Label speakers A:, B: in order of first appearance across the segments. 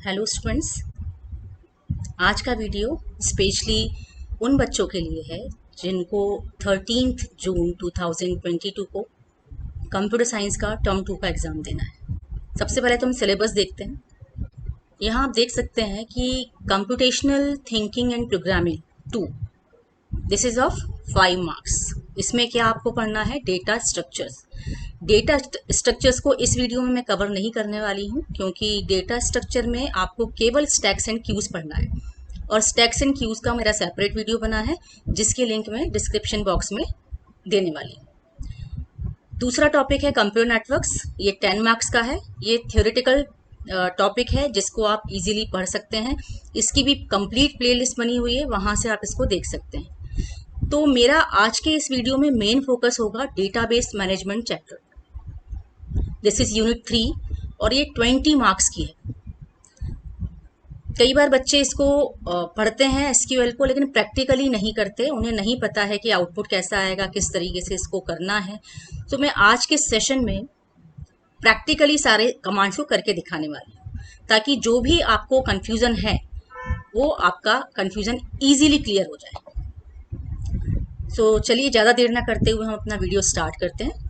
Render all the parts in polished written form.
A: Hello students, आज का video specially उन बच्चों के लिए है जिनको 13 जून 2022 को कंप्यूटर साइंस का टर्म 2 का एग्ज़ाम देना है। सबसे पहले तो हम सिलेबस देखते हैं। यहाँ आप देख सकते हैं कि computational thinking and programming 2, this is of 5 marks. इसमें क्या आपको पढ़ना है? Data structures. डेटा स्ट्रक्चर्स को इस वीडियो में मैं कवर नहीं करने वाली हूँ, क्योंकि डेटा स्ट्रक्चर में आपको केवल स्टैक्स एंड क्यूज पढ़ना है, और स्टैक्स एंड क्यूज का मेरा सेपरेट वीडियो बना है जिसकी लिंक मैं डिस्क्रिप्शन बॉक्स में देने वाली हूँ। दूसरा टॉपिक है कंप्यूटर नेटवर्क्स। ये 10 मार्क्स का है। ये थ्योरेटिकल टॉपिक है जिसको आप इजीली पढ़ सकते हैं। इसकी भी कंप्लीट प्लेलिस्ट बनी हुई है, वहाँ से आप इसको देख सकते हैं। तो मेरा आज के इस वीडियो में मेन फोकस होगा database management chapter. This is unit 3 और ये 20 मार्क्स की है। कई बार बच्चे इसको पढ़ते हैं एसक्यूएल को, लेकिन प्रैक्टिकली नहीं करते। उन्हें नहीं पता है कि आउटपुट कैसा आएगा, किस तरीके से इसको करना है। तो मैं आज के सेशन में प्रैक्टिकली सारे कमांड्स को करके दिखाने वाली हूँ, ताकि जो भी आपको कंफ्यूजन है वो आपका कंफ्यूजन इजीली क्लियर हो जाए। सो चलिए ज़्यादा देर ना करते हुए हम अपना वीडियो स्टार्ट करते हैं।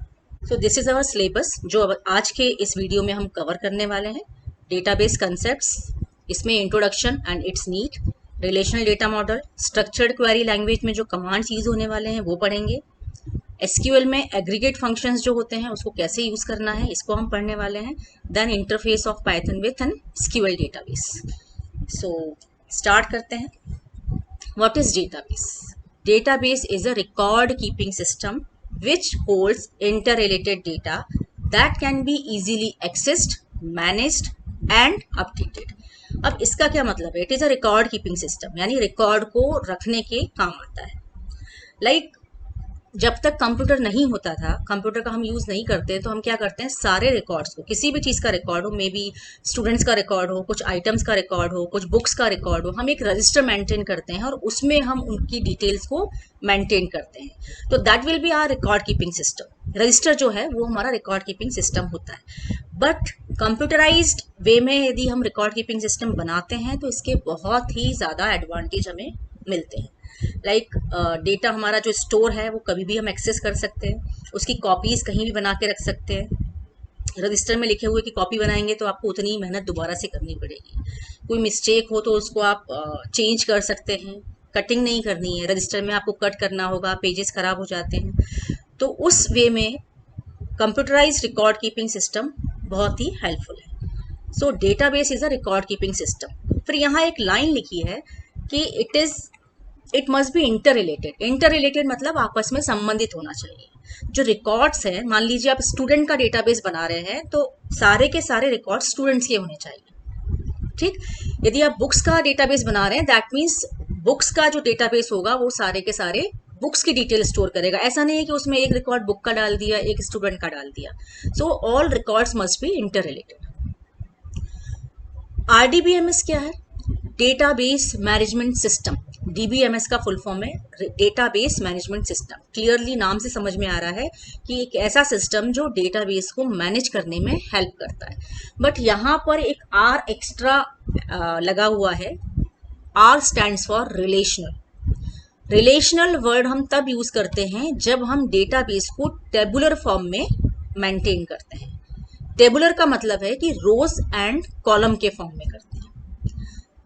A: So this is our syllabus जो आज के इस वीडियो में हम कवर करने वाले हैं। डेटाबेस कंसेप्ट्स, इसमें introduction and it's need, relational data model, structured query language में जो कमांड्स यूज होने वाले हैं वो पढ़ेंगे। एसक्यूएल में एग्रीगेट फंक्शंस जो होते हैं उसको कैसे यूज करना है इसको हम पढ़ने वाले हैं। Then interface of Python with an SQL database. So start करते हैं। What is database? Database is a record keeping system which holds interrelated data that can be easily accessed, managed and updated. अब इसका क्या मतलब है? It is a record keeping system, यानी record को रखने के काम आता है। लाइक जब तक कंप्यूटर नहीं होता था, कंप्यूटर का हम यूज़ नहीं करते, तो हम क्या करते हैं, सारे रिकॉर्ड्स को, किसी भी चीज़ का रिकॉर्ड हो, मे बी स्टूडेंट्स का रिकॉर्ड हो, कुछ आइटम्स का रिकॉर्ड हो, कुछ बुक्स का रिकॉर्ड हो, हम एक रजिस्टर मेंटेन करते हैं और उसमें हम उनकी डिटेल्स को मेंटेन करते हैं। तो that will be our record keeping system. Register जो है वो हमारा रिकॉर्ड कीपिंग सिस्टम होता है। बट कंप्यूटराइज्ड वे में यदि हम रिकॉर्ड कीपिंग सिस्टम बनाते हैं तो इसके बहुत ही ज़्यादा एडवांटेज हमें मिलते हैं। लाइक डेटा हमारा जो स्टोर है वो कभी भी हम एक्सेस कर सकते हैं, उसकी कॉपीज़ कहीं भी बना के रख सकते हैं। रजिस्टर में लिखे हुए की कॉपी बनाएंगे तो आपको उतनी मेहनत दोबारा से करनी पड़ेगी। कोई मिस्टेक हो तो उसको आप चेंज कर सकते हैं, कटिंग नहीं करनी है। रजिस्टर में आपको कट करना होगा, पेजेस खराब हो जाते हैं। तो उस वे में कंप्यूटराइज्ड रिकॉर्ड कीपिंग सिस्टम बहुत ही हेल्पफुल है। सो database is a record keeping system. फिर यहाँ एक लाइन लिखी है कि it must be inter related. Inter related मतलब आपस में संबंधित होना चाहिए। जो रिकॉर्ड्स हैं, मान लीजिए आप स्टूडेंट का डेटाबेस बना रहे हैं तो सारे के सारे रिकॉर्ड स्टूडेंट्स के होने चाहिए। ठीक, यदि आप बुक्स का डेटाबेस बना रहे हैं, दैट मीन्स बुक्स का जो डेटाबेस होगा वो सारे के सारे बुक्स की डिटेल स्टोर करेगा। ऐसा नहीं है कि उसमें एक रिकॉर्ड बुक का डाल दिया, एक स्टूडेंट का डाल दिया। So all records must be inter related. RDBMS क्या है? Database management system. डीबीएमएस का फुल फॉर्म है डेटाबेस मैनेजमेंट सिस्टम। क्लियरली नाम से समझ में आ रहा है कि एक ऐसा सिस्टम जो डेटाबेस को मैनेज करने में हेल्प करता है। बट यहाँ पर एक आर एक्स्ट्रा लगा हुआ है। R stands for relational. Relational word हम तब यूज करते हैं जब हम डेटाबेस को टेबुलर फॉर्म में मेंटेन करते हैं। टेबुलर का मतलब है कि रोज एंड कॉलम के फॉर्म में करते हैं।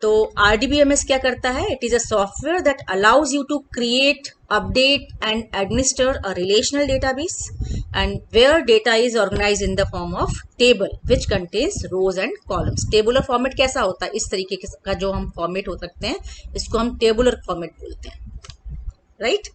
A: तो RDBMS क्या करता है? It is a software that allows you to create, update and administer a relational database and where data is organise in the form of table which contains rows and columns. Tabular format कैसा होता है? इस तरीके का जो हम format हो सकते हैं इसको हम टेबुलर फॉर्मेट बोलते हैं, right?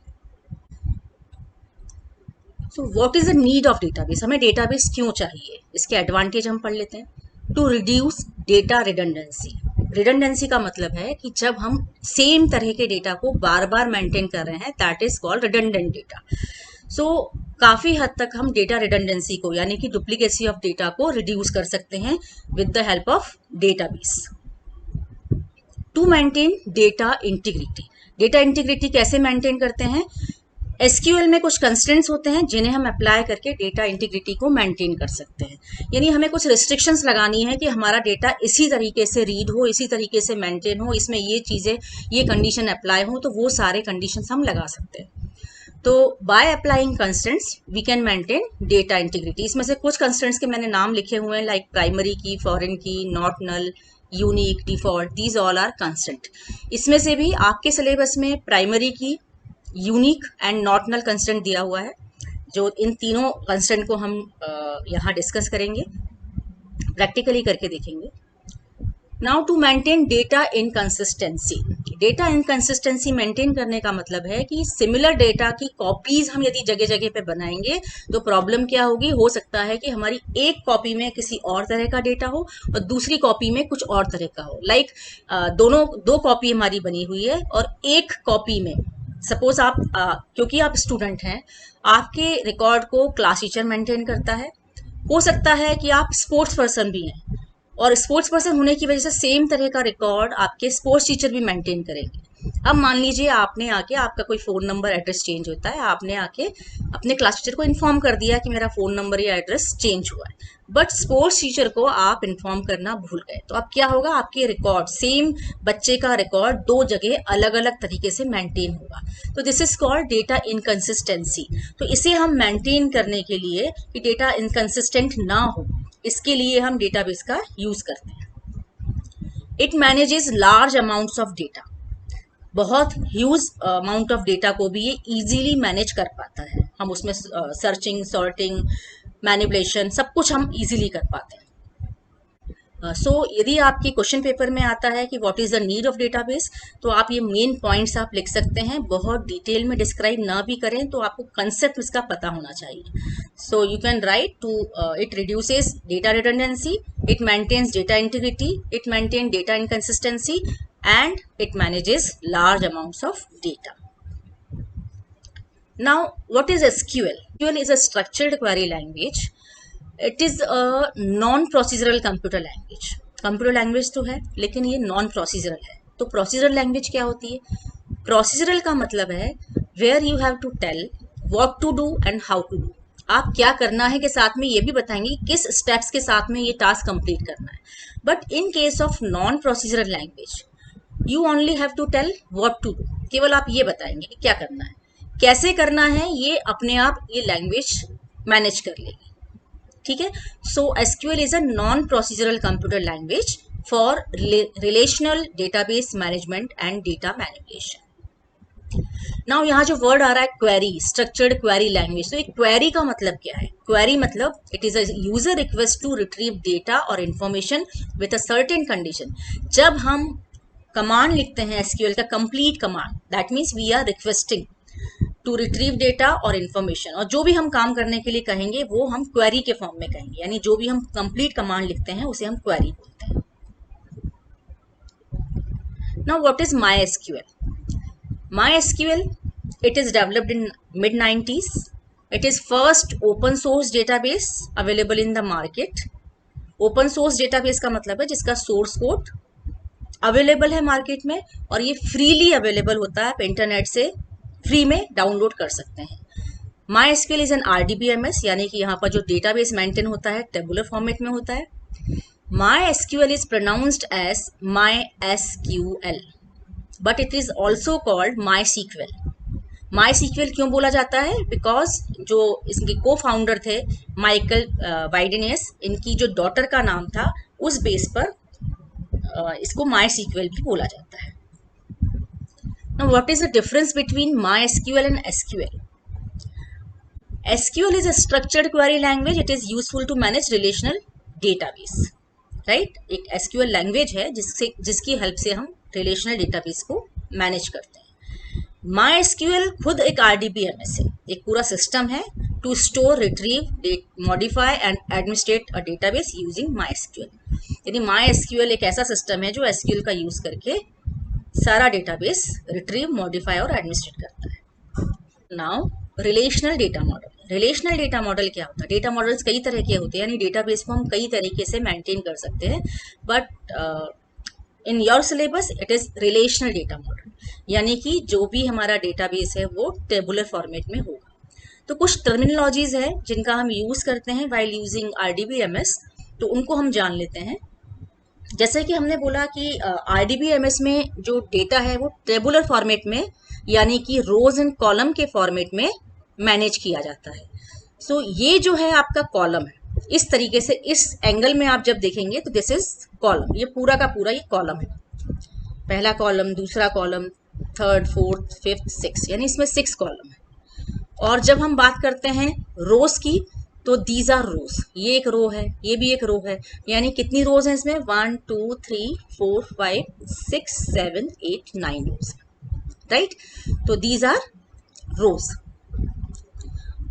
A: So what is the need of database? हमें डेटाबेस क्यों चाहिए, इसके एडवांटेज हम पढ़ लेते हैं। To reduce data redundancy. Redundancy का मतलब है कि जब हम सेम तरह के डेटा को बार बार मेंटेन कर रहे हैं, that is called redundant data. So काफ़ी हद तक हम डेटा रिडंडेंसी को, यानी कि डुप्लीकेसी ऑफ डेटा को रिड्यूस कर सकते हैं with the help of database. To maintain data integrity. Data integrity कैसे मेंटेन करते हैं? एसक्यूएल में कुछ कंस्ट्रेंट्स होते हैं जिन्हें हम अप्लाई करके डेटा इंटीग्रिटी को मेंटेन कर सकते हैं। यानी हमें कुछ रिस्ट्रिक्शंस लगानी है कि हमारा डेटा इसी तरीके से रीड हो, इसी तरीके से मेंटेन हो, इसमें ये चीज़ें, ये कंडीशन अप्लाई हो, तो वो सारे कंडीशंस हम लगा सकते हैं। तो by applying constraints we can maintain data integrity. इसमें से कुछ कंस्ट्रेंट्स के मैंने नाम लिखे हुए हैं, like primary key, foreign key, not null, unique, default, these all are constraint. इसमें से भी आपके सिलेबस में primary key, unique and not null constraint दिया हुआ है। जो इन तीनों कंस्ट्रेंट को हम यहाँ डिस्कस करेंगे, प्रैक्टिकली करके देखेंगे। Now to maintain data inconsistency. Data inconsistency maintain करने का मतलब है कि सिमिलर डेटा की कॉपीज हम यदि जगह जगह पे बनाएंगे तो प्रॉब्लम क्या होगी, हो सकता है कि हमारी एक कॉपी में किसी और तरह का डेटा हो और दूसरी कॉपी में कुछ और तरह का हो। लाइक दो कॉपी हमारी बनी हुई है और एक कॉपी में सपोज आप क्योंकि आप स्टूडेंट हैं, आपके रिकॉर्ड को क्लास टीचर मेंटेन करता है। हो सकता है कि आप स्पोर्ट्स पर्सन भी हैं और स्पोर्ट्स पर्सन होने की वजह से सेम तरह का रिकॉर्ड आपके स्पोर्ट्स टीचर भी मेंटेन करेंगे। अब मान लीजिए आपने आके, आपका कोई फ़ोन नंबर एड्रेस चेंज होता है, आपने आके अपने क्लास टीचर को इन्फॉर्म कर दिया कि मेरा फ़ोन नंबर या एड्रेस चेंज हुआ है, बट स्पोर्ट्स टीचर को आप इन्फॉर्म करना भूल गए। तो अब क्या होगा, आपके रिकॉर्ड, सेम बच्चे का रिकॉर्ड दो जगह अलग अलग तरीके से मेंटेन होगा। तो this is called data inconsistency. तो इसे हम मेंटेन करने के लिए कि डेटा इनकंसिस्टेंट ना हो, इसके लिए हम डेटाबेस का यूज करते हैं। It manages large amounts of data. बहुत ह्यूज अमाउंट ऑफ डेटा को भी ये इजीली मैनेज कर पाता है। हम उसमें सर्चिंग, सॉर्टिंग, मैनिपुलेशन सब कुछ हम इजीली कर पाते हैं। सो यदि आपके क्वेश्चन पेपर में आता है कि what is the need of database, तो आप ये मेन पॉइंट्स आप लिख सकते हैं। बहुत डिटेल में डिस्क्राइब ना भी करें तो आपको कंसेप्ट इसका पता होना चाहिए। So you can write to it reduces data redundancy, it maintains data integrity, it maintain data inconsistency and it manages large amounts of data. Now, what is SQL? SQL is a structured query language. It is a non-procedural computer language. Computer language तो है लेकिन ये non-procedural है। तो procedural language क्या होती है? Procedural का मतलब है where you have to tell what to do and how to do. आप क्या करना है के साथ में ये भी बताएंगे किस स्टेप्स के साथ में ये टास्क कंप्लीट करना है। But in case of non procedural language you only have to tell what to do. केवल आप ये बताएंगे कि क्या करना है, कैसे करना है, ये अपने आप ये लैंग्वेज मैनेज कर लेगी। ठीक है। So SQL is a non procedural computer language for relational database management and data manipulation. Now यहाँ जो वर्ड आ रहा है क्वेरी, स्ट्रक्चर्ड क्वेरी लैंग्वेज, तो एक क्वेरी का मतलब क्या है? क्वेरी मतलब it is a user request to retrieve data और information with a certain condition. जब हम कमांड लिखते हैं एसक्यूएल का complete command, that means we are requesting to retrieve data और इन्फॉर्मेशन, और जो भी हम काम करने के लिए कहेंगे वो हम क्वेरी के फॉर्म में कहेंगे। यानी जो भी हम कंप्लीट कमांड लिखते हैं उसे हम क्वेरी बोलते हैं। Now what is my SQL? My SQL, it is developed in mid 90s. It is first open source database available in the market. Open source database का मतलब है जिसका सोर्स कोड अवेलेबल है मार्केट में और ये फ्रीली अवेलेबल होता है, आप इंटरनेट से फ्री में डाउनलोड कर सकते हैं। माई एसक्यूएल इज एन RDBMS, यानी कि यहाँ पर जो डेटाबेस मेंटेन होता है टेबुलर फॉर्मेट में होता है। My SQL is pronounced as my SQL, but it is also called my sequel. My sequel क्यों बोला जाता है? बिकॉज जो इसके को फाउंडर थे माइकल वाइडेनेस, इनकी जो डॉटर का नाम था, उस बेस पर इसको माई सीक्वेल भी बोला जाता है। Now, what is the difference between MySQL and SQL? SQL is a structured query language. It is useful to manage relational database. Right? एक SQL language है जिसकी हेल्प से हम रिलेशनल डेटाबेस को मैनेज करते हैं। MySQL खुद एक RDBMS है, एक पूरा सिस्टम है to store, retrieve, modify and administrate a database using MySQL। यानी MySQL एक ऐसा सिस्टम है जो SQL का यूज करके सारा डेटाबेस रिट्रीव, मॉडिफाई और एडमिनिस्ट्रेट करता है। Now relational data model. Relational data model क्या होता है? डेटा मॉडल्स कई तरह के होते हैं, यानी डेटाबेस को हम कई तरीके से मेंटेन कर सकते हैं, but in your syllabus it is relational data model, यानी कि जो भी हमारा डेटाबेस है वो टेबुलर फॉर्मेट में होगा। तो कुछ टर्मिनोलॉजीज है जिनका हम यूज करते हैं वाइल यूजिंग RDBMS, तो उनको हम जान लेते हैं। जैसे कि हमने बोला कि RDBMS में जो डेटा है वो टेबुलर फॉर्मेट में, यानी कि रोज एंड कॉलम के फॉर्मेट में मैनेज किया जाता है। सो ये जो है आपका कॉलम है, इस तरीके से इस एंगल में आप जब देखेंगे तो दिस इज कॉलम, ये पूरा का पूरा ये कॉलम है। पहला कॉलम, दूसरा column, third, fourth, fifth, six, यानी इसमें 6 कॉलम है। और जब हम बात करते हैं रोज की, तो दीज आर रोज, ये एक रो है, ये भी एक रो है, यानी कितनी रोज हैं इसमें, 1 2 3 4 5 6 7 8 9 रोज, राइट। तो दीज आर रोज।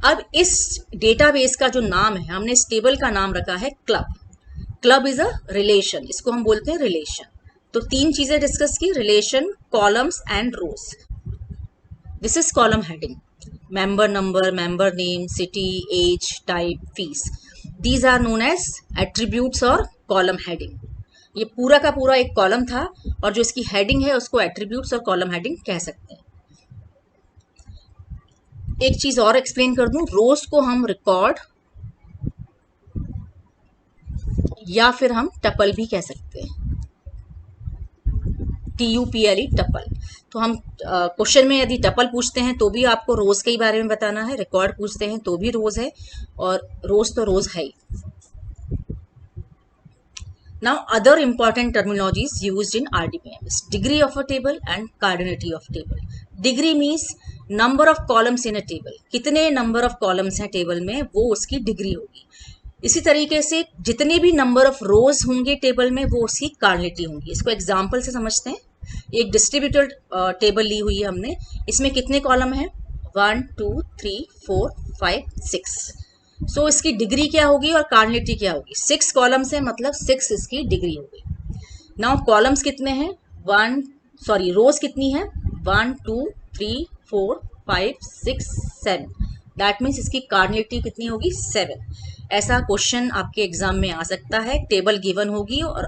A: अब इस डेटाबेस का जो नाम है, हमने इस टेबल का नाम रखा है club. Club is a relation, इसको हम बोलते हैं रिलेशन। तो 3 चीजें डिस्कस की, relation, columns and rows. This is column heading, member number, member name, city, age, type, fees. These are known as attributes or column heading. ये पूरा का पूरा एक कॉलम था, और जो इसकी हेडिंग है उसको एट्रीब्यूट्स और कॉलम हेडिंग कह सकते हैं। एक चीज और एक्सप्लेन कर दूं, रोज को हम रिकॉर्ड या फिर हम टपल भी कह सकते हैं, TUPLE, टपल। तो हम क्वेश्चन में यदि टपल पूछते हैं तो भी आपको रोज के ही बारे में बताना है, रिकॉर्ड पूछते हैं तो भी रोज है, और रोज तो रोज है ही। Now other important terminologies used in RDBMS, degree of a table and cardinality of table. Degree means number of columns in a table, कितने नंबर ऑफ कॉलम्स हैं टेबल में, वो उसकी डिग्री होगी। इसी तरीके से जितने भी नंबर ऑफ रोज होंगे टेबल में, वो उसकी कार्डिनिटी होंगी। इसको एग्जाम्पल से समझते हैं। एक डिस्ट्रीब्यूटेड टेबल ली हुई है हमने, इसमें कितने कॉलम हैं, 1 2 3 4 5 6। सो इसकी डिग्री क्या होगी और कार्डिनिटी क्या होगी, 6 कॉलम्स है, मतलब 6 इसकी डिग्री होगी। नाउ कॉलम्स कितने हैं, रोज कितनी है, 1 2 3 4 5 6 7, दैट मीन्स इसकी कार्डिनिटी कितनी होगी, 7। ऐसा क्वेश्चन आपके एग्जाम में आ सकता है, टेबल गिवन होगी और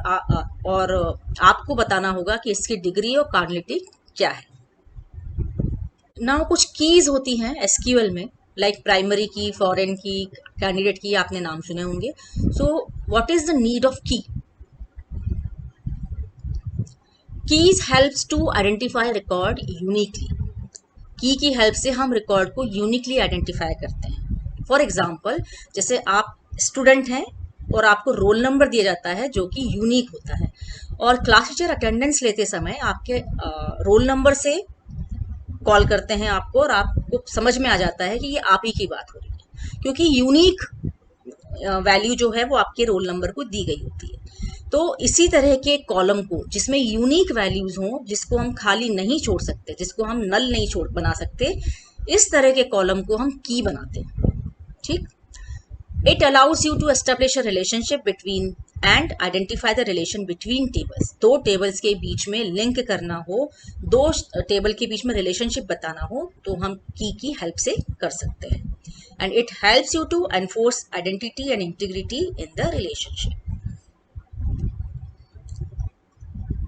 A: आपको बताना होगा कि इसकी डिग्री और कार्डिनिटी क्या है। नाउ कुछ कीज होती हैं SQL में, like primary key, foreign key, candidate key, आपने नाम सुने होंगे। So what is the need of key? Keys helps to identify record uniquely. Key help से हम रिकॉर्ड को यूनिकली आइडेंटिफाई करते हैं। फॉर एग्जाम्पल, जैसे आप स्टूडेंट हैं और आपको रोल नंबर दिया जाता है जो कि यूनिक होता है, और क्लास टीचर अटेंडेंस लेते समय आपके रोल नंबर से कॉल करते हैं आपको, और आपको समझ में आ जाता है कि ये आप ही की बात हो रही है, क्योंकि यूनिक वैल्यू जो है वो आपके रोल नंबर को दी गई होती है। तो इसी तरह के कॉलम को जिसमें यूनिक वैल्यूज हों, जिसको हम खाली नहीं छोड़ सकते, जिसको हम नल नहीं छोड़ बना सकते, इस तरह के कॉलम को हम की बनाते हैं, ठीक। It allows you to establish a relationship between and identify the relation between tables. 2 tables के बीच में लिंक करना हो, 2 टेबल के बीच में रिलेशनशिप बताना हो, तो हम की हेल्प से कर सकते हैं। And it helps you to enforce identity and integrity in the relationship.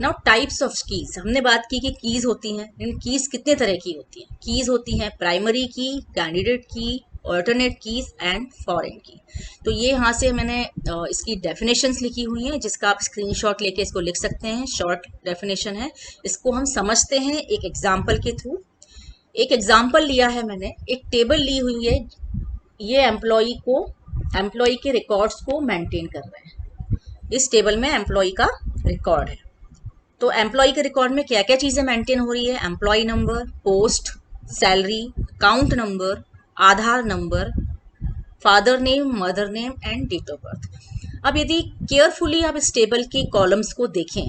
A: Now types of keys, हमने बात की कि कीज होती हैं, इन कीज कितने तरह की होती हैं। कीज होती हैं प्राइमरी की, कैंडिडेट की, alternate keys and foreign key. तो ये यहाँ से मैंने इसकी डेफिनेशंस लिखी हुई हैं, जिसका आप स्क्रीनशॉट लेके इसको लिख सकते हैं। शॉर्ट डेफिनेशन है, इसको हम समझते हैं एक एग्जाम्पल के थ्रू। एक एग्जाम्पल लिया है मैंने, एक टेबल ली हुई है, ये एम्प्लॉय के रिकॉर्ड्स को मेंटेन कर रहे हैं। इस टेबल में एम्प्लॉय का रिकॉर्ड है, तो एम्प्लॉय के रिकॉर्ड में क्या क्या चीजें मेंटेन हो रही है, employ number, post, salary, account number, Aadhaar number, father name, mother name and date of birth. अब यदि केयरफुली आप इस टेबल के कॉलम्स को देखें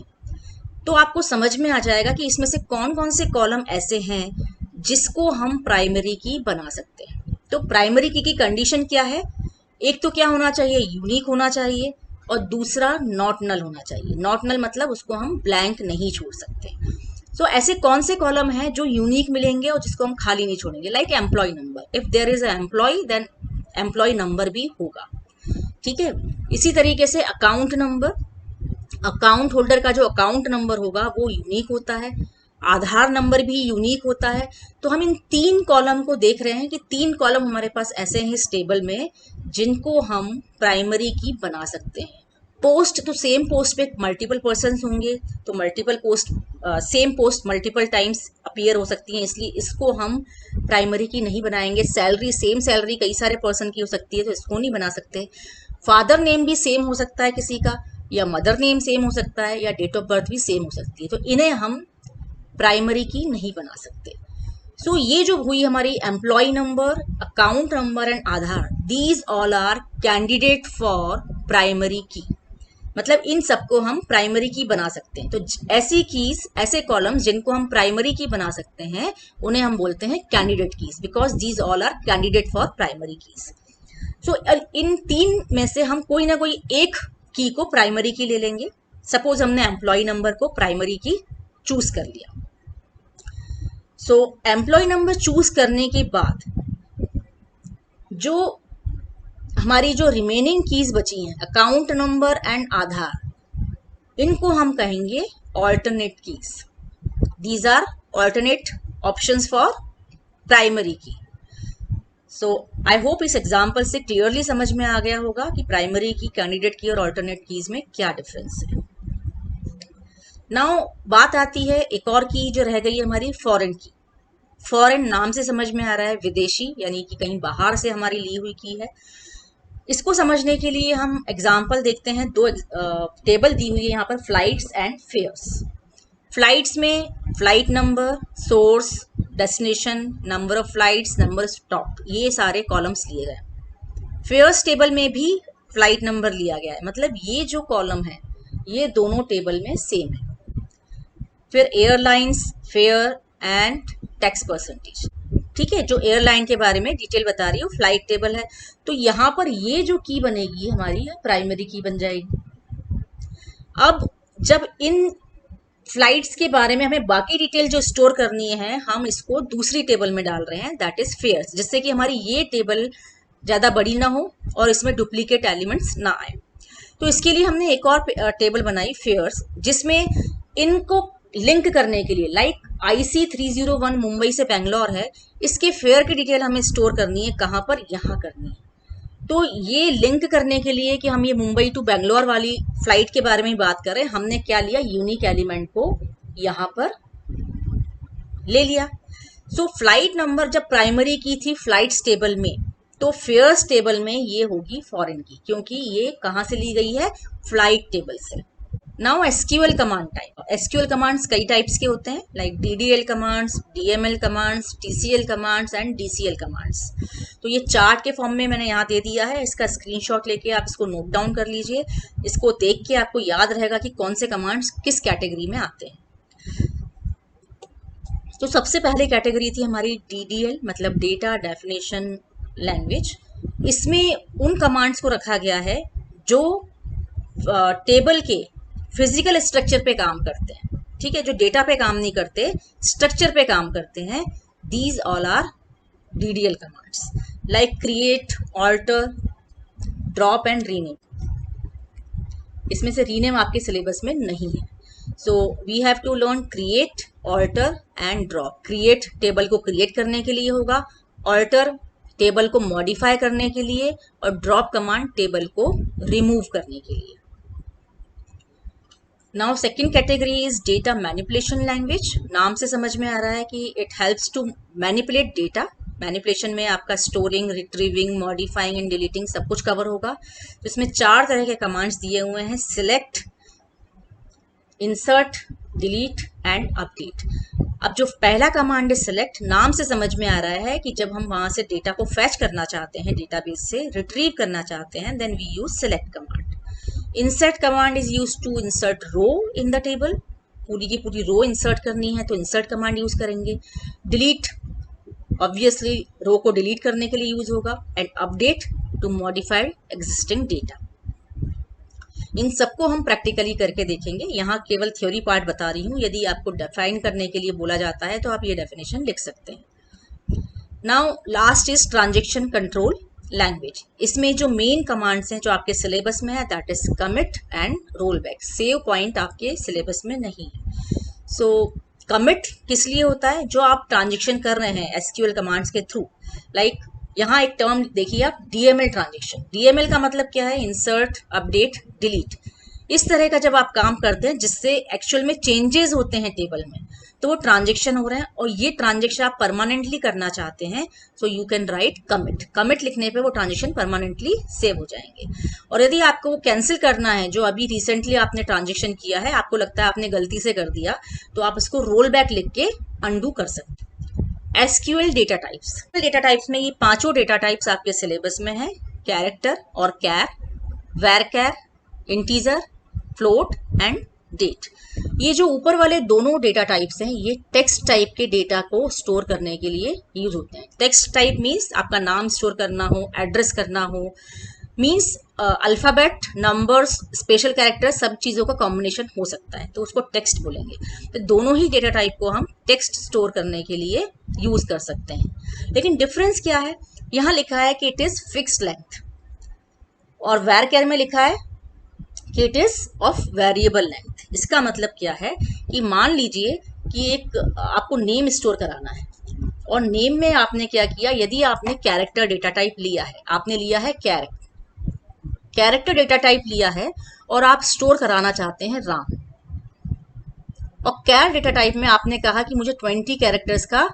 A: तो आपको समझ में आ जाएगा कि इसमें से कौन कौन से कॉलम ऐसे हैं जिसको हम प्राइमरी की बना सकते हैं। तो प्राइमरी की कंडीशन क्या है, एक तो क्या होना चाहिए, यूनिक होना चाहिए, और दूसरा नॉट नल होना चाहिए। नॉट नल मतलब उसको हम ब्लैंक नहीं छोड़ सकते। सो ऐसे कौन से कॉलम हैं जो यूनिक मिलेंगे और जिसको हम खाली नहीं छोड़ेंगे, like employ number, if there is a employ then employ number भी होगा, ठीक है। इसी तरीके से अकाउंट नंबर, अकाउंट होल्डर का जो अकाउंट नंबर होगा वो यूनिक होता है, आधार नंबर भी यूनिक होता है। तो हम इन 3 कॉलम को देख रहे हैं कि 3 कॉलम हमारे पास ऐसे हैं इस टेबल में जिनको हम प्राइमरी की बना सकते हैं। पोस्ट, तो सेम पोस्ट पे मल्टीपल पर्सन्स होंगे, तो multiple post, same post multiple times appear हो सकती हैं, इसलिए इसको हम प्राइमरी की नहीं बनाएंगे। सैलरी, सेम सैलरी कई सारे पर्सन की हो सकती है, तो इसको नहीं बना सकते। फादर नेम भी सेम हो सकता है किसी का, या मदर नेम सेम हो सकता है, या डेट ऑफ बर्थ भी सेम हो सकती है, तो इन्हें हम प्राइमरी की नहीं बना सकते। सो ये जो हुई हमारी employ number, account number and Aadhaar, these all are candidate for primary key, मतलब इन सबको हम प्राइमरी की बना सकते हैं। तो ऐसी कीज, ऐसे कॉलम्स जिनको हम प्राइमरी की बना सकते हैं उन्हें हम बोलते हैं candidate keys, because these all are candidate for primary keys. So इन 3 में से हम कोई ना कोई एक की को प्राइमरी की ले लेंगे। सपोज हमने एम्प्लॉय नंबर को प्राइमरी की चूज कर लिया। सो एम्प्लॉय नंबर चूज करने के बाद जो हमारी जो रिमेनिंग कीज बची हैं, अकाउंट नंबर एंड आधार, इनको हम कहेंगे alternate keys. These are alternate options for primary key. So I hope इस एग्जाम्पल से क्लियरली समझ में आ गया होगा कि प्राइमरी की, कैंडिडेट की और ऑल्टरनेट कीज में क्या डिफरेंस है। नाउ बात आती है एक और की जो रह गई है हमारी, फॉरेन की। फॉरेन नाम से समझ में आ रहा है विदेशी, यानी कि कहीं बाहर से हमारी ली हुई की है। इसको समझने के लिए हम एग्जाम्पल देखते हैं। 2 टेबल दी हुई है यहाँ पर, फ्लाइट्स एंड फेयर्स। फ्लाइट्स में flight number, source, destination, number of flights, number stop, ये सारे कॉलम्स लिए गए। फेयर्स टेबल में भी फ्लाइट नंबर लिया गया है, मतलब ये जो कॉलम है ये दोनों टेबल में सेम है। फिर airlines, fair and tax percentage, ठीक है, जो एयरलाइन के बारे में डिटेल बता रही हूँ, फ्लाइट टेबल है। तो यहाँ पर ये जो की बनेगी हमारी प्राइमरी की बन जाएगी। अब जब इन फ्लाइट्स के बारे में हमें बाकी डिटेल जो स्टोर करनी है, हम इसको दूसरी टेबल में डाल रहे हैं, दैट इज फेयर्स, जिससे कि हमारी ये टेबल ज़्यादा बड़ी ना हो और इसमें डुप्लीकेट एलिमेंट्स ना आए। तो इसके लिए हमने एक और टेबल बनाई फेयर्स, जिसमें इनको लिंक करने के लिए, लाइक IC301 मुंबई से बेंगलोर है, इसके फेयर की डिटेल हमें स्टोर करनी है, कहाँ पर, यहाँ करनी है। तो ये लिंक करने के लिए कि हम ये मुंबई टू बेंगलोर वाली फ्लाइट के बारे में बात कर रहे हैं, हमने क्या लिया, यूनिक एलिमेंट को यहाँ पर ले लिया। सो फ्लाइट नंबर जब प्राइमरी की थी फ्लाइट्स टेबल में, तो फेयर्स टेबल में ये होगी फॉरेन की, क्योंकि ये कहाँ से ली गई है, फ्लाइट टेबल से। Now SQL command type. SQL commands कई टाइप्स के होते हैं, like DDL commands, DML commands, TCL commands and DCL commands. तो ये चार्ट के फॉर्म में मैंने यहाँ दे दिया है, इसका स्क्रीनशॉट लेके आप इसको नोट डाउन कर लीजिए। इसको देख के आपको याद रहेगा कि कौन से कमांड्स किस कैटेगरी में आते हैं। तो सबसे पहले कैटेगरी थी हमारी DDL, मतलब डेटा डेफिनेशन लैंग्वेज। इसमें उन कमांड्स को रखा गया है जो टेबल के फिजिकल स्ट्रक्चर पे काम करते हैं, ठीक है, जो डेटा पे काम नहीं करते, स्ट्रक्चर पे काम करते हैं। These all are DDL commands, like create, alter, drop and rename. इसमें से रीनेम आपके सिलेबस में नहीं है। So we have to learn create, alter and drop. Create table को क्रिएट करने के लिए होगा, ऑल्टर टेबल को मॉडिफाई करने के लिए, और ड्रॉप कमांड टेबल को रिमूव करने के लिए। Now second category is data manipulation language. नाम से समझ में आ रहा है कि it helps to manipulate data. Manipulation में आपका storing, retrieving, modifying and deleting सब कुछ कवर होगा। तो इसमें 4 तरह के कमांड्स दिए हुए हैं, select, insert, delete and update. अब जो पहला कमांड है सिलेक्ट, नाम से समझ में आ रहा है कि जब हम वहां से डेटा को फैच करना चाहते हैं, डेटाबेस से रिट्रीव करना चाहते हैं, then we use select command. Insert command is use to insert row in the table. पूरी की पूरी रो इंसर्ट करनी है तो इंसर्ट कमांड यूज करेंगे। डिलीट ऑब्वियसली रो को डिलीट करने के लिए यूज होगा, and update to modified existing data. इन सबको हम प्रैक्टिकली करके देखेंगे, यहाँ केवल थ्योरी पार्ट बता रही हूँ। यदि आपको डिफाइन करने के लिए बोला जाता है तो आप ये डेफिनेशन लिख सकते हैं। Now last is transaction control. Language. इसमें जो मेन कमांड्स हैं जो आपके सिलेबस में है that is commit and roll back. Save point आपके सिलेबस में नहीं है। सो कमिट किस लिए होता है? जो आप ट्रांजेक्शन कर रहे हैं एसक्यूएल कमांड्स के थ्रू, लाइक यहाँ एक टर्म देखिए आप, डीएमएल ट्रांजेक्शन। डीएमएल का मतलब क्या है? Insert, update, delete. इस तरह का जब आप काम करते हैं जिससे एक्चुअल में चेंजेस होते हैं टेबल में, तो वो ट्रांजेक्शन हो रहे हैं और ये ट्रांजेक्शन आप परमानेंटली करना चाहते हैं, सो you can right commit. Commit लिखने पे वो ट्रांजेक्शन परमानेंटली सेव हो जाएंगे। और यदि आपको वो कैंसिल करना है, जो अभी रिसेंटली आपने ट्रांजेक्शन किया है, आपको लगता है आपने गलती से कर दिया, तो आप इसको रोल बैक लिख के अंडू कर सकते हैं। SQL data types. Data types में ये पांचों डेटा टाइप्स आपके सिलेबस में है, कैरेक्टर और कैर, वैरकैर, इंटीजर, फ्लोट एंड डेट। ये जो ऊपर वाले दोनों डेटा टाइप्स हैं ये टेक्स्ट टाइप के डेटा को स्टोर करने के लिए यूज होते हैं। टेक्स्ट टाइप मीन्स आपका नाम स्टोर करना हो, एड्रेस करना हो, means alphabet, numbers, special character, सब चीज़ों का कॉम्बिनेशन हो सकता है, तो उसको टेक्स्ट बोलेंगे। तो दोनों ही डेटा टाइप को हम टेक्स्ट स्टोर करने के लिए यूज कर सकते हैं। लेकिन डिफरेंस क्या है? यहाँ लिखा है कि इट इज फिक्स्ड लेंथ और वैरकैर में लिखा है कि it is of variable length. इसका मतलब क्या है कि मान लीजिए कि एक आपको नेम स्टोर कराना है और नेम में आपने क्या किया, यदि आपने कैरेक्टर डेटा टाइप लिया है, आपने लिया है कैरेक्टर डेटा टाइप लिया है और आप स्टोर कराना चाहते हैं राम, और कैर डेटा टाइप में आपने कहा कि मुझे 20 कैरेक्टर्स का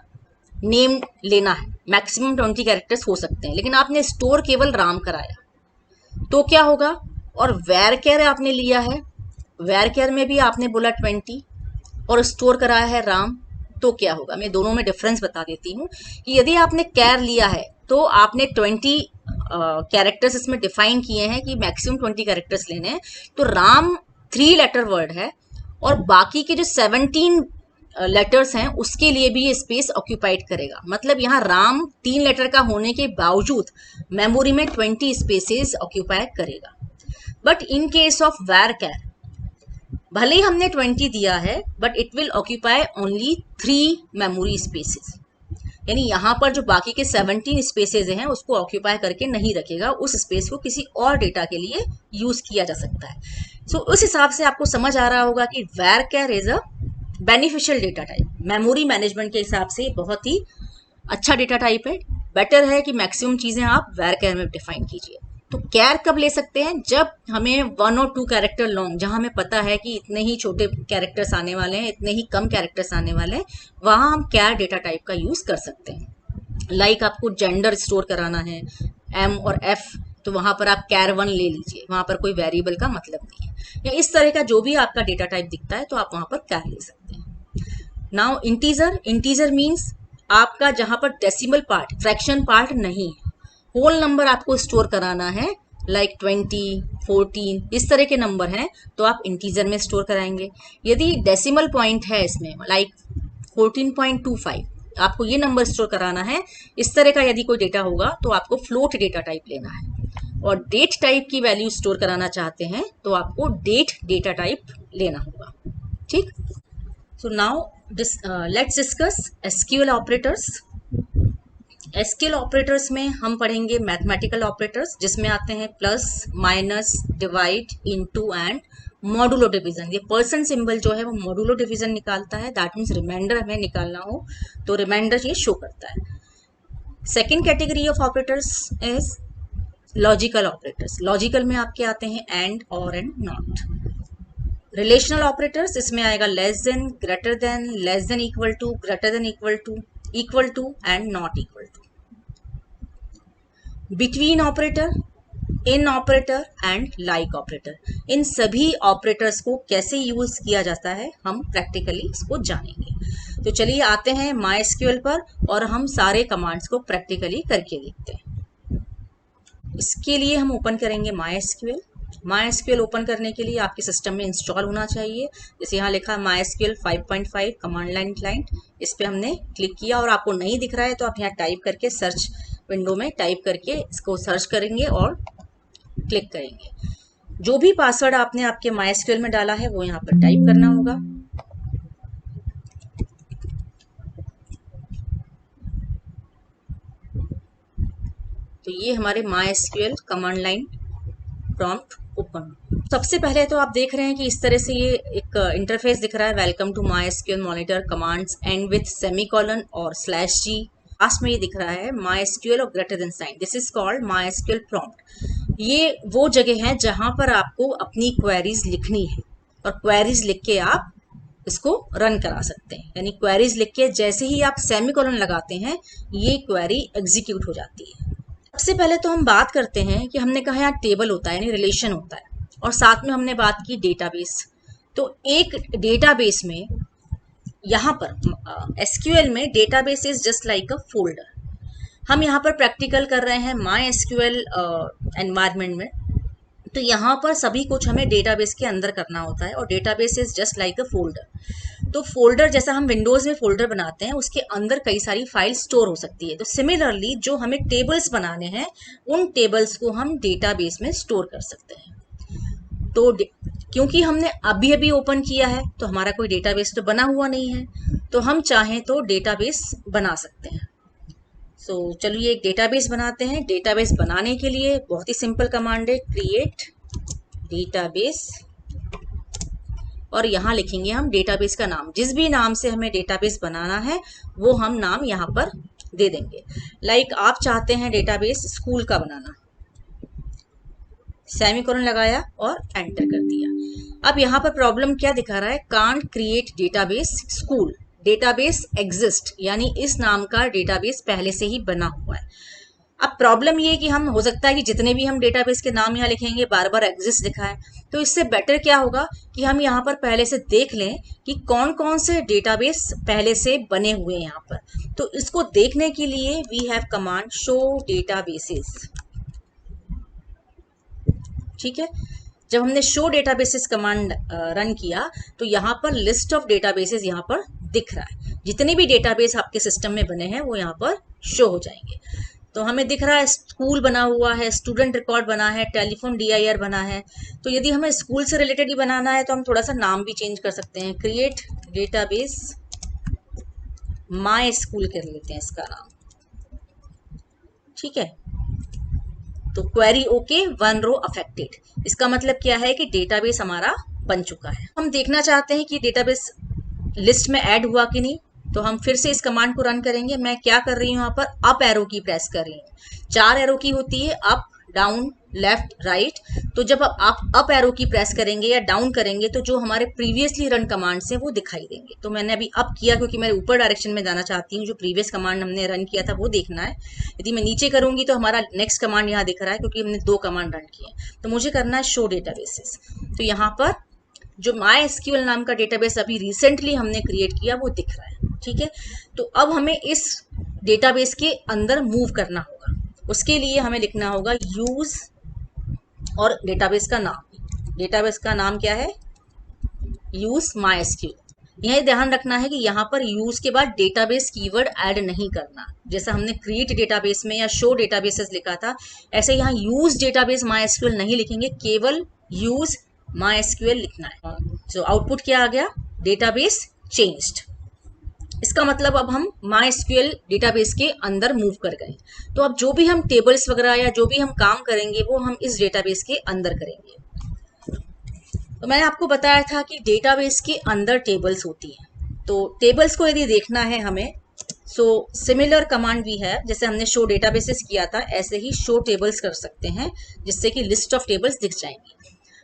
A: नेम लेना है, मैक्सिमम 20 कैरेक्टर्स हो सकते हैं, लेकिन आपने स्टोर केवल राम कराया, तो क्या होगा? और वैरकैर आपने लिया है, वैरकैर में भी आपने बोला 20 और स्टोर कराया है राम, तो क्या होगा? मैं दोनों में डिफरेंस बता देती हूँ कि यदि आपने कैर लिया है तो आपने 20 कैरेक्टर्स इसमें डिफाइन किए हैं कि मैक्सिमम 20 कैरेक्टर्स लेने हैं, तो राम 3 लेटर वर्ड है और बाकी के जो 17 लेटर्स हैं उसके लिए भी ये स्पेस ऑक्यूपाइड करेगा। मतलब यहाँ राम 3 लेटर का होने के बावजूद मेमोरी में 20 स्पेसेस ऑक्यूपाई करेगा। बट इन केस ऑफ वैरकैर, भले ही हमने 20 दिया है but it will occupy only 3 memory spaces, यानी यहाँ पर जो बाकी के 17 स्पेसेस हैं उसको ऑक्यूपाई करके नहीं रखेगा, उस स्पेस को किसी और डेटा के लिए यूज किया जा सकता है। सो उस हिसाब से आपको समझ आ रहा होगा कि varchar is a beneficial data type. Memory management के हिसाब से बहुत ही अच्छा डेटा टाइप है। बेटर है कि मैक्सिमम चीजें आप वैरकैर में डिफाइन कीजिए। तो कैर कब ले सकते हैं? जब हमें 1 और 2 कैरेक्टर लॉन्ग, जहां हमें पता है कि इतने ही छोटे कैरेक्टर्स आने वाले हैं, इतने ही कम कैरेक्टर्स आने वाले हैं, वहां हम कैर डेटा टाइप का यूज कर सकते हैं। लाइक आपको जेंडर स्टोर कराना है, एम और एफ, तो वहां पर आप कैर 1 ले लीजिए, वहां पर कोई वेरिएबल का मतलब नहीं है। या इस तरह का जो भी आपका डेटा टाइप दिखता है तो आप वहां पर कैर ले सकते हैं। नाउ इंटीजर मीन्स आपका जहां पर डेसिमल पार्ट, फ्रैक्शन पार्ट नहीं है, होल नंबर आपको स्टोर कराना है, लाइक 20, 14 इस तरह के नंबर हैं तो आप इंटीजर में स्टोर कराएंगे। यदि डेसिमल पॉइंट है इसमें, लाइक 14.25, आपको ये नंबर स्टोर कराना है, इस तरह का यदि कोई डेटा होगा तो आपको फ्लोट डेटा टाइप लेना है। और डेट टाइप की वैल्यू स्टोर कराना चाहते हैं तो आपको डेट डेटा टाइप लेना होगा। ठीक, so now let's discuss SQL operators. SQL operators में हम पढ़ेंगे मैथमेटिकल ऑपरेटर्स, जिसमें आते हैं plus, minus, divide, into and modulo division. ये परसेंट सिंबल जो है वो मॉडुलो डिवीजन निकालता है, दैट मीन्स रिमाइंडर हमें निकालना हो तो रिमाइंडर ये शो करता है। Second category of operators is logical operators. Logical में आपके आते हैं एंड, और एंड नॉट। रिलेशनल ऑपरेटर्स, इसमें आएगा less than, greater than, less than equal to, greater than equal to and not equal to. Between operator, in operator and like operator, इन सभी operators को कैसे यूज किया जाता है हम प्रैक्टिकली इसको जानेंगे। तो चलिए आते हैं MySQL पर और हम सारे कमांड्स को प्रैक्टिकली करके देखते हैं। इसके लिए हम ओपन करेंगे MySQL। MySQL ओपन करने के लिए आपके सिस्टम में इंस्टॉल होना चाहिए। जैसे यहाँ लिखा है MySQL 5.5 कमांड लाइन क्लाइंट, इस पर हमने क्लिक किया और आपको नहीं दिख रहा है तो आप यहाँ टाइप करके सर्च विंडो में टाइप करके इसको सर्च करेंगे और क्लिक करेंगे। जो भी पासवर्ड आपने आपके MySQL में डाला है वो यहाँ पर टाइप करना होगा। तो ये हमारे MySQL command line prompt open. सबसे पहले तो आप देख रहे हैं कि इस तरह से ये एक इंटरफेस दिख रहा है, welcome to MySQL monitor, commands end with semicolon और /g। लास्ट में ये दिख रहा है MySQL और greater than sign, this is called MySQL prompt. ये वो जगह है जहां पर आपको अपनी क्वेरीज लिखनी है और क्वेरीज लिख के आप इसको रन करा सकते हैं। यानी क्वेरीज लिख के जैसे ही आप सेमीकोलन लगाते हैं ये क्वेरी एग्जीक्यूट हो जाती है। सबसे पहले तो हम बात करते हैं कि हमने कहा यहाँ टेबल होता है यानी रिलेशन होता है, और साथ में हमने बात की डेटाबेस। तो एक डेटाबेस में यहाँ पर एसक्यूएल में database is just like a folder. हम यहाँ पर प्रैक्टिकल कर रहे हैं MySQL एनवायरनमेंट में, तो यहाँ पर सभी कुछ हमें डेटाबेस के अंदर करना होता है और database is just like a folder. तो फोल्डर जैसा हम विंडोज में फोल्डर बनाते हैं उसके अंदर कई सारी फाइल स्टोर हो सकती है। तो सिमिलरली जो हमें टेबल्स बनाने हैं उन टेबल्स को हम डेटाबेस में स्टोर कर सकते हैं। तो क्योंकि हमने अभी अभी ओपन किया है तो हमारा कोई डेटाबेस तो बना हुआ नहीं है, तो हम चाहें तो डेटाबेस बना सकते हैं। सो चलिए एक डेटाबेस बनाते हैं। डेटाबेस बनाने के लिए बहुत ही सिंपल कमांड है, क्रिएट डेटाबेस, और यहाँ लिखेंगे हम डेटाबेस का नाम। जिस भी नाम से हमें डेटाबेस बनाना है वो हम नाम यहाँ पर दे देंगे। लाइक आप चाहते हैं डेटाबेस स्कूल का बनाना, सेमीकोलन लगाया और एंटर कर दिया। अब यहाँ पर प्रॉब्लम क्या दिखा रहा है, can't create database school, database exist, यानी इस नाम का डेटाबेस पहले से ही बना हुआ है। अब प्रॉब्लम ये है कि हम हो सकता है कि जितने भी हम डेटाबेस के नाम यहाँ लिखेंगे बार बार एग्जिस्ट लिखा है, तो इससे बेटर क्या होगा कि हम यहाँ पर पहले से देख लें कि कौन कौन से डेटाबेस पहले से बने हुए हैं यहाँ पर। तो इसको देखने के लिए we have command show databases. ठीक है, जब हमने शो डेटाबेसेस कमांड रन किया तो यहाँ पर लिस्ट ऑफ डेटाबेसेस यहाँ पर दिख रहा है। जितने भी डेटाबेस आपके सिस्टम में बने हैं वो यहाँ पर शो हो जाएंगे। तो हमें दिख रहा है स्कूल बना हुआ है, स्टूडेंट रिकॉर्ड बना है, टेलीफोन DIR बना है। तो यदि हमें स्कूल से रिलेटेड ही बनाना है तो हम थोड़ा सा नाम भी चेंज कर सकते हैं, क्रिएट डेटाबेस MySQL कर लेते हैं इसका नाम। ठीक है, तो क्वेरी ओके, 1 रो अफेक्टेड, इसका मतलब क्या है कि डेटाबेस हमारा बन चुका है। हम देखना चाहते हैं कि डेटाबेस लिस्ट में ऐड हुआ कि नहीं, तो हम फिर से इस कमांड को रन करेंगे। मैं क्या कर रही हूँ यहाँ पर अप एरो की प्रेस कर रही हूँ। 4 एरो की होती है, अप डाउन लेफ्ट राइट। तो जब आप अप एरो की प्रेस करेंगे या डाउन करेंगे तो जो हमारे प्रीवियसली रन कमांड्स हैं वो दिखाई देंगे। तो मैंने अभी अप किया क्योंकि मैं ऊपर डायरेक्शन में जाना चाहती हूँ, जो प्रीवियस कमांड हमने रन किया था वो देखना है। यदि मैं नीचे करूंगी तो हमारा नेक्स्ट कमांड यहाँ दिख रहा है क्योंकि हमने 2 कमांड रन किए। तो मुझे करना है शो डेटाबेसेस। तो यहाँ पर जो MySQL नाम का डेटाबेस अभी रिसेंटली हमने क्रिएट किया वो दिख रहा है। ठीक है, तो अब हमें इस डेटाबेस के अंदर मूव करना होगा। उसके लिए हमें लिखना होगा यूज और डेटाबेस का नाम। डेटाबेस का नाम क्या है, यूज MySQL। यह ध्यान रखना है कि यहाँ पर यूज के बाद डेटाबेस कीवर्ड ऐड नहीं करना। जैसा हमने क्रिएट डेटाबेस में या शो डेटाबेसेस लिखा था, ऐसे यहाँ यूज डेटाबेस MySQL नहीं लिखेंगे, केवल यूज MySQL लिखना है। तो आउटपुट क्या आ गया, डेटाबेस चेंज्ड। इसका मतलब अब हम MySQL डेटाबेस के अंदर मूव कर गए। तो अब जो भी हम टेबल्स वगैरह या जो भी हम काम करेंगे वो हम इस डेटाबेस के अंदर करेंगे। तो मैंने आपको बताया था कि डेटाबेस के अंदर टेबल्स होती हैं। तो टेबल्स को यदि देखना है हमें, सो सिमिलर कमांड भी है, जैसे हमने शो डेटाबेसेस किया था ऐसे ही शो टेबल्स कर सकते हैं, जिससे कि लिस्ट ऑफ टेबल्स दिख जाएंगी।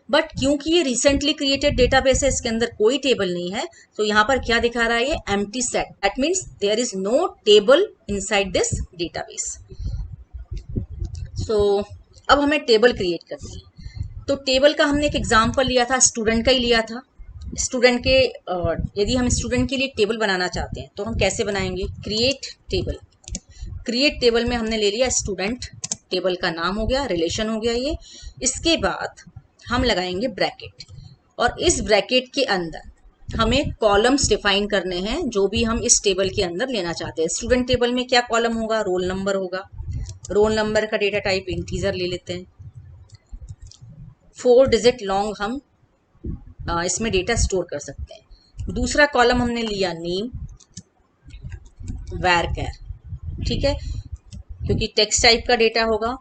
A: बट क्योंकि ये रिसेंटली क्रिएटेड डेटाबेस है, इसके अंदर कोई टेबल नहीं है, तो यहाँ पर क्या दिखा रहा है, ये empty set. That means there is no table inside this database. So अब हमें टेबल क्रिएट करनी है। तो टेबल का हमने एक एग्जाम्पल लिया था, स्टूडेंट का ही लिया था। स्टूडेंट के यदि हम स्टूडेंट के लिए टेबल बनाना चाहते हैं तो हम कैसे बनाएंगे, क्रिएट टेबल। क्रिएट टेबल में हमने ले लिया स्टूडेंट, टेबल का नाम हो गया, रिलेशन हो गया ये। इसके बाद हम लगाएंगे ब्रैकेट, और इस ब्रैकेट के अंदर हमें कॉलम्स डिफाइन करने हैं जो भी हम इस टेबल के अंदर लेना चाहते हैं। स्टूडेंट टेबल में क्या कॉलम होगा, रोल नंबर होगा। रोल नंबर का डेटा टाइप इंटीजर ले लेते हैं। 4 डिजिट लॉन्ग हम इसमें डेटा स्टोर कर सकते हैं। दूसरा कॉलम हमने लिया नेम, varchar। ठीक है, क्योंकि टेक्स्ट टाइप का डेटा होगा,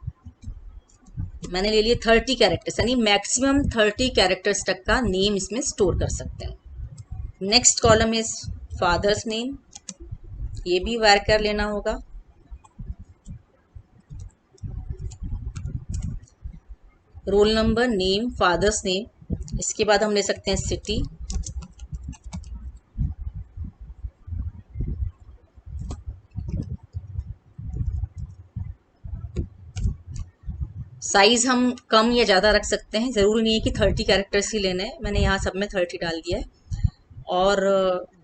A: मैंने ले लिए 30 कैरेक्टर्स, यानी मैक्सिमम 30 कैरेक्टर्स तक का नेम इसमें स्टोर कर सकते हैं। Next column is father's name, ये भी वायर कर लेना होगा। Role number, name, father's name, इसके बाद हम ले सकते हैं सिटी, साइज हम कम या ज़्यादा रख सकते हैं, ज़रूरी नहीं है कि 30 कैरेक्टर्स ही लेने हैं, मैंने यहाँ सब में 30 डाल दिया है। और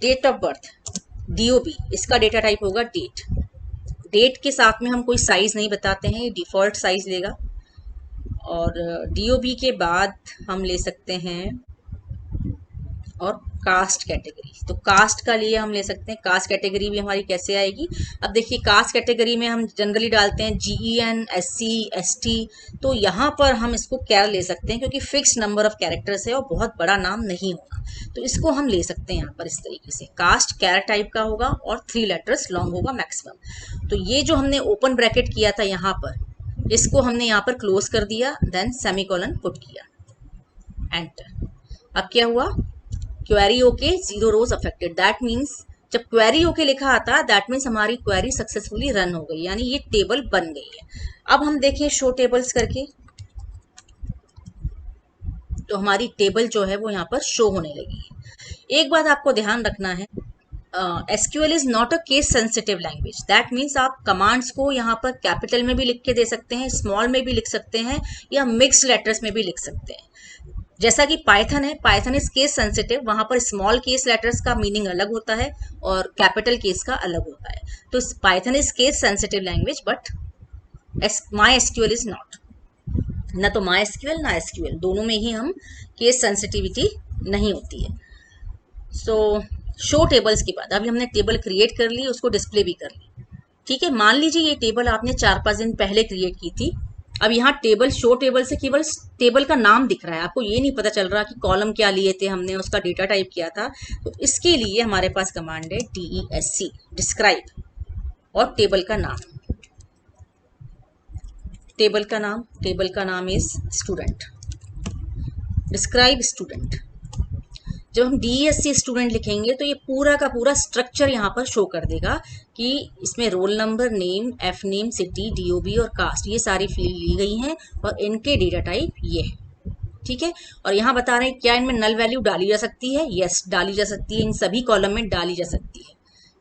A: डेट ऑफ बर्थ, DOB, इसका डेटा टाइप होगा डेट। डेट के साथ में हम कोई साइज नहीं बताते हैं, ये डिफ़ॉल्ट साइज लेगा। और DOB के बाद हम ले सकते हैं और कास्ट कैटेगरी, तो कास्ट का लिए हम ले सकते हैं, कास्ट कैटेगरी भी हमारी कैसे आएगी। अब देखिए कास्ट कैटेगरी में हम जनरली डालते हैं GEN, SC, ST, तो यहाँ पर हम इसको क्या ले सकते हैं, क्योंकि फिक्स नंबर ऑफ कैरेक्टर्स है और बहुत बड़ा नाम नहीं होगा, तो इसको हम ले सकते हैं यहाँ पर इस तरीके से। कास्ट कैरेक्टर टाइप का होगा और 3 लेटर्स लॉन्ग होगा मैक्सिमम। तो ये जो हमने ओपन ब्रैकेट किया था यहाँ पर, इसको हमने यहाँ पर क्लोज कर दिया, देन सेमीकोलन पुट किया, एंटर। अब क्या हुआ, query OK, 0 rows affected, that means जब क्वेरी ओके लिखा आता है दैट मीन्स हमारी क्वेरी सक्सेसफुली रन हो गई, यानी ये टेबल बन गई है। अब हम देखें शो टेबल्स करके, तो हमारी टेबल जो है वो यहाँ पर शो होने लगी है। एक बात आपको ध्यान रखना है, SQL is not a case sensitive language, that means आप कमांड्स को यहाँ पर कैपिटल में भी लिख के दे सकते हैं, स्मॉल में भी लिख सकते हैं, या मिक्स्ड लेटर्स में भी लिख सकते हैं। जैसा कि पाइथन है, पाइथन इज केस सेंसिटिव, वहां पर स्मॉल केस लेटर्स का मीनिंग अलग होता है और कैपिटल केस का अलग होता है। तो Python is case sensitive language, but MySQL is not. ना तो MySQL ना SQL, दोनों में ही हम केस सेंसिटिविटी नहीं होती है। सो शो टेबल्स के बाद अभी हमने टेबल क्रिएट कर ली, उसको डिस्प्ले भी कर ली, ठीक है। मान लीजिए ये टेबल आपने 4-5 दिन पहले क्रिएट की थी, अब यहाँ टेबल शो टेबल से केवल टेबल का नाम दिख रहा है, आपको ये नहीं पता चल रहा कि कॉलम क्या लिए थे हमने, उसका डेटा टाइप किया था। तो इसके लिए हमारे पास कमांड है DESC, डिस्क्राइब, और टेबल का नाम, टेबल का नाम इज स्टूडेंट, डिस्क्राइब स्टूडेंट। जब हम DESC स्टूडेंट लिखेंगे तो ये पूरा का पूरा स्ट्रक्चर यहाँ पर शो कर देगा कि इसमें role number, name, F name, city, DOB और कास्ट, ये सारी फील्ड ली गई हैं और इनके डेटा टाइप ये है, ठीक है। और यहाँ बता रहे हैं क्या इनमें नल वैल्यू डाली जा सकती है, यस डाली जा सकती है, इन सभी कॉलम में डाली जा सकती है,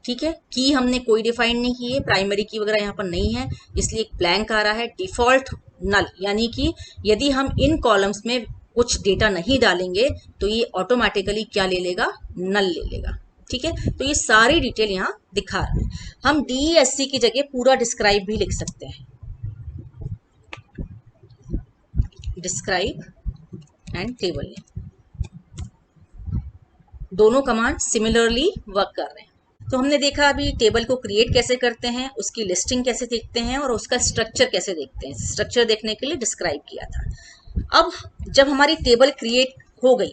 A: ठीक है। की हमने कोई डिफाइन नहीं की है, प्राइमरी की वगैरह यहाँ पर नहीं है, इसलिए एक ब्लैंक आ रहा है। डिफॉल्ट नल, यानी कि यदि हम इन कॉलम्स में कुछ डेटा नहीं डालेंगे तो ये ऑटोमेटिकली क्या ले लेगा, नल ले लेगा, ठीक है। तो ये सारी डिटेल यहाँ दिखा रहा है। हम DESC की जगह पूरा डिस्क्राइब भी लिख सकते हैं, डिस्क्राइब एंड टेबल नेम, दोनों कमांड सिमिलरली वर्क कर रहे हैं। तो हमने देखा अभी टेबल को क्रिएट कैसे करते हैं, उसकी लिस्टिंग कैसे देखते हैं और उसका स्ट्रक्चर कैसे देखते हैं। स्ट्रक्चर देखने के लिए डिस्क्राइब किया था। अब जब हमारी टेबल क्रिएट हो गई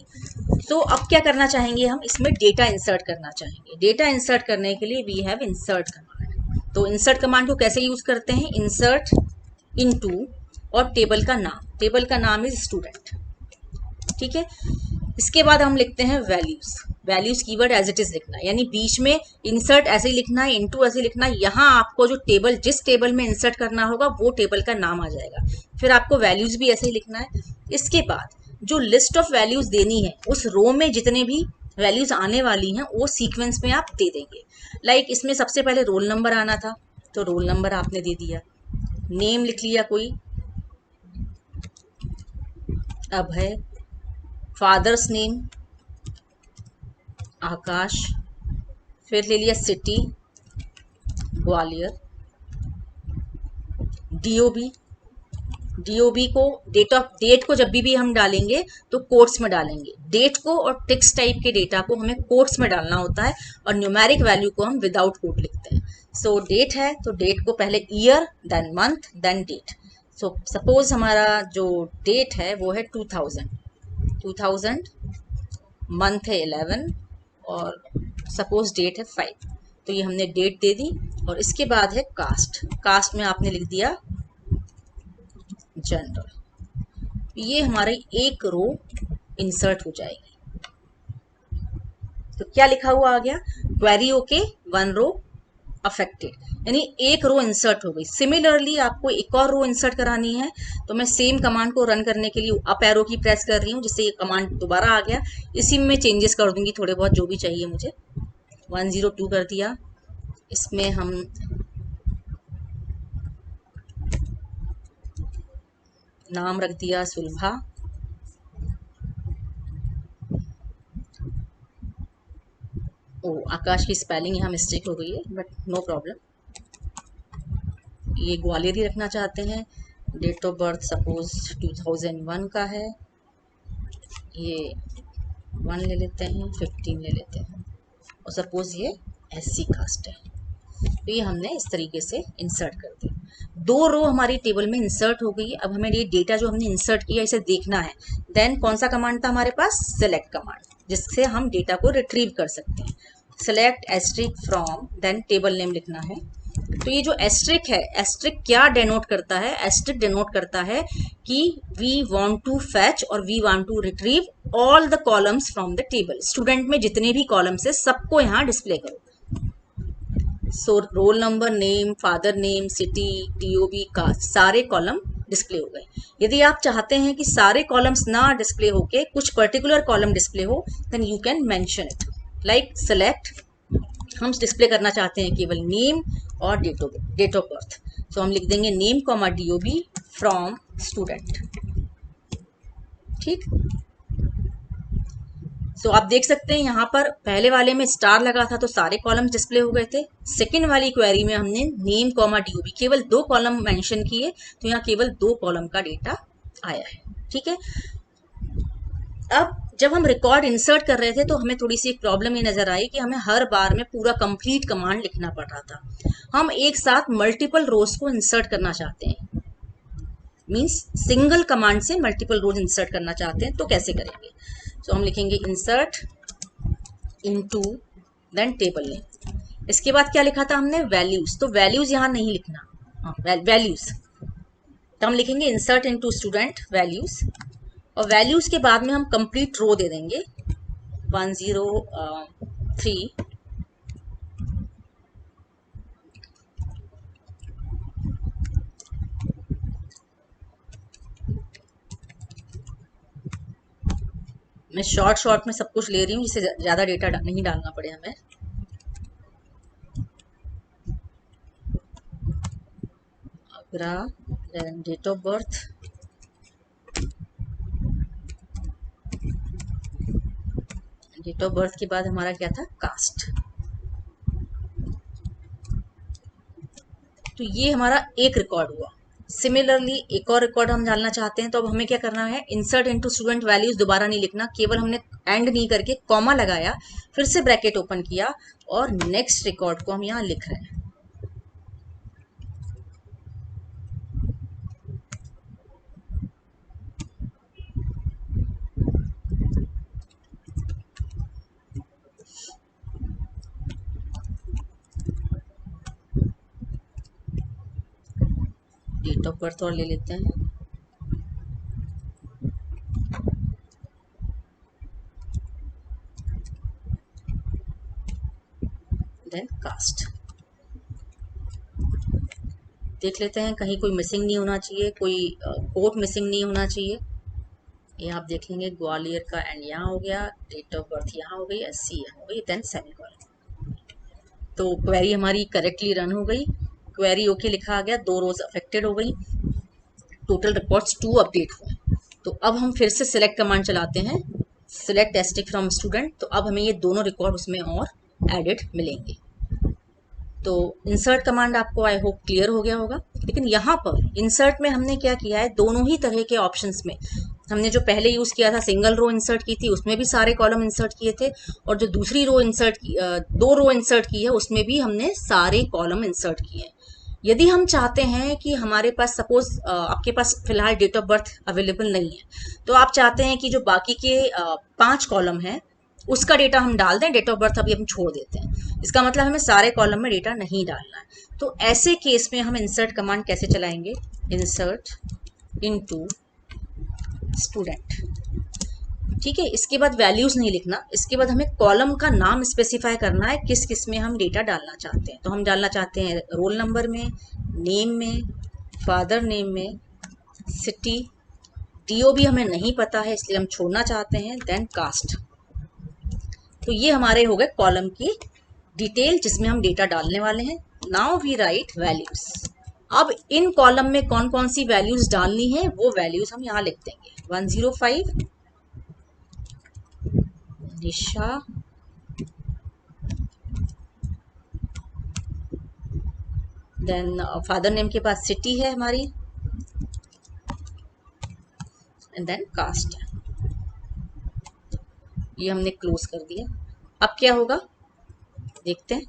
A: तो अब क्या करना चाहेंगे, हम इसमें डेटा इंसर्ट करना चाहेंगे। डेटा इंसर्ट करने के लिए वी हैव इंसर्ट कमांड। तो इंसर्ट कमांड को कैसे यूज करते हैं, इंसर्ट इनटू और टेबल का नाम इज स्टूडेंट, ठीक है। इसके बाद हम लिखते हैं values keyword as it is लिखना है, यानी बीच में इंसर्ट ऐसे ही लिखना है, इनटू ऐसे ही लिखना है। यहाँ आपको जो टेबल, जिस टेबल में इंसर्ट करना होगा वो टेबल का नाम आ जाएगा, फिर आपको वैल्यूज भी ऐसे ही लिखना है। इसके बाद जो लिस्ट ऑफ वैल्यूज देनी है, उस रो में जितने भी वैल्यूज आने वाली हैं वो सीक्वेंस में आप दे देंगे। लाइक इसमें सबसे पहले रोल नंबर आना था तो रोल नंबर आपने दे दिया, नेम लिख लिया कोई, अब है फादर्स नेम आकाश, फिर ले लिया सिटी ग्वालियर, DOB को डेट को जब भी हम डालेंगे तो कोट्स में डालेंगे। डेट को और टेक्स्ट टाइप के डेटा को हमें कोट्स में डालना होता है और न्यूमेरिक वैल्यू को हम विदाउट कोट लिखते हैं। सो डेट है तो डेट को पहले year, then month, then date. So suppose हमारा जो डेट है वो है 2000, मंथ है 11 और सपोज डेट है 5। तो ये हमने डेट दे दी, और इसके बाद है कास्ट। कास्ट में आपने लिख दिया जनरल। ये हमारी एक रो इंसर्ट हो जाएगी। तो क्या लिखा हुआ आ गया, query OK, one row affected, यानी एक रो इंसर्ट हो गई। सिमिलरली आपको एक और रो इंसर्ट करानी है, तो मैं सेम कमांड को रन करने के लिए अप एरो की प्रेस कर रही हूँ, जिससे ये कमांड दोबारा आ गया। इसी में चेंजेस कर दूंगी थोड़े बहुत जो भी चाहिए मुझे। 102 कर दिया, इसमें हम नाम रख दिया सुलभा। ओ, आकाश की स्पेलिंग यहाँ मिस्टेक हो गई है, बट नो प्रॉब्लम। ये ग्वालियर ही रखना चाहते हैं। डेट ऑफ बर्थ सपोज 2001 का है, ये 1 ले लेते हैं, 15 ले लेते हैं, और सपोज ये SC कास्ट है। तो ये हमने इस तरीके से इंसर्ट कर दिया। दो रो हमारी टेबल में इंसर्ट हो गई। अब हमें ये डेटा जो हमने इंसर्ट किया इसे देखना है। देन कौन सा कमांड था हमारे पास, सेलेक्ट कमांड, जिससे हम डेटा को रिट्रीव कर सकते हैं। Select asterisk from, then table name लिखना है। तो ये जो एस्ट्रिक है, एस्ट्रिक क्या डेनोट करता है, एस्ट्रिक डेनोट करता है कि वी वांट टू फैच और we want to retrieve all the columns from the table. Student में जितने भी कॉलम्स है सबको यहाँ डिस्प्ले करो। So roll number, name, father name, city, TOB, caste, सारे कॉलम डिस्प्ले हो गए। यदि आप चाहते हैं कि सारे कॉलम्स ना डिस्प्ले होके कुछ पर्टिकुलर कॉलम डिस्प्ले हो, then you can mention it. Like select, हम डिस्प्ले करना चाहते हैं केवल नेम और डेट ऑफ बर्थ, तो हम लिख देंगे name comma DOB from student. ठीक, सो आप देख सकते हैं यहाँ पर पहले वाले में स्टार लगा था तो सारे कॉलम्स डिस्प्ले हो गए थे। सेकंड वाली क्वेरी में हमने नेम कॉमा DOB केवल 2 कॉलम मेंशन किए, तो यहाँ केवल 2 कॉलम का डेटा आया है। ठीक है, अब जब हम रिकॉर्ड इंसर्ट कर रहे थे तो हमें थोड़ी सी एक प्रॉब्लम ये नजर आई कि हमें हर बार में पूरा कंप्लीट कमांड लिखना पड़ रहा था। हम एक साथ मल्टीपल रोज को इंसर्ट करना चाहते हैं, मींस सिंगल कमांड से मल्टीपल रोज इंसर्ट करना चाहते हैं, तो कैसे करेंगे। तो हम लिखेंगे insert into, then table name. इसके बाद क्या लिखा था हमने, वैल्यूज, तो वैल्यूज यहाँ नहीं लिखना, वैल्यूज, तो हम लिखेंगे इंसर्ट इनटू स्टूडेंट वैल्यूज, और वैल्यूज के बाद में हम कंप्लीट रो दे देंगे 103। मैं शॉर्ट में सब कुछ ले रही हूँ जिससे ज्यादा डेटा नहीं डालना पड़े हमें। Agra, date of birth, date of birth के बाद हमारा क्या था, कास्ट। तो ये हमारा एक रिकॉर्ड हुआ। सिमिलरली एक और रिकॉर्ड हम डालना चाहते हैं, तो अब हमें क्या करना है, इंसर्ट इनटू स्टूडेंट वैल्यूज दोबारा नहीं लिखना, केवल हमने एंड नहीं करके कॉमा लगाया, फिर से ब्रैकेट ओपन किया और नेक्स्ट रिकॉर्ड को हम यहाँ लिख रहे हैं। डेट ऑफ बर्थ और ले लेते हैं, देन कास्ट। देख लेते हैं कहीं कोई मिसिंग नहीं होना चाहिए, कोई कोट मिसिंग नहीं होना चाहिए। ये आप देखेंगे ग्वालियर का एंड यहाँ हो गया, डेट ऑफ बर्थ यहाँ हो गई, SC यहाँ हो गई, देन सेमीकोलन। तो क्वेरी हमारी करेक्टली रन हो गई, क्वेरी ओके लिखा आ गया, 2 रोज अफेक्टेड हो गई, टोटल रिकॉर्ड्स 2 अपडेट हुए। तो अब हम फिर से सिलेक्ट कमांड चलाते हैं, सिलेक्ट एस्ट्रिक फ्रॉम स्टूडेंट, तो अब हमें ये दोनों रिकॉर्ड उसमें और एडेड मिलेंगे। तो इंसर्ट कमांड आपको आई होप क्लियर हो गया होगा। लेकिन यहाँ पर इंसर्ट में हमने क्या किया है, दोनों ही तरह के ऑप्शंस में हमने जो पहले यूज किया था सिंगल रो इंसर्ट की थी, उसमें भी सारे कॉलम इंसर्ट किए थे, और जो दूसरी रो इंसर्ट की 2 रो इंसर्ट की है उसमें भी हमने सारे कॉलम इंसर्ट किए हैं। यदि हम चाहते हैं कि हमारे पास सपोज आपके पास फिलहाल डेट ऑफ बर्थ अवेलेबल नहीं है, तो आप चाहते हैं कि जो बाकी के 5 कॉलम हैं उसका डेटा हम डाल दें, डेट ऑफ बर्थ अभी हम छोड़ देते हैं, इसका मतलब हमें सारे कॉलम में डेटा नहीं डालना है। तो ऐसे केस में हम इंसर्ट कमांड कैसे चलाएंगे, इंसर्ट इनटू स्टूडेंट, ठीक है। इसके बाद वैल्यूज नहीं लिखना, इसके बाद हमें कॉलम का नाम स्पेसिफाई करना है किस किस में हम डेटा डालना चाहते हैं। तो हम डालना चाहते हैं रोल नंबर में, नेम में, फादर नेम में, सिटी, डीओ भी हमें नहीं पता है इसलिए हम छोड़ना चाहते हैं, देन कास्ट। तो ये हमारे हो गए कॉलम की डिटेल जिसमें हम डेटा डालने वाले हैं। Now we write values. अब इन कॉलम में कौन कौन सी वैल्यूज डालनी है वो वैल्यूज हम यहाँ लिख देंगे। 105 निशा, देन फादर नेम के पास सिटी है हमारी, एंड देन कास्ट है। ये हमने क्लोज कर दिया। अब क्या होगा देखते हैं।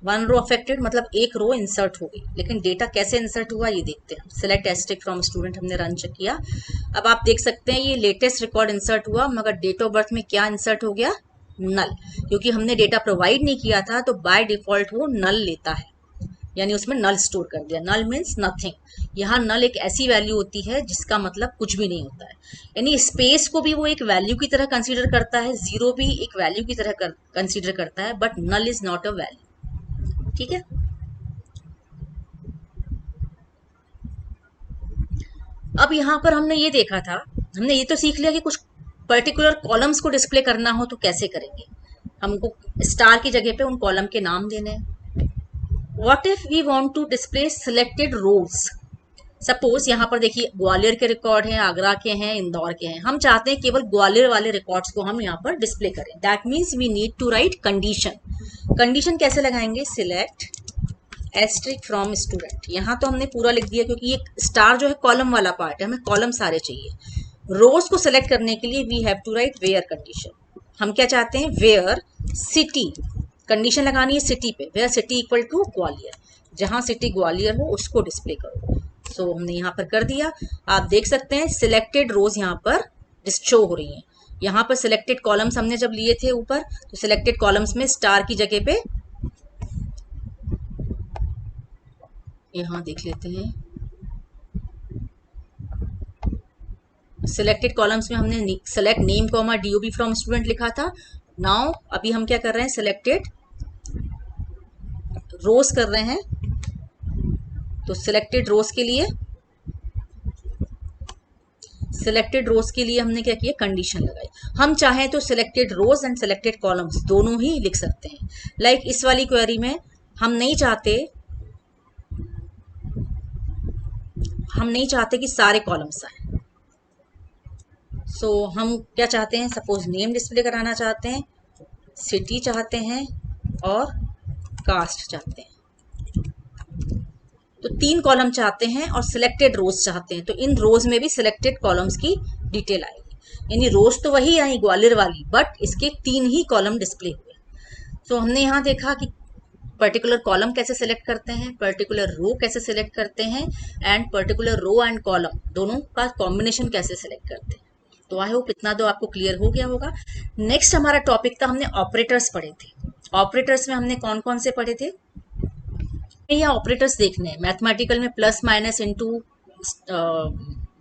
A: 1 रो अफेक्टेड मतलब एक रो इंसर्ट हो गई, लेकिन डेटा कैसे इंसर्ट हुआ ये देखते हैं। सिलेक्ट एस्ट्रिक फ्रॉम स्टूडेंट हमने रन चेक किया। अब आप देख सकते हैं ये लेटेस्ट रिकॉर्ड इंसर्ट हुआ, मगर डेट ऑफ बर्थ में क्या इंसर्ट हो गया, नल, क्योंकि हमने डेटा प्रोवाइड नहीं किया था तो बाय डिफॉल्ट वो नल लेता है, यानी उसमें नल स्टोर कर दिया। नल मीन्स नथिंग। यहाँ नल एक ऐसी वैल्यू होती है जिसका मतलब कुछ भी नहीं होता है, यानी स्पेस को भी वो एक वैल्यू की तरह कंसीडर करता है, जीरो भी एक वैल्यू की तरह कंसीडर करता है, but null is not a value, ठीक है। अब यहाँ पर हमने ये देखा था, हमने ये तो सीख लिया कि कुछ पर्टिकुलर कॉलम्स को डिस्प्ले करना हो तो कैसे करेंगे। हमको स्टार की जगह पे उन कॉलम के नाम देने हैं। What if we want to display selected rows? Suppose यहाँ पर देखिए ग्वालियर के रिकॉर्ड हैं, आगरा के हैं, इंदौर के हैं। हम चाहते हैं केवल ग्वालियर वाले रिकॉर्ड्स को हम यहाँ पर डिस्प्ले करें। That means we need to write condition. Condition कैसे लगाएंगे, सिलेक्ट एस्ट्रिक फ्रॉम स्टूडेंट। यहाँ तो हमने पूरा लिख दिया क्योंकि ये स्टार जो है कॉलम वाला पार्ट है, हमें कॉलम सारे चाहिए। रोज को सिलेक्ट करने के लिए we have to write where condition. हम क्या चाहते हैं, वेयर सिटी, कंडीशन लगानी है सिटी पे, where city equal to Gwalior, जहां सिटी ग्वालियर हो उसको डिस्प्ले करो। सो हमने यहाँ पर कर दिया। आप देख सकते हैं सिलेक्टेड रोज यहाँ पर शो हो रही हैं। यहाँ पर सिलेक्टेड कॉलम्स हमने जब लिए थे ऊपर, तो सिलेक्टेड कॉलम्स में स्टार की जगह पे यहाँ देख लेते हैं, सिलेक्टेड कॉलम्स में हमने select name comma DOB from student लिखा था। नाउ अभी हम क्या कर रहे हैं, सिलेक्टेड रोज कर रहे हैं। तो सिलेक्टेड रोज के लिए हमने क्या किया, कंडीशन लगाई। हम चाहें तो selected rows and selected columns दोनों ही लिख सकते हैं। लाइक इस वाली क्वेरी में हम नहीं चाहते कि सारे कॉलम्स आए। सो हम क्या चाहते हैं, सपोज नेम डिस्प्ले कराना चाहते हैं, सिटी चाहते हैं और कास्ट चाहते हैं। तो 3 कॉलम चाहते हैं और सिलेक्टेड रोज चाहते हैं। तो इन रोज में भी सिलेक्टेड कॉलम्स की डिटेल आएगी, यानी रोज तो वही आई ग्वालियर वाली, बट इसके 3 ही कॉलम डिस्प्ले हुए। तो हमने यहाँ देखा कि पर्टिकुलर कॉलम कैसे सिलेक्ट करते हैं, पर्टिकुलर रो कैसे सिलेक्ट करते हैं, and particular row and column दोनों का कॉम्बिनेशन कैसे सिलेक्ट करते हैं। तो आई होप इतना तो आपको क्लियर हो गया होगा। नेक्स्ट हमारा टॉपिक था, हमने ऑपरेटर्स पढ़े थे। ऑपरेटर्स में हमने कौन कौन से पढ़े थे, यहाँ ऑपरेटर्स देखने हैं। मैथमेटिकल में plus minus into,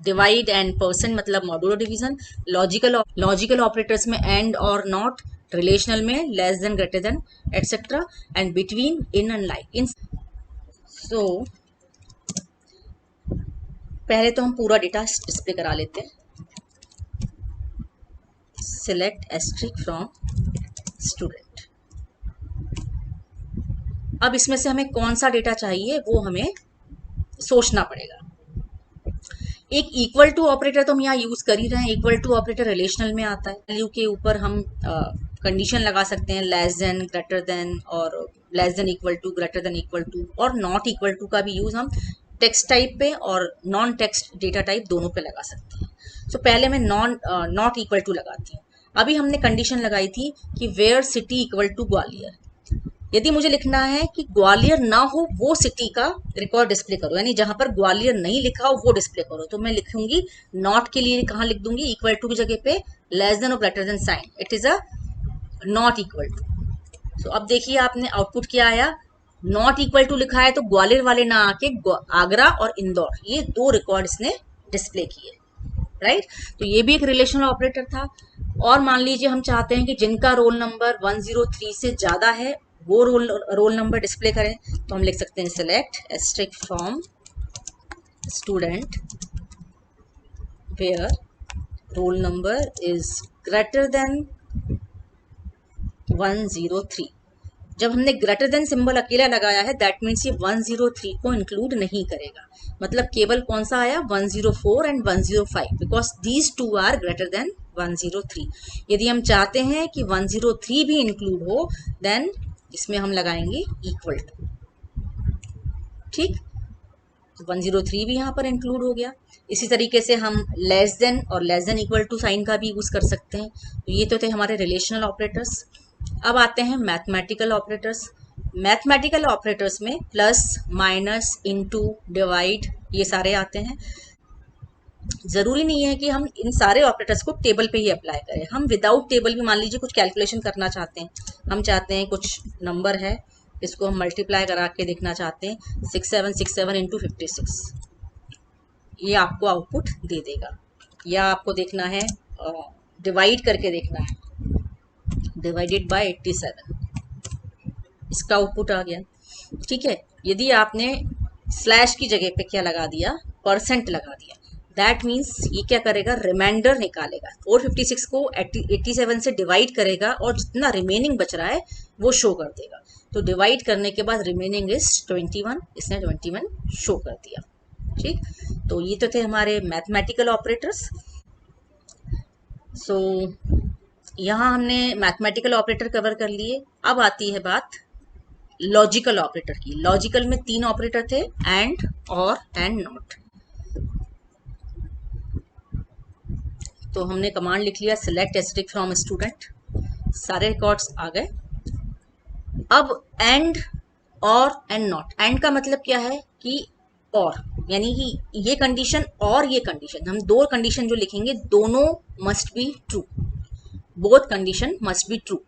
A: divide and percent मतलब मॉड्यूलो डिवीजन। लॉजिकल ऑपरेटर्स में एंड और नॉट, रिलेशनल में less than, greater than, etcetera, and between, in and like in. So पहले तो हम पूरा डेटा डिस्प्ले करा लेते हैं। Select asterisk from student. अब इसमें से हमें कौन सा डेटा चाहिए वो हमें सोचना पड़ेगा। एक इक्वल टू ऑपरेटर तो हम यहाँ यूज कर ही रहे हैं। इक्वल टू ऑपरेटर रिलेशनल में आता है। वैल्यू के ऊपर हम कंडीशन लगा सकते हैं, लेस देन, ग्रेटर देन, और less than equal to, greater than equal to, और नॉट इक्वल टू का भी यूज हम टेक्स्ट टाइप पे और नॉन टेक्स्ट डेटा टाइप दोनों पे लगा सकते हैं। सो पहले मैं नॉट इक्वल टू लगाती हूँ। अभी हमने कंडीशन लगाई थी कि where city equal to Gwalior. यदि मुझे लिखना है कि ग्वालियर ना हो वो सिटी का रिकॉर्ड डिस्प्ले करो, यानी जहां पर ग्वालियर नहीं लिखा हो वो डिस्प्ले करो, तो मैं लिखूंगी नॉट के लिए कहाँ लिख दूंगी, इक्वल टू की जगह पे लेस देन और greater than sign. It is a not equal to. So अब देखिए आपने आउटपुट क्या आया, नॉट इक्वल टू लिखा है तो ग्वालियर वाले ना आके आगरा और इंदौर, ये दो रिकॉर्ड इसने डिस्प्ले किए, राइट। तो ये भी एक रिलेशनल ऑपरेटर था। और मान लीजिए हम चाहते हैं कि जिनका रोल नंबर 103 से ज्यादा है वो रोल नंबर डिस्प्ले करें, तो हम लिख सकते हैं select asterisk from student where roll number is greater than 103। जब हमने ग्रेटर देन सिंबल अकेला लगाया है दैट मीन्स ये 103 को इंक्लूड नहीं करेगा, मतलब केवल कौन सा आया 104 and 105 because these two are greater than 103। यदि हम चाहते हैं कि 103 भी इंक्लूड हो देन इसमें हम लगाएंगे इक्वल टू, ठीक। तो 103 भी यहाँ पर इंक्लूड हो गया। इसी तरीके से हम लेस देन और less than equal to sign का भी यूज कर सकते हैं। तो ये तो थे हमारे रिलेशनल ऑपरेटर्स। अब आते हैं मैथमेटिकल ऑपरेटर्स। मैथमेटिकल ऑपरेटर्स में प्लस, माइनस, इनटू, डिवाइड ये सारे आते हैं। जरूरी नहीं है कि हम इन सारे ऑपरेटर्स को टेबल पे ही अप्लाई करें, हम विदाउट टेबल भी मान लीजिए कुछ कैलकुलेशन करना चाहते हैं, हम चाहते हैं कुछ नंबर है इसको हम मल्टीप्लाई करा के देखना चाहते हैं 6767 इंटू 56, ये आपको आउटपुट दे देगा। या आपको देखना है डिवाइड करके देखना है, डिवाइडेड बाय 87, इसका आउटपुट आ गया, ठीक है। यदि आपने स्लैश की जगह पे क्या लगा दिया, परसेंट लगा दिया, दैट मीन्स ये क्या करेगा, रिमाइंडर निकालेगा, 456 को 87 से डिवाइड करेगा और जितना रिमेनिंग बच रहा है वो शो कर देगा। तो डिवाइड करने के बाद रिमेनिंग इज 21, इसने 21 शो कर दिया, ठीक। तो ये तो थे हमारे मैथमेटिकल ऑपरेटर्स। सो यहाँ हमने मैथमेटिकल ऑपरेटर कवर कर लिए। अब आती है बात लॉजिकल ऑपरेटर की। लॉजिकल में 3 ऑपरेटर थे, एंड, और, एंड नॉट। तो हमने कमांड लिख लिया सिलेक्ट एस्ट्रिक फ्रॉम स्टूडेंट, सारे रिकॉर्ड्स आ गए। अब एंड, और, एंड नॉट। एंड का मतलब क्या है कि और, यानी कि ये कंडीशन और ये कंडीशन, हम दो कंडीशन जो लिखेंगे दोनों must be true, both condition must be true,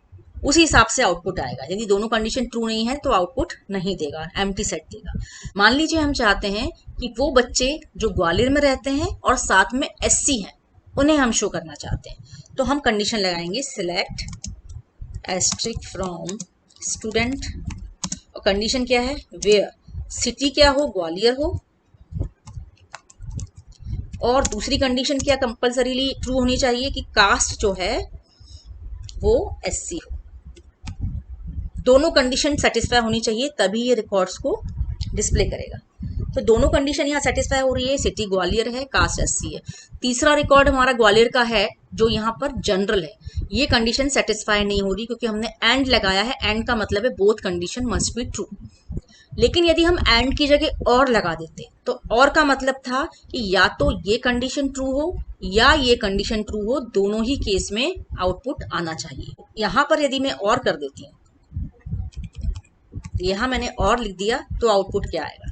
A: उसी हिसाब से आउटपुट आएगा। यदि दोनों कंडीशन ट्रू नहीं है तो आउटपुट नहीं देगा, एम्प्टी सेट देगा। मान लीजिए हम चाहते हैं कि वो बच्चे जो ग्वालियर में रहते हैं और साथ में SC हैं उन्हें हम शो करना चाहते हैं, तो हम कंडीशन लगाएंगे सिलेक्ट एस्ट्रिक फ्रॉम स्टूडेंट, और कंडीशन क्या है, वेयर सिटी क्या हो, ग्वालियर हो, और दूसरी कंडीशन क्या कंपल्सरीली ट्रू होनी चाहिए कि कास्ट जो है वो SC हो। दोनों कंडीशन सेटिस्फाई होनी चाहिए तभी ये रिकॉर्ड्स को डिस्प्ले करेगा। तो दोनों कंडीशन यहाँ सेटिस्फाई हो रही है, सिटी ग्वालियर है, कास्ट SC है। तीसरा रिकॉर्ड हमारा ग्वालियर का है जो यहाँ पर जनरल है, ये कंडीशन सेटिस्फाई नहीं हो रही क्योंकि हमने एंड लगाया है। एंड का मतलब है both condition must be true. लेकिन यदि हम एंड की जगह और लगा देते तो और का मतलब था कि या तो ये कंडीशन ट्रू हो या ये कंडीशन ट्रू हो, दोनों ही केस में आउटपुट आना चाहिए। यहां पर यदि मैं और कर देती हूँ, यहां मैंने और लिख दिया तो आउटपुट क्या आएगा।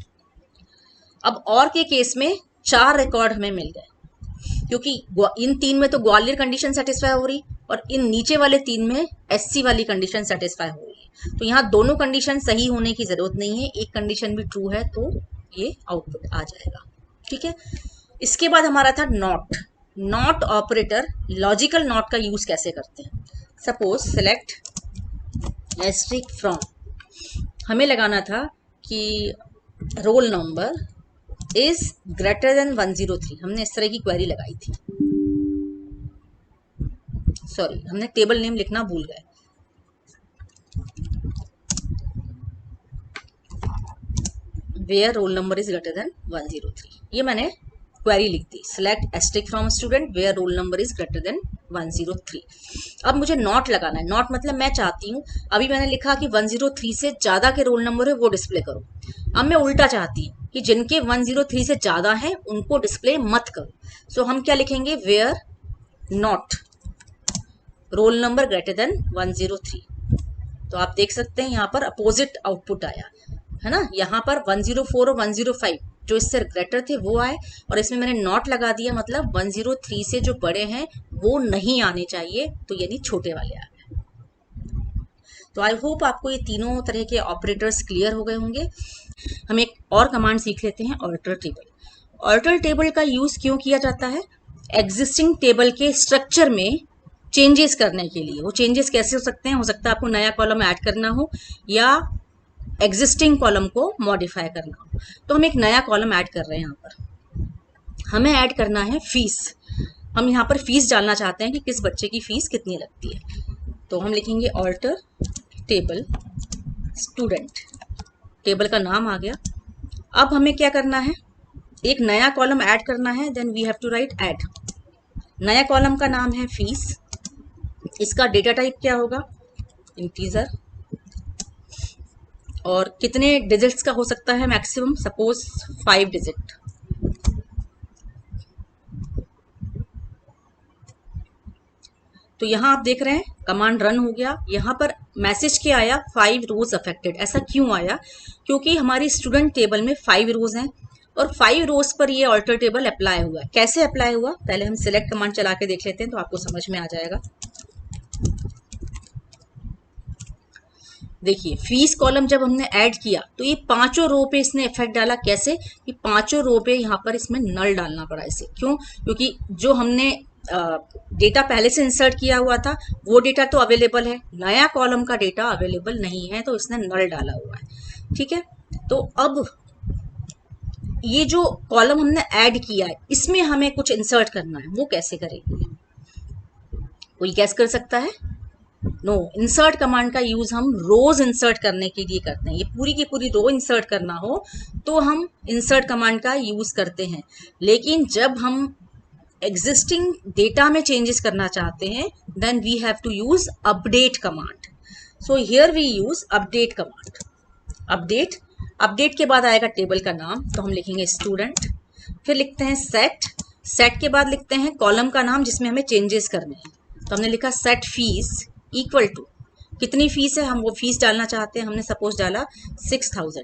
A: अब और के केस में 4 रिकॉर्ड हमें मिल गए क्योंकि इन 3 में तो ग्वालियर कंडीशन सेटिस्फाई हो रही और इन नीचे वाले 3 में SC वाली कंडीशन सेटिस्फाई हो रही है। तो यहाँ दोनों कंडीशन सही होने की जरूरत नहीं है, एक कंडीशन भी ट्रू है तो ये आउटपुट आ जाएगा, ठीक है। इसके बाद हमारा था not. Not operator, logical not का यूज कैसे करते हैं। सपोज सेलेक्ट एस्ट्रिक फ्रॉम, हमें लगाना था कि role number is greater than 103, हमने इस तरह की क्वेरी लगाई थी, सॉरी हमने टेबल नेम लिखना भूल गए। Where roll number is greater than 103, ये मैंने क्वेरी लिख दी, select asterisk from student where roll number is greater than 103। अब मुझे नॉट लगाना है। नॉट मतलब मैं चाहती हूँ, अभी मैंने लिखा कि 103 से ज्यादा के रोल नंबर है वो डिस्प्ले करो, अब मैं उल्टा चाहती हूँ कि जिनके 103 से ज्यादा है उनको डिस्प्ले मत करो। सो हम क्या लिखेंगे, where not roll number greater than 103। तो आप देख सकते हैं यहाँ पर अपोजिट आउटपुट आया है ना, यहाँ पर 104 और 105 जो इससे ग्रेटर थे वो आए, और इसमें मैंने नॉट लगा दिया, मतलब 103 से जो बड़े हैं वो नहीं आने चाहिए, तो यानी छोटे वाले आ गए। तो आई होप आपको ये तीनों तरह के ऑपरेटर्स क्लियर हो गए होंगे। हम एक और कमांड सीख लेते हैं, ऑल्टर टेबल। ऑल्टर टेबल का यूज क्यों किया जाता है? एग्जिस्टिंग टेबल के स्ट्रक्चर में चेंजेस करने के लिए। वो चेंजेस कैसे हो सकते हैं? हो सकता है आपको नया कॉलम ऐड करना हो या एग्जिस्टिंग कॉलम को मॉडिफाई करना हो। तो हम एक नया कॉलम ऐड कर रहे हैं। यहाँ पर हमें ऐड करना है फीस। हम यहाँ पर फीस डालना चाहते हैं कि किस बच्चे की फीस कितनी लगती है। तो हम लिखेंगे ऑल्टर टेबल स्टूडेंट, टेबल का नाम आ गया। अब हमें क्या करना है? एक नया कॉलम ऐड करना है। Then we have to write add. नया कॉलम का नाम है फीस। इसका डेटा टाइप क्या होगा? इंटीजर। और कितने डिजिट्स का हो सकता है मैक्सिमम? Suppose 5 digit. तो यहां आप देख रहे हैं कमांड रन हो गया। यहां पर मैसेज क्या आया? 5 रोज अफेक्टेड। ऐसा क्यों आया? क्योंकि हमारी स्टूडेंट टेबल में 5 रोज हैं और 5 रोज पर ये ऑल्टर टेबल अप्लाई हुआ है। कैसे अप्लाई हुआ? पहले हम सिलेक्ट कमांड चला के देख लेते हैं तो आपको समझ में आ जाएगा। देखिए, फीस कॉलम जब हमने ऐड किया तो ये पांचों रो पे इसने इफेक्ट डाला। कैसे? ये पांचों रो पे यहाँ पर इसमें नल डालना पड़ा इसे। क्यों? क्योंकि जो हमने डेटा पहले से इंसर्ट किया हुआ था वो डेटा तो अवेलेबल है, नया कॉलम का डेटा अवेलेबल नहीं है, तो इसने नल डाला हुआ है। ठीक है, तो अब ये जो कॉलम हमने ऐड किया है इसमें हमें कुछ इंसर्ट करना है। वो कैसे करेंगे? कोई गैस कर सकता है? नो, इंसर्ट कमांड का यूज हम रोज इंसर्ट करने के लिए करते हैं। ये पूरी की पूरी रो इंसर्ट करना हो तो हम इंसर्ट कमांड का यूज करते हैं। लेकिन जब हम एग्जिस्टिंग डेटा में चेंजेस करना चाहते हैं then we have to use update command. So here we use update command. Update के बाद आएगा टेबल का नाम, तो हम लिखेंगे स्टूडेंट। फिर लिखते हैं सेट के बाद लिखते हैं कॉलम का नाम जिसमें हमें चेंजेस करने हैं। तो हमने लिखा सेट फीस इक्वल टू, कितनी फीस है हम वो फीस डालना चाहते हैं। हमने सपोज डाला 6000।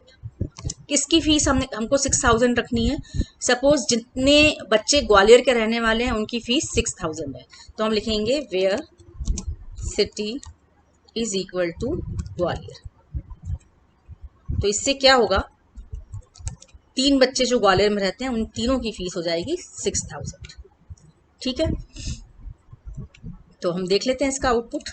A: किसकी फीस हमको 6000 रखनी है? सपोज जितने बच्चे ग्वालियर के रहने वाले हैं उनकी फीस 6000 है। तो हम लिखेंगे where city is equal to Gwalior. तो इससे क्या होगा? 3 बच्चे जो ग्वालियर में रहते हैं उन तीनों की फीस हो जाएगी 6000। ठीक है, तो हम देख लेते हैं इसका आउटपुट।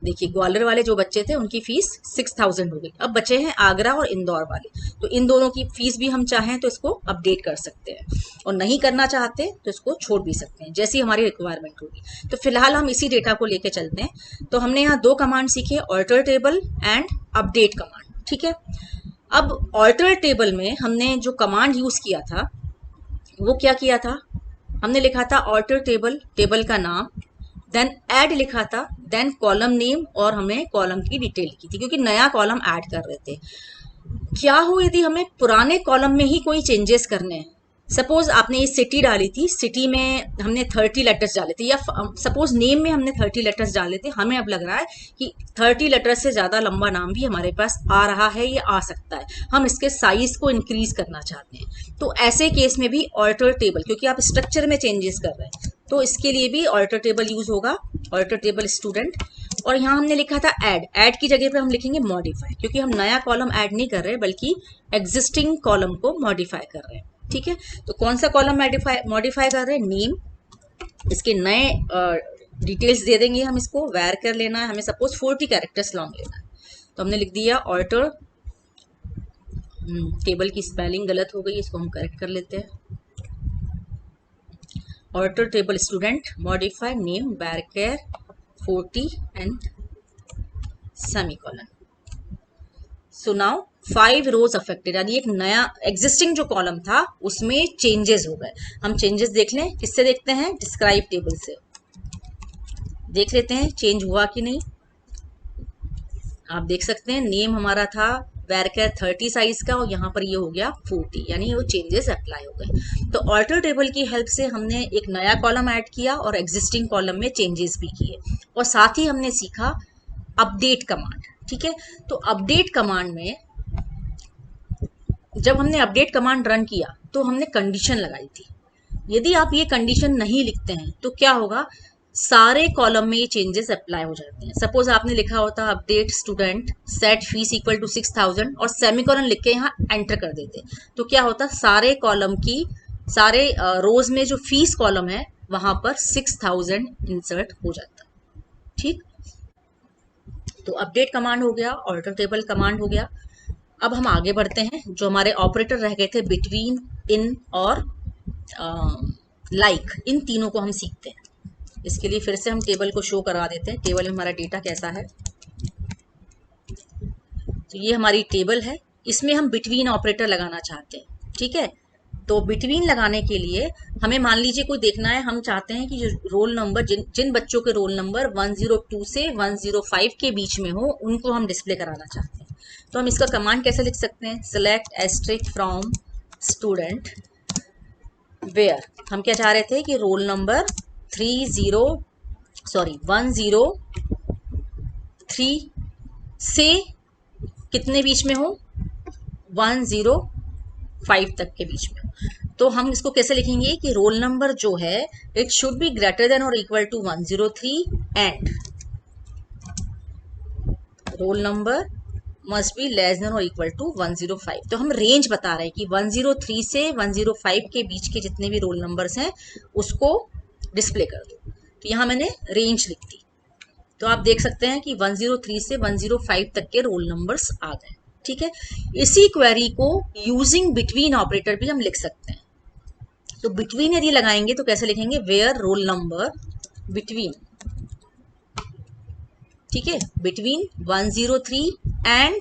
A: देखिए, ग्वालियर वाले जो बच्चे थे उनकी फीस 6000 हो गई। अब बचे हैं आगरा और इंदौर वाले, तो इन दोनों की फीस भी हम चाहें तो इसको अपडेट कर सकते हैं और नहीं करना चाहते तो इसको छोड़ भी सकते हैं, जैसी हमारी रिक्वायरमेंट होगी। तो फिलहाल हम इसी डेटा को लेके चलते हैं। तो हमने यहाँ 2 कमांड सीखे, alter table and update command. ठीक है, अब ऑल्टर टेबल में हमने जो कमांड यूज किया था वो क्या किया था? हमने लिखा था ऑल्टर टेबल, टेबल का नाम, देन ऐड लिखा था, देन कॉलम नेम और हमें कॉलम की डिटेल की थी क्योंकि नया कॉलम ऐड कर रहे थे। क्या हो यदि हमें पुराने कॉलम में ही कोई चेंजेस करने हैं? सपोज आपने ये सिटी डाली थी, सिटी में हमने 30 लेटर्स डाले थे, या सपोज नेम में हमने 30 लेटर्स डाले थे। हमें अब लग रहा है कि 30 लेटर्स से ज़्यादा लंबा नाम भी हमारे पास आ रहा है या आ सकता है, हम इसके साइज को इंक्रीज करना चाहते हैं। तो ऐसे केस में भी ऑल्टर टेबल, क्योंकि आप स्ट्रक्चर में चेंजेस कर रहे हैं तो इसके लिए भी ऑल्टर टेबल यूज होगा, ऑल्टर टेबल स्टूडेंट। और यहाँ हमने लिखा था ऐड की जगह पे हम लिखेंगे मॉडिफाई, क्योंकि हम नया कॉलम ऐड नहीं कर रहे बल्कि एग्जिस्टिंग कॉलम को मॉडिफाई कर रहे हैं। ठीक है, तो कौन सा कॉलम मॉडिफाई कर रहे हैं? नेम। इसके नए डिटेल्स दे देंगे हम इसको, वेर कर लेना है हमें, सपोज 40 कैरेक्टर्स लॉन्ग लेना है। तो हमने लिख दिया ऑल्टर, टेबल की स्पेलिंग गलत हो गई, इसको हम करेक्ट कर लेते हैं। Alter table student modify name where 40 and semicolon. So now 5 rows affected, यानी एक नया एग्जिस्टिंग जो कॉलम था उसमें चेंजेस हो गए। हम चेंजेस देख लें, किससे देखते हैं? डिस्क्राइब टेबल से देख लेते हैं चेंज हुआ कि नहीं। आप देख सकते हैं नेम हमारा था वेरकेयर 30 साइज का और यहाँ पर ये हो गया 40, यानी वो चेंजेस अप्लाई हो गए। तो ऑल्टर टेबल की हेल्प से हमने एक नया कॉलम ऐड किया और एग्जिस्टिंग कॉलम में चेंजेस भी किए, और साथ ही हमने सीखा अपडेट कमांड। ठीक है, तो अपडेट कमांड में जब हमने अपडेट कमांड रन किया तो हमने कंडीशन लगाई थी। यदि आप ये कंडीशन नहीं लिखते हैं तो क्या होगा? सारे कॉलम में ये चेंजेस अप्लाई हो जाते हैं। सपोज आपने लिखा होता update student set fees equal to 6000 और सेमीकोलन लिख के यहाँ एंटर कर देते, तो क्या होता, सारे कॉलम की सारे रोज में जो फीस कॉलम है वहां पर 6000 इंसर्ट हो जाता। ठीक, तो अपडेट कमांड हो गया, ऑल्टर टेबल कमांड हो गया। अब हम आगे बढ़ते हैं, जो हमारे ऑपरेटर रह गए थे बिटवीन, इन और लाइक, इन तीनों को हम सीखते हैं। इसके लिए फिर से हम टेबल को शो करा देते हैं, टेबल में हमारा डेटा कैसा है। तो ये हमारी टेबल है, इसमें हम बिटवीन ऑपरेटर लगाना चाहते हैं। ठीक है, तो बिटवीन लगाने के लिए हमें मान लीजिए कोई देखना है, हम चाहते हैं कि जो रोल नंबर जिन बच्चों के रोल नंबर 102 से 105 के बीच में हो उनको हम डिस्प्ले कराना चाहते हैं। तो हम इसका कमांड कैसे लिख सकते हैं, select asterisk from student where, हम क्या चाह रहे थे कि रोल नंबर 103 से कितने बीच में हो, 105 तक के बीच में। तो हम इसको कैसे लिखेंगे कि रोल नंबर जो है it should be greater than or equal to 103 and roll number must be less than or equal to 105। तो हम रेंज बता रहे हैं कि 103 से 105 के बीच के जितने भी रोल नंबर्स हैं उसको डिस्प्ले कर दो। तो यहाँ मैंने रेंज लिख दी, तो आप देख सकते हैं कि 103 से 105 तक के रोल नंबर्स आ गए। ठीक है, इसी क्वेरी को यूजिंग बिटवीन ऑपरेटर भी हम लिख सकते हैं। तो बिटवीन यदि लगाएंगे तो कैसे लिखेंगे, वेयर रोल नंबर बिटवीन, ठीक है, बिटवीन 103 एंड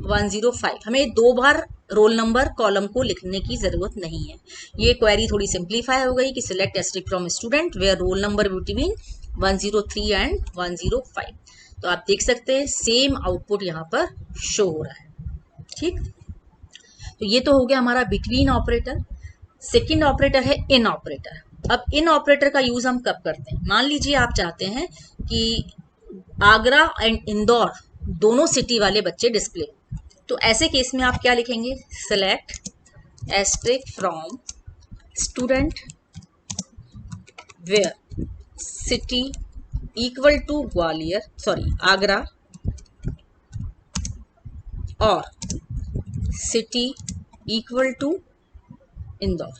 A: 105। हमें दो बार रोल नंबर कॉलम को लिखने की जरूरत नहीं है। ये क्वेरी थोड़ी सिंप्लीफाई हो गई कि select asterisk from student where roll number between 103 and 105। तो आप देख सकते हैं सेम आउटपुट यहाँ पर शो हो रहा है। ठीक, तो ये तो हो गया हमारा बिटवीन ऑपरेटर। सेकेंड ऑपरेटर है इन ऑपरेटर। अब इन ऑपरेटर का यूज हम कब करते हैं, मान लीजिए आप चाहते हैं कि आगरा एंड इंदौर दोनों सिटी वाले बच्चे डिस्प्ले, तो ऐसे केस में आप क्या लिखेंगे, select asterisk from student where city equal to Gwalior, sorry Agra, और सिटी इक्वल टू इंदौर।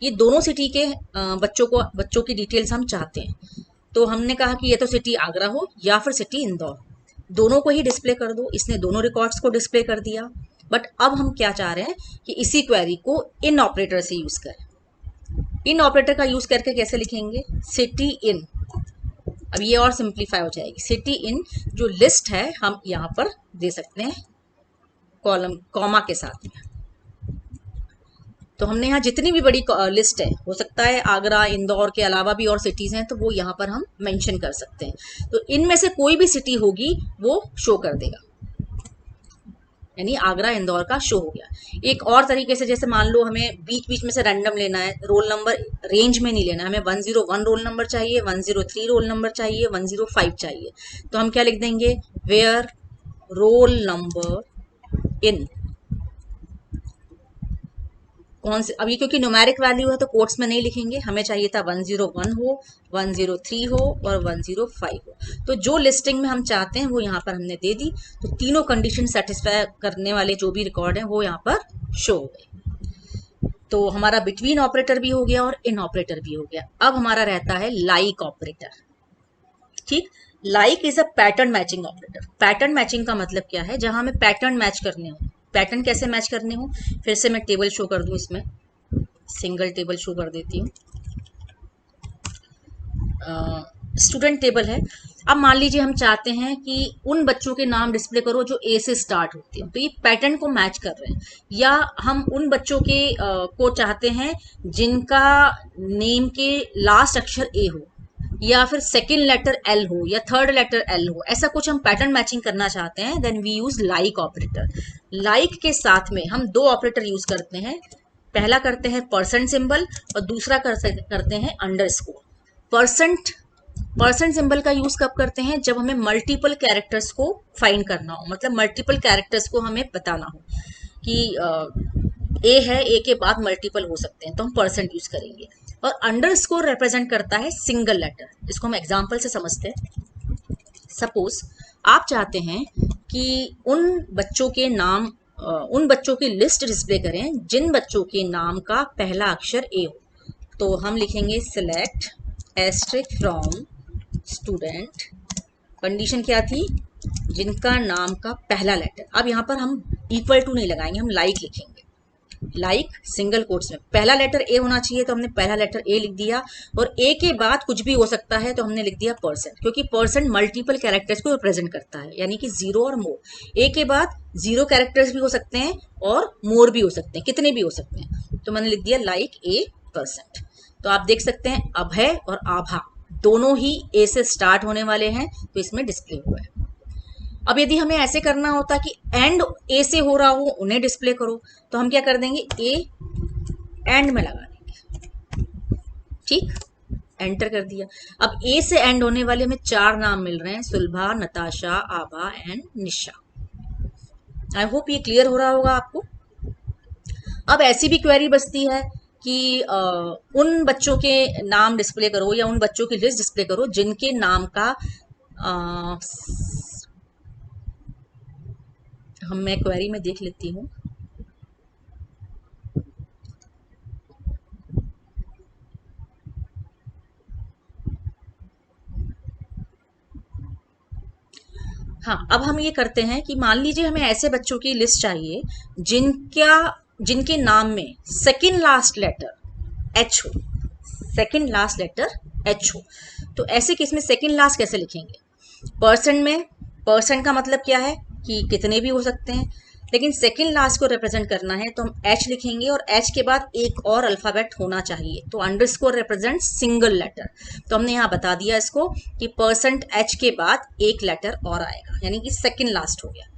A: ये दोनों सिटी के बच्चों की डिटेल्स हम चाहते हैं। तो हमने कहा कि ये तो सिटी आगरा हो या फिर सिटी इंदौर, दोनों को ही डिस्प्ले कर दो। इसने दोनों रिकॉर्ड्स को डिस्प्ले कर दिया। बट अब हम क्या चाह रहे हैं कि इसी क्वेरी को इन ऑपरेटर से यूज करें। इन ऑपरेटर का यूज करके कैसे लिखेंगे, सिटी इन। अब ये और सिंप्लीफाई हो जाएगी, सिटी इन जो लिस्ट है हम यहाँ पर दे सकते हैं कॉलम कॉमा के साथ में। तो हमने यहाँ जितनी भी बड़ी लिस्ट है, हो सकता है आगरा इंदौर के अलावा भी और सिटीज हैं, तो वो यहाँ पर हम मेंशन कर सकते हैं। तो इनमें से कोई भी सिटी होगी वो शो कर देगा, यानी आगरा इंदौर का शो हो गया। एक और तरीके से, जैसे मान लो हमें बीच बीच में से रैंडम लेना है, रोल नंबर रेंज में नहीं लेना, हमें 101 रोल नंबर चाहिए, 103 रोल नंबर चाहिए, 105 चाहिए, तो हम क्या लिख देंगे, वेयर रोल नंबर इन कौन से। अभी क्योंकि न्यूमेरिक वैल्यू है तो कोट्स में नहीं लिखेंगे, हमें चाहिए था 101 हो, 103 हो और 105 हो। तो जो लिस्टिंग में हम चाहते हैं वो यहाँ पर हमने दे दी। तो तीनों कंडीशन सेटिस्फाई करने वाले जो भी रिकॉर्ड हैं वो यहाँ पर शो हो गए। तो हमारा बिटवीन ऑपरेटर भी हो गया और इन ऑपरेटर भी हो गया। अब हमारा रहता है लाइक ऑपरेटर। ठीक, like is a pattern matching operator. Pattern matching का मतलब क्या है, जहां हमें पैटर्न मैच करने हो। पैटर्न कैसे मैच करने हो, फिर से मैं टेबल शो कर दूं, इसमें सिंगल टेबल शो कर देती हूँ। स्टूडेंट टेबल है। अब मान लीजिए हम चाहते हैं कि उन बच्चों के नाम डिस्प्ले करो जो ए से स्टार्ट होते हैं, तो ये पैटर्न को मैच कर रहे हैं। या हम उन बच्चों के को चाहते हैं जिनका नेम के लास्ट अक्षर ए हो, या फिर सेकेंड लेटर एल हो, या थर्ड लेटर एल हो, ऐसा कुछ हम पैटर्न मैचिंग करना चाहते हैं, then we use like operator. Like के साथ में हम दो ऑपरेटर यूज करते हैं। पहला करते हैं परसेंट सिंबल और दूसरा करते हैं अंडरस्कोर। परसेंट सिंबल का यूज कब करते हैं, जब हमें मल्टीपल कैरेक्टर्स को फाइंड करना हो, मतलब मल्टीपल कैरेक्टर्स को हमें बताना हो कि ए है, ए के बाद मल्टीपल हो सकते हैं, तो हम परसेंट यूज करेंगे। और अंडरस्कोर रिप्रेजेंट करता है सिंगल लेटर। इसको हम एग्जांपल से समझते हैं। सपोज आप चाहते हैं कि उन बच्चों की लिस्ट डिस्प्ले करें जिन बच्चों के नाम का पहला अक्षर ए हो। तो हम लिखेंगे select asterisk from student, condition क्या थी, जिनका नाम का पहला लेटर। अब यहाँ पर हम इक्वल टू नहीं लगाएंगे, हम लाइक लिखेंगे। लाइक सिंगल कोट्स में पहला लेटर ए होना चाहिए, तो हमने पहला लेटर ए लिख दिया, और ए के बाद कुछ भी हो सकता है तो हमने लिख दिया परसेंट, क्योंकि परसेंट मल्टीपल कैरेक्टर्स को रिप्रेजेंट करता है, यानी कि 0 और मोर। ए के बाद 0 कैरेक्टर्स भी हो सकते हैं और मोर भी हो सकते हैं, कितने भी हो सकते हैं। तो मैंने लिख दिया लाइक ए परसेंट। तो आप देख सकते हैं अभय और आभा दोनों ही ए से स्टार्ट होने वाले हैं, तो इसमें डिस्प्ले हुआ है। अब यदि हमें ऐसे करना होता कि एंड ए से हो रहा हो, उन्हें डिस्प्ले करो, तो हम क्या कर देंगे, ए एंड में लगा देंगे। ठीक, एंटर कर दिया। अब ए से एंड होने वाले हमें 4 नाम मिल रहे हैं, सुलभा, नताशा, आभा एंड निशा। आई होप ये क्लियर हो रहा होगा आपको। अब ऐसी भी क्वेरी बचती है कि उन बच्चों के नाम डिस्प्ले करो या उन बच्चों की लिस्ट डिस्प्ले करो जिनके नाम का मैं क्वेरी में देख लेती हूँ। हाँ, अब हम ये करते हैं कि मान लीजिए हमें ऐसे बच्चों की लिस्ट चाहिए जिनके नाम में सेकंड लास्ट लेटर एच हो, सेकंड लास्ट लेटर एच हो। तो ऐसे केस में सेकंड लास्ट कैसे लिखेंगे, परसेंट का मतलब क्या है कि कितने भी हो सकते हैं, लेकिन सेकंड लास्ट को रिप्रेजेंट करना है तो हम एच लिखेंगे, और एच के बाद एक और अल्फाबेट होना चाहिए। तो अंडरस्कोर रिप्रेजेंट सिंगल लेटर, तो हमने यहाँ बता दिया इसको कि परसेंट एच के बाद एक लेटर और आएगा, यानी कि सेकंड लास्ट हो गया।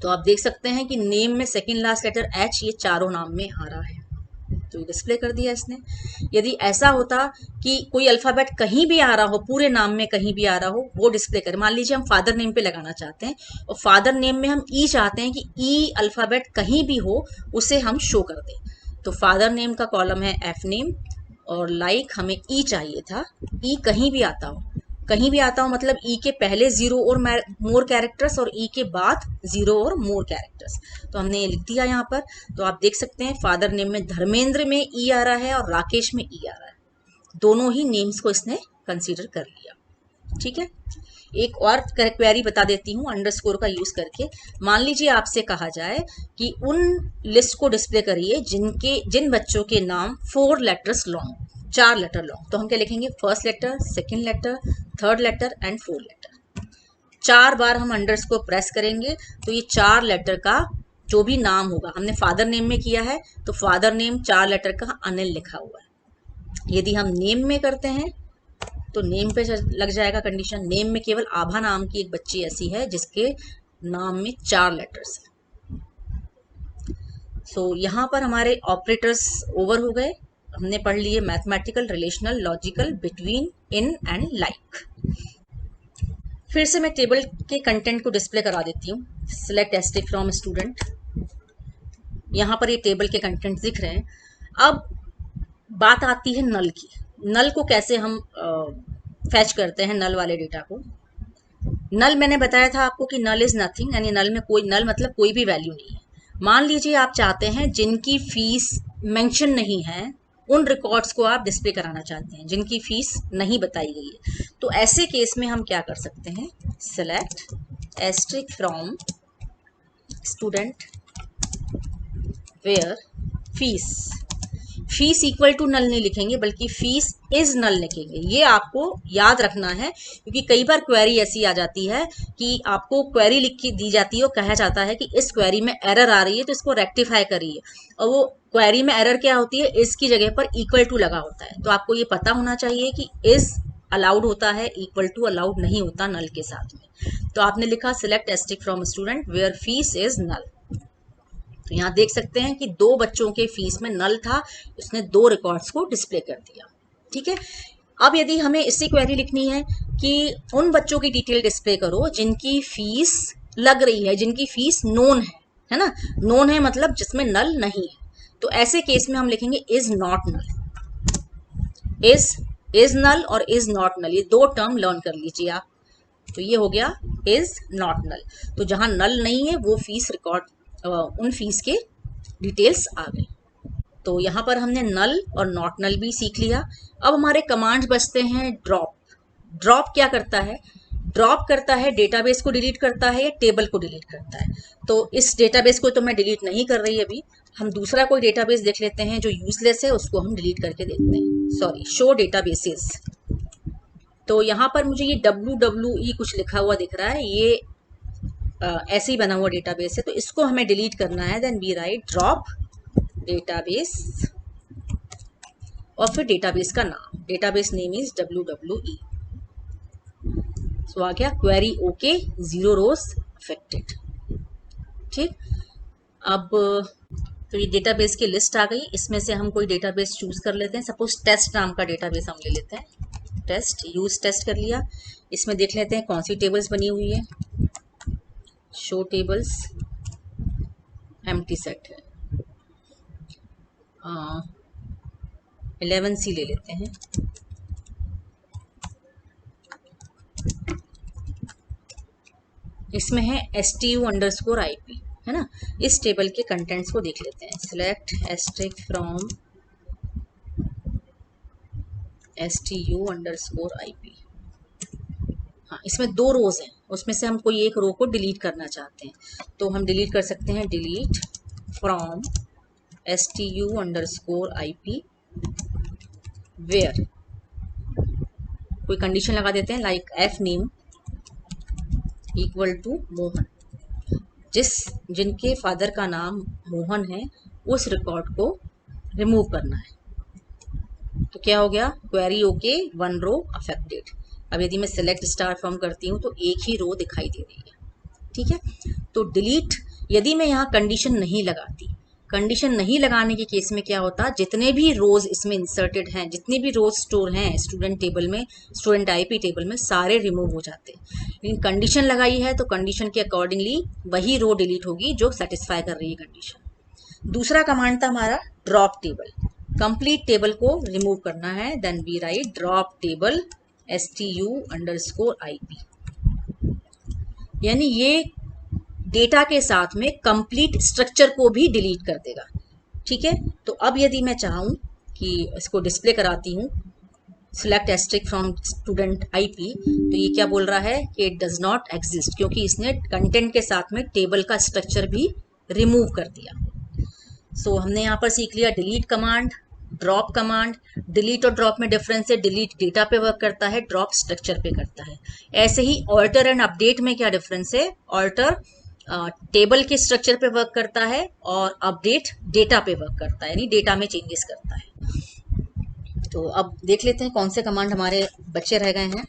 A: तो आप देख सकते हैं कि नेम में सेकंड लास्ट लेटर एच ये चारों नाम में आ रहा है, तो डिस्प्ले कर दिया इसने। यदि ऐसा होता कि कोई अल्फाबेट कहीं भी आ रहा हो, पूरे नाम में कहीं भी आ रहा हो, वो डिस्प्ले करें। मान लीजिए हम फादर नेम पे लगाना चाहते हैं और फादर नेम में हम ई चाहते हैं कि ई अल्फाबेट कहीं भी हो उसे हम शो कर दें। तो फादर नेम का कॉलम है एफ नेम, और लाइक हमें ई चाहिए था, ई कहीं भी आता हो, कहीं भी आता हो मतलब ई के पहले 0 और मोर कैरेक्टर्स और ई के बाद 0 और मोर कैरेक्टर्स। तो हमने ये लिख दिया यहाँ पर। तो आप देख सकते हैं फादर नेम में धर्मेंद्र में ई आ रहा है और राकेश में ई आ रहा है, दोनों ही नेम्स को इसने कंसीडर कर लिया। ठीक है, एक और क्वेरी बता देती हूँ अंडरस्कोर का यूज करके। मान लीजिए आपसे कहा जाए कि उन लिस्ट को डिस्प्ले करिए जिन बच्चों के नाम 4 लेटर्स लॉन्ग, 4 लेटर लॉन्ग। तो हम क्या लिखेंगे, first letter, second letter, third letter and fourth letter. 4 बार हम अंडरस्कोर प्रेस करेंगे तो ये 4 लेटर का जो भी नाम होगा, हमने फादर नेम में किया है तो फादर नेम 4 लेटर का अनिल लिखा हुआ है। यदि हम नेम में करते हैं तो नेम पे लग जाएगा कंडीशन। नेम में केवल आभा नाम की एक बच्ची ऐसी है जिसके नाम में 4 लेटर्स है। सो यहाँ पर हमारे ऑपरेटर्स ओवर हो गए। हमने पढ़ लिए mathematical, relational, logical, between, in and like. फिर से मैं टेबल के कंटेंट को डिस्प्ले करा देती हूँ। सिलेक्ट एस्ट्रिक फ्रॉम स्टूडेंट, यहाँ पर ये टेबल के कंटेंट दिख रहे हैं। अब बात आती है नल की। नल को कैसे हम फैच करते हैं, नल वाले डेटा को। नल मैंने बताया था आपको कि नल इज नथिंग, यानी नल मतलब कोई भी वैल्यू नहीं है। मान लीजिए आप चाहते हैं जिनकी फीस मेंशन नहीं है उन रिकॉर्ड्स को आप डिस्प्ले कराना चाहते हैं, जिनकी फीस नहीं बताई गई है। तो ऐसे केस में हम क्या कर सकते हैं, select asterisk from student where fees equal to null नहीं लिखेंगे बल्कि फीस इज नल लिखेंगे। ये आपको याद रखना है क्योंकि कई बार क्वेरी ऐसी आ जाती है कि आपको क्वेरी लिख के दी जाती है और कहा जाता है कि इस क्वेरी में एरर आ रही है तो इसको रेक्टिफाई करिए, और वो क्वेरी में एरर क्या होती है, इस की जगह पर इक्वल टू लगा होता है। तो आपको ये पता होना चाहिए कि इज अलाउड होता है, इक्वल टू अलाउड नहीं होता नल के साथ में। तो आपने लिखा select asterisk from student where fees is null. तो यहाँ देख सकते हैं कि 2 बच्चों के फीस में नल था, उसने 2 रिकॉर्ड्स को डिस्प्ले कर दिया। ठीक है, अब यदि हमें इससे क्वेरी लिखनी है कि उन बच्चों की डिटेल डिस्प्ले करो जिनकी फीस लग रही है, जिनकी फीस नोन है ना, नोन है मतलब जिसमें नल नहीं है, तो ऐसे केस में हम लिखेंगे is not null. Is null और इज नॉट नल, ये दो टर्म लर्न कर लीजिए आप। तो ये हो गया इज नॉट नल। तो जहां नल नहीं है वो फीस रिकॉर्ड, उन फीस के डिटेल्स आ गए। तो यहाँ पर हमने नल और नॉट नल भी सीख लिया। अब हमारे कमांड्स बचते हैं ड्रॉप। ड्रॉप क्या करता है? ड्रॉप करता है डेटाबेस को डिलीट करता है या टेबल को डिलीट करता है। तो इस डेटाबेस को तो मैं डिलीट नहीं कर रही अभी, हम दूसरा कोई डेटाबेस देख लेते हैं जो यूजलेस है, उसको हम डिलीट करके देखते हैं। Sorry, show databases. तो यहाँ पर मुझे ये WWE कुछ लिखा हुआ दिख रहा है, ये ऐसे ही बना हुआ डेटाबेस है, तो इसको हमें डिलीट करना है। Then we write drop database और फिर डेटाबेस का नाम, database name is WWE। So आ गया क्वेरी ओके, 0 रोज अफेक्टेड। ठीक, अब तो ये डेटाबेस की लिस्ट आ गई, इसमें से हम कोई डेटाबेस चूज कर लेते हैं। सपोज टेस्ट नाम का डेटाबेस हम ले लेते हैं। टेस्ट, यूज टेस्ट कर लिया। इसमें देख लेते हैं कौन सी टेबल्स बनी हुई है। शो टेबल्स, एम्प्टी सेट है। 11C ले लेते हैं। इसमें है STU_IP, है ना। इस टेबल के कंटेंट्स को देख लेते हैं। Select asterisk from STU_IP। हाँ, इसमें 2 रोज हैं, उसमें से हम कोई एक रो को डिलीट करना चाहते हैं, तो हम डिलीट कर सकते हैं। डिलीट फ्रॉम STU_IP वेयर, कोई कंडीशन लगा देते हैं, like F name equal to Mohan. जिनके फादर का नाम मोहन है उस रिकॉर्ड को रिमूव करना है। तो क्या हो गया? Query okay, 1 row affected. अब यदि मैं सिलेक्ट स्टार फ्रॉम करती हूँ तो एक ही रो दिखाई दे रही है। ठीक है, तो डिलीट, यदि मैं यहाँ कंडीशन नहीं लगाती, कंडीशन नहीं लगाने के केस में क्या होता, जितने भी रोज इसमें इंसर्टेड हैं, जितने भी रोज स्टोर हैं स्टूडेंट टेबल में, स्टूडेंट IP टेबल में, सारे रिमूव हो जाते हैं। लेकिन कंडीशन लगाई है तो कंडीशन के अकॉर्डिंगली वही रो डिलीट होगी जो सेटिस्फाई कर रही है कंडीशन। दूसरा कमांड था हमारा ड्रॉप टेबल, कंप्लीट टेबल को रिमूव करना है। Then we write drop table STU_IP, यानी ये डेटा के साथ में कंप्लीट स्ट्रक्चर को भी डिलीट कर देगा। ठीक है, तो अब यदि मैं चाहूँ कि इसको डिस्प्ले कराती हूँ, select asterisk from student IP, तो ये क्या बोल रहा है कि इट डज नॉट एग्जिस्ट, क्योंकि इसने कंटेंट के साथ में टेबल का स्ट्रक्चर भी रिमूव कर दिया। सो हमने यहाँ पर सीख लिया delete command, drop command. Delete और ड्रॉप में डिफरेंस है, डिलीट डेटा पे वर्क करता है, ड्रॉप स्ट्रक्चर पे करता है। ऐसे ही ऑल्टर एंड अपडेट में क्या डिफरेंस है? ऑल्टर टेबल के स्ट्रक्चर पे वर्क करता है और अपडेट डेटा पे वर्क करता है, यानी डेटा में चेंजेस करता है। तो अब देख लेते हैं कौन से कमांड हमारे बच्चे रह गए हैं।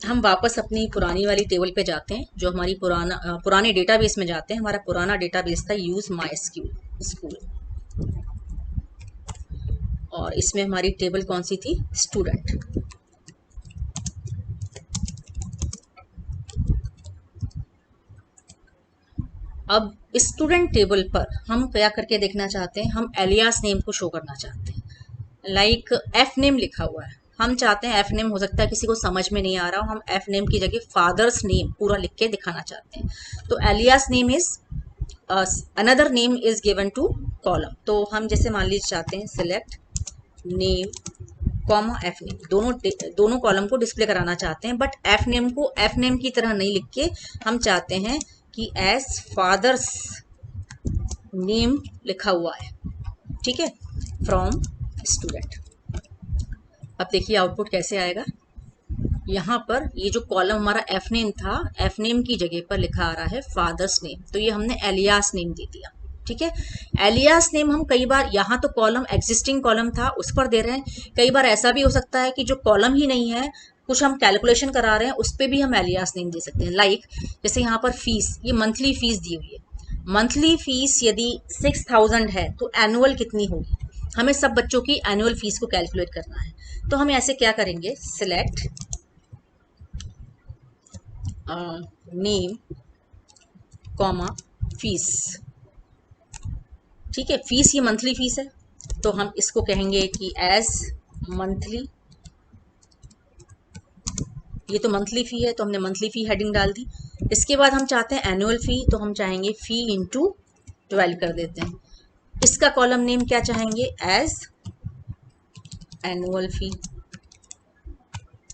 A: हम वापस अपनी पुरानी वाली टेबल पे जाते हैं, जो हमारी पुराने डेटाबेस में जाते हैं। हमारा पुराना डेटाबेस था यूज MySQL स्कूल, और इसमें हमारी टेबल कौन सी थी? स्टूडेंट। अब स्टूडेंट टेबल पर हम क्या करके देखना चाहते हैं? हम एलियास नेम को शो करना चाहते हैं। लाइक एफ नेम लिखा हुआ है, हम चाहते हैं एफ नेम, हो सकता है किसी को समझ में नहीं आ रहा हो, हम एफ नेम की जगह फादर्स नेम पूरा लिख के दिखाना चाहते हैं। तो alias name is another name is given to column. तो हम जैसे मान लीजिए चाहते हैं select name comma F name, दोनों कॉलम को डिस्प्ले कराना चाहते हैं, बट एफ नेम को एफ नेम की तरह नहीं लिख के हम चाहते हैं कि एज फादर्स नेम लिखा हुआ है। ठीक है, फ्रॉम स्टूडेंट। अब देखिए आउटपुट कैसे आएगा। यहाँ पर ये जो कॉलम हमारा एफ नेम था, एफ नेम की जगह पर लिखा आ रहा है फादर्स नेम, तो ये हमने एलियास नेम दे दिया। ठीक है, एलियास नेम हम कई बार, यहाँ तो कॉलम एग्जिस्टिंग कॉलम था उस पर दे रहे हैं, कई बार ऐसा भी हो सकता है कि जो कॉलम ही नहीं है, कुछ हम कैलकुलेशन करा रहे हैं, उस पर भी हम एलियास नेम दे सकते हैं। लाइक जैसे यहाँ पर फीस, ये मंथली फीस दी हुई है। मंथली फीस यदि 6000 है तो एनुअल कितनी होगी? हमें सब बच्चों की एनुअल फीस को कैलकुलेट करना है। तो हम ऐसे क्या करेंगे, सिलेक्ट नेम कॉमा फीस। ठीक है, फीस ये मंथली फीस है, तो हम इसको कहेंगे कि एज मंथली, ये तो मंथली फ़ी है तो हमने मंथली फ़ी हेडिंग डाल दी। इसके बाद हम चाहते हैं एनुअल फ़ी, तो हम चाहेंगे फ़ी इंटू 12 कर देते हैं। इसका कॉलम नेम क्या चाहेंगे, एज एनुअल फ़ी।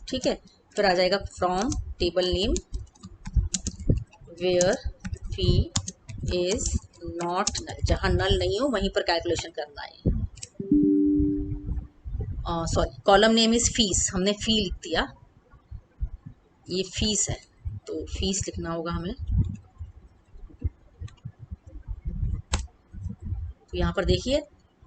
A: ठीक है, फिर आ जाएगा from table name where fee is not null, जहाँ नल नहीं हो वहीं पर कैलकुलेशन करना है। Sorry, column name is fees, हमने फ़ी लिख दिया, ये फीस है तो फीस लिखना होगा हमें। तो यहाँ पर देखिए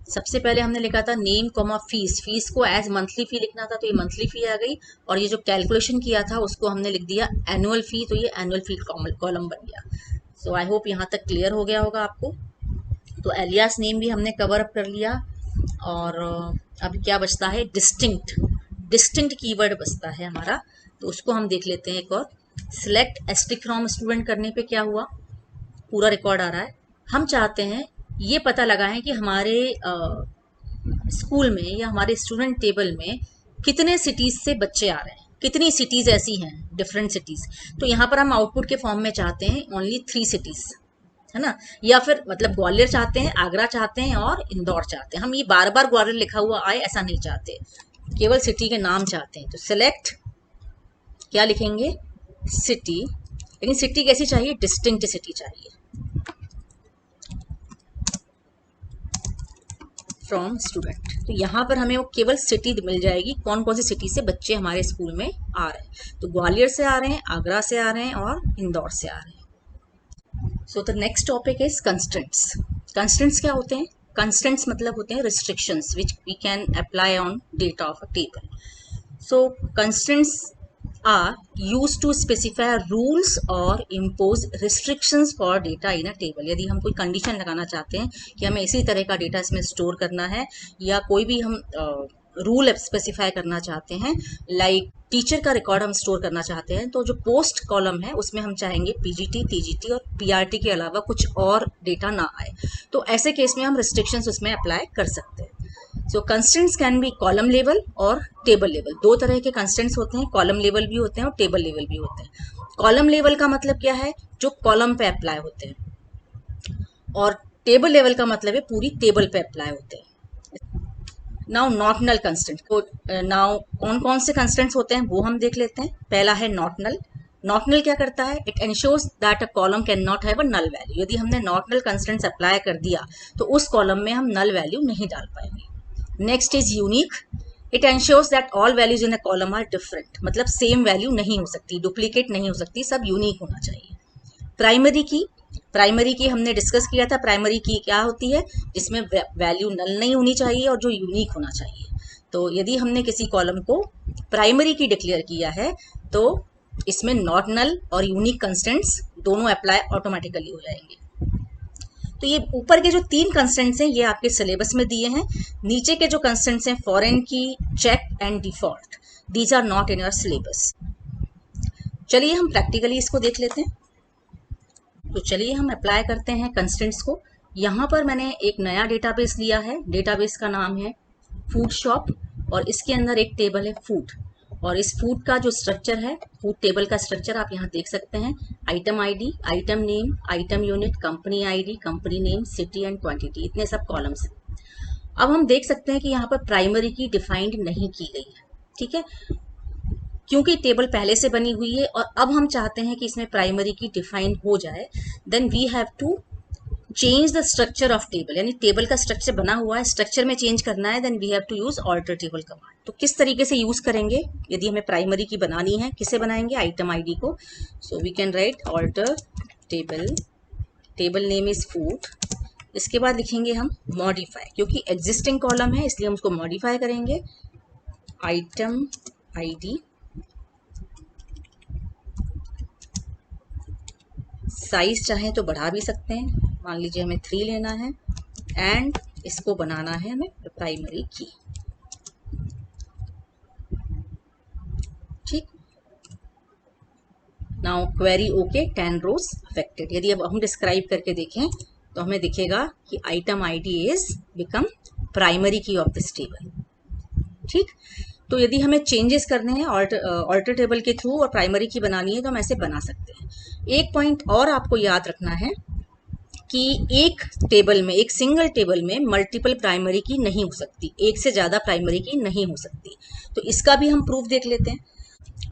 A: सबसे पहले हमने लिखा था नेम कॉमा फीस, फीस को एज मंथली फ़ी लिखना था तो ये मंथली फ़ी आ गई, और ये जो कैलकुलेशन किया था उसको हमने लिख दिया एनुअल फ़ी, तो ये एनुअल फ़ी कॉलम बन गया। सो आई होप यहाँ तक क्लियर हो गया होगा आपको। तो एलियास नेम भी हमने कवर अप कर लिया, और अब क्या बचता है, डिस्टिंक्ट, डिस्टिंक्ट कीवर्ड बचता है हमारा, तो उसको हम देख लेते हैं एक और। सिलेक्ट एस्ट्रिक फ्रॉम स्टूडेंट करने पे क्या हुआ, पूरा रिकॉर्ड आ रहा है। हम चाहते हैं ये पता लगाएं कि हमारे स्कूल में या हमारे स्टूडेंट टेबल में कितने सिटीज़ से बच्चे आ रहे हैं, कितनी सिटीज़ ऐसी हैं डिफरेंट सिटीज़। तो यहाँ पर हम आउटपुट के फॉर्म में चाहते हैं ओनली 3 सिटीज़, है ना, या फिर मतलब ग्वालियर चाहते हैं, आगरा चाहते हैं और इंदौर चाहते हैं। हम ये बार बार ग्वालियर लिखा हुआ आए ऐसा नहीं चाहते, केवल सिटी के नाम चाहते हैं। तो सिलेक्ट क्या लिखेंगे, सिटी, लेकिन सिटी कैसी चाहिए, डिस्टिंक्ट सिटी चाहिए फ्रॉम स्टूडेंट। तो यहाँ पर हमें वो केवल सिटी मिल जाएगी, कौन कौन सी सिटी से बच्चे हमारे स्कूल में आ रहे हैं। तो ग्वालियर से आ रहे हैं, आगरा से आ रहे हैं और इंदौर से आ रहे हैं। So the next topic is constraints. Constraints क्या होते हैं, कंस्ट्रेंट्स मतलब होते हैं restrictions which we can apply on data of a table. So constraints are used to specify rules or impose restrictions for data in a table। यदि हम कोई condition लगाना चाहते हैं कि हमें इसी तरह का डेटा इसमें स्टोर करना है, या कोई भी हम रूल स्पेसिफाई करना चाहते हैं, लाइक टीचर का रिकॉर्ड हम स्टोर करना चाहते हैं, तो जो पोस्ट कॉलम है उसमें हम चाहेंगे पीजीटी, टीजीटी और पीआरटी के अलावा कुछ और डेटा ना आए, तो ऐसे केस में हम रिस्ट्रिक्शंस उसमें अप्लाई कर सकते हैं। So constraints can be column level और टेबल लेवल, दो तरह के कंस्टेंट्स होते हैं, कॉलम लेवल भी होते हैं और टेबल लेवल भी होते हैं। कॉलम लेवल का मतलब क्या है, जो कॉलम पे अप्लाई होते हैं, और टेबल लेवल का मतलब है पूरी टेबल पे अप्लाई होते हैं। नाउ नॉट नल कंस्टेंट, तो नाउ कौन कौन से कंस्टेंट्स होते हैं वो हम देख लेते हैं। पहला है नॉट नल। नॉट नल क्या करता है, it ensures that a column can not have a null value. यदि हमने नॉट नल कंस्टेंट्स अप्लाई कर दिया तो उस कॉलम में हम नल वैल्यू नहीं डाल पाएंगे। Next is unique. It ensures that all values in a column are different, मतलब सेम वैल्यू नहीं हो सकती, डुप्लीकेट नहीं हो सकती, सब यूनिक होना चाहिए। प्राइमरी की, प्राइमरी की हमने डिस्कस किया था, प्राइमरी की क्या होती है, जिसमें वैल्यू नल नहीं होनी चाहिए और जो यूनिक होना चाहिए। तो यदि हमने किसी कॉलम को प्राइमरी की डिक्लेयर किया है तो इसमें नॉट नल और यूनिक कंस्टेंट्स दोनों अप्लाई ऑटोमेटिकली हो जाएंगे। तो ये ऊपर के जो 3 कंस्टेंट्स हैं ये आपके सिलेबस में दिए हैं। नीचे के जो कंस्टेंट्स हैं foreign key, check and default, these are not in your syllabus. चलिए हम प्रैक्टिकली इसको देख लेते हैं। तो चलिए हम अप्लाई करते हैं कंस्टेंट्स को। यहाँ पर मैंने एक नया डेटाबेस लिया है, डेटाबेस का नाम है फूड शॉप, और इसके अंदर एक टेबल है फूड, और इस फूड का जो स्ट्रक्चर है, फूड टेबल का स्ट्रक्चर आप यहाँ देख सकते हैं। Item ID, item name, item unit, company ID, company name, city and quantity, इतने सब कॉलम्स हैं। अब हम देख सकते हैं कि यहाँ पर प्राइमरी की डिफाइंड नहीं की गई है, ठीक है, क्योंकि टेबल पहले से बनी हुई है, और अब हम चाहते हैं कि इसमें प्राइमरी की डिफाइन हो जाए, then we have to change the structure of table, यानी टेबल का स्ट्रक्चर बना हुआ है, स्ट्रक्चर में चेंज करना है, then we have to use alter table command. तो किस तरीके से यूज करेंगे, यदि हमें प्राइमरी की बनानी है, किसे बनाएंगे, आइटम आईडी को। So we can write alter table, table name is food, इसके बाद लिखेंगे हम मॉडिफाई, क्योंकि एग्जिस्टिंग कॉलम है इसलिए हम उसको मॉडिफाई करेंगे। आइटम आईडी, साइज चाहें तो बढ़ा भी सकते हैं, मान लीजिए हमें 3 लेना है, एंड इसको बनाना है हमें प्राइमरी की, ठीक। नाउ क्वेरी ओके, 10 रोज अफेक्टेड। यदि अब हम डिस्क्राइब करके देखें तो हमें दिखेगा कि item ID is become primary की ऑफ दिस टेबल। ठीक, तो यदि हमें चेंजेस करने हैं ऑल्टर टेबल के थ्रू और प्राइमरी की बनानी है तो हम ऐसे बना सकते हैं। एक पॉइंट और आपको याद रखना है कि एक टेबल में, एक सिंगल टेबल में मल्टीपल प्राइमरी की नहीं हो सकती, एक से ज़्यादा प्राइमरी की नहीं हो सकती। तो इसका भी हम प्रूफ देख लेते हैं।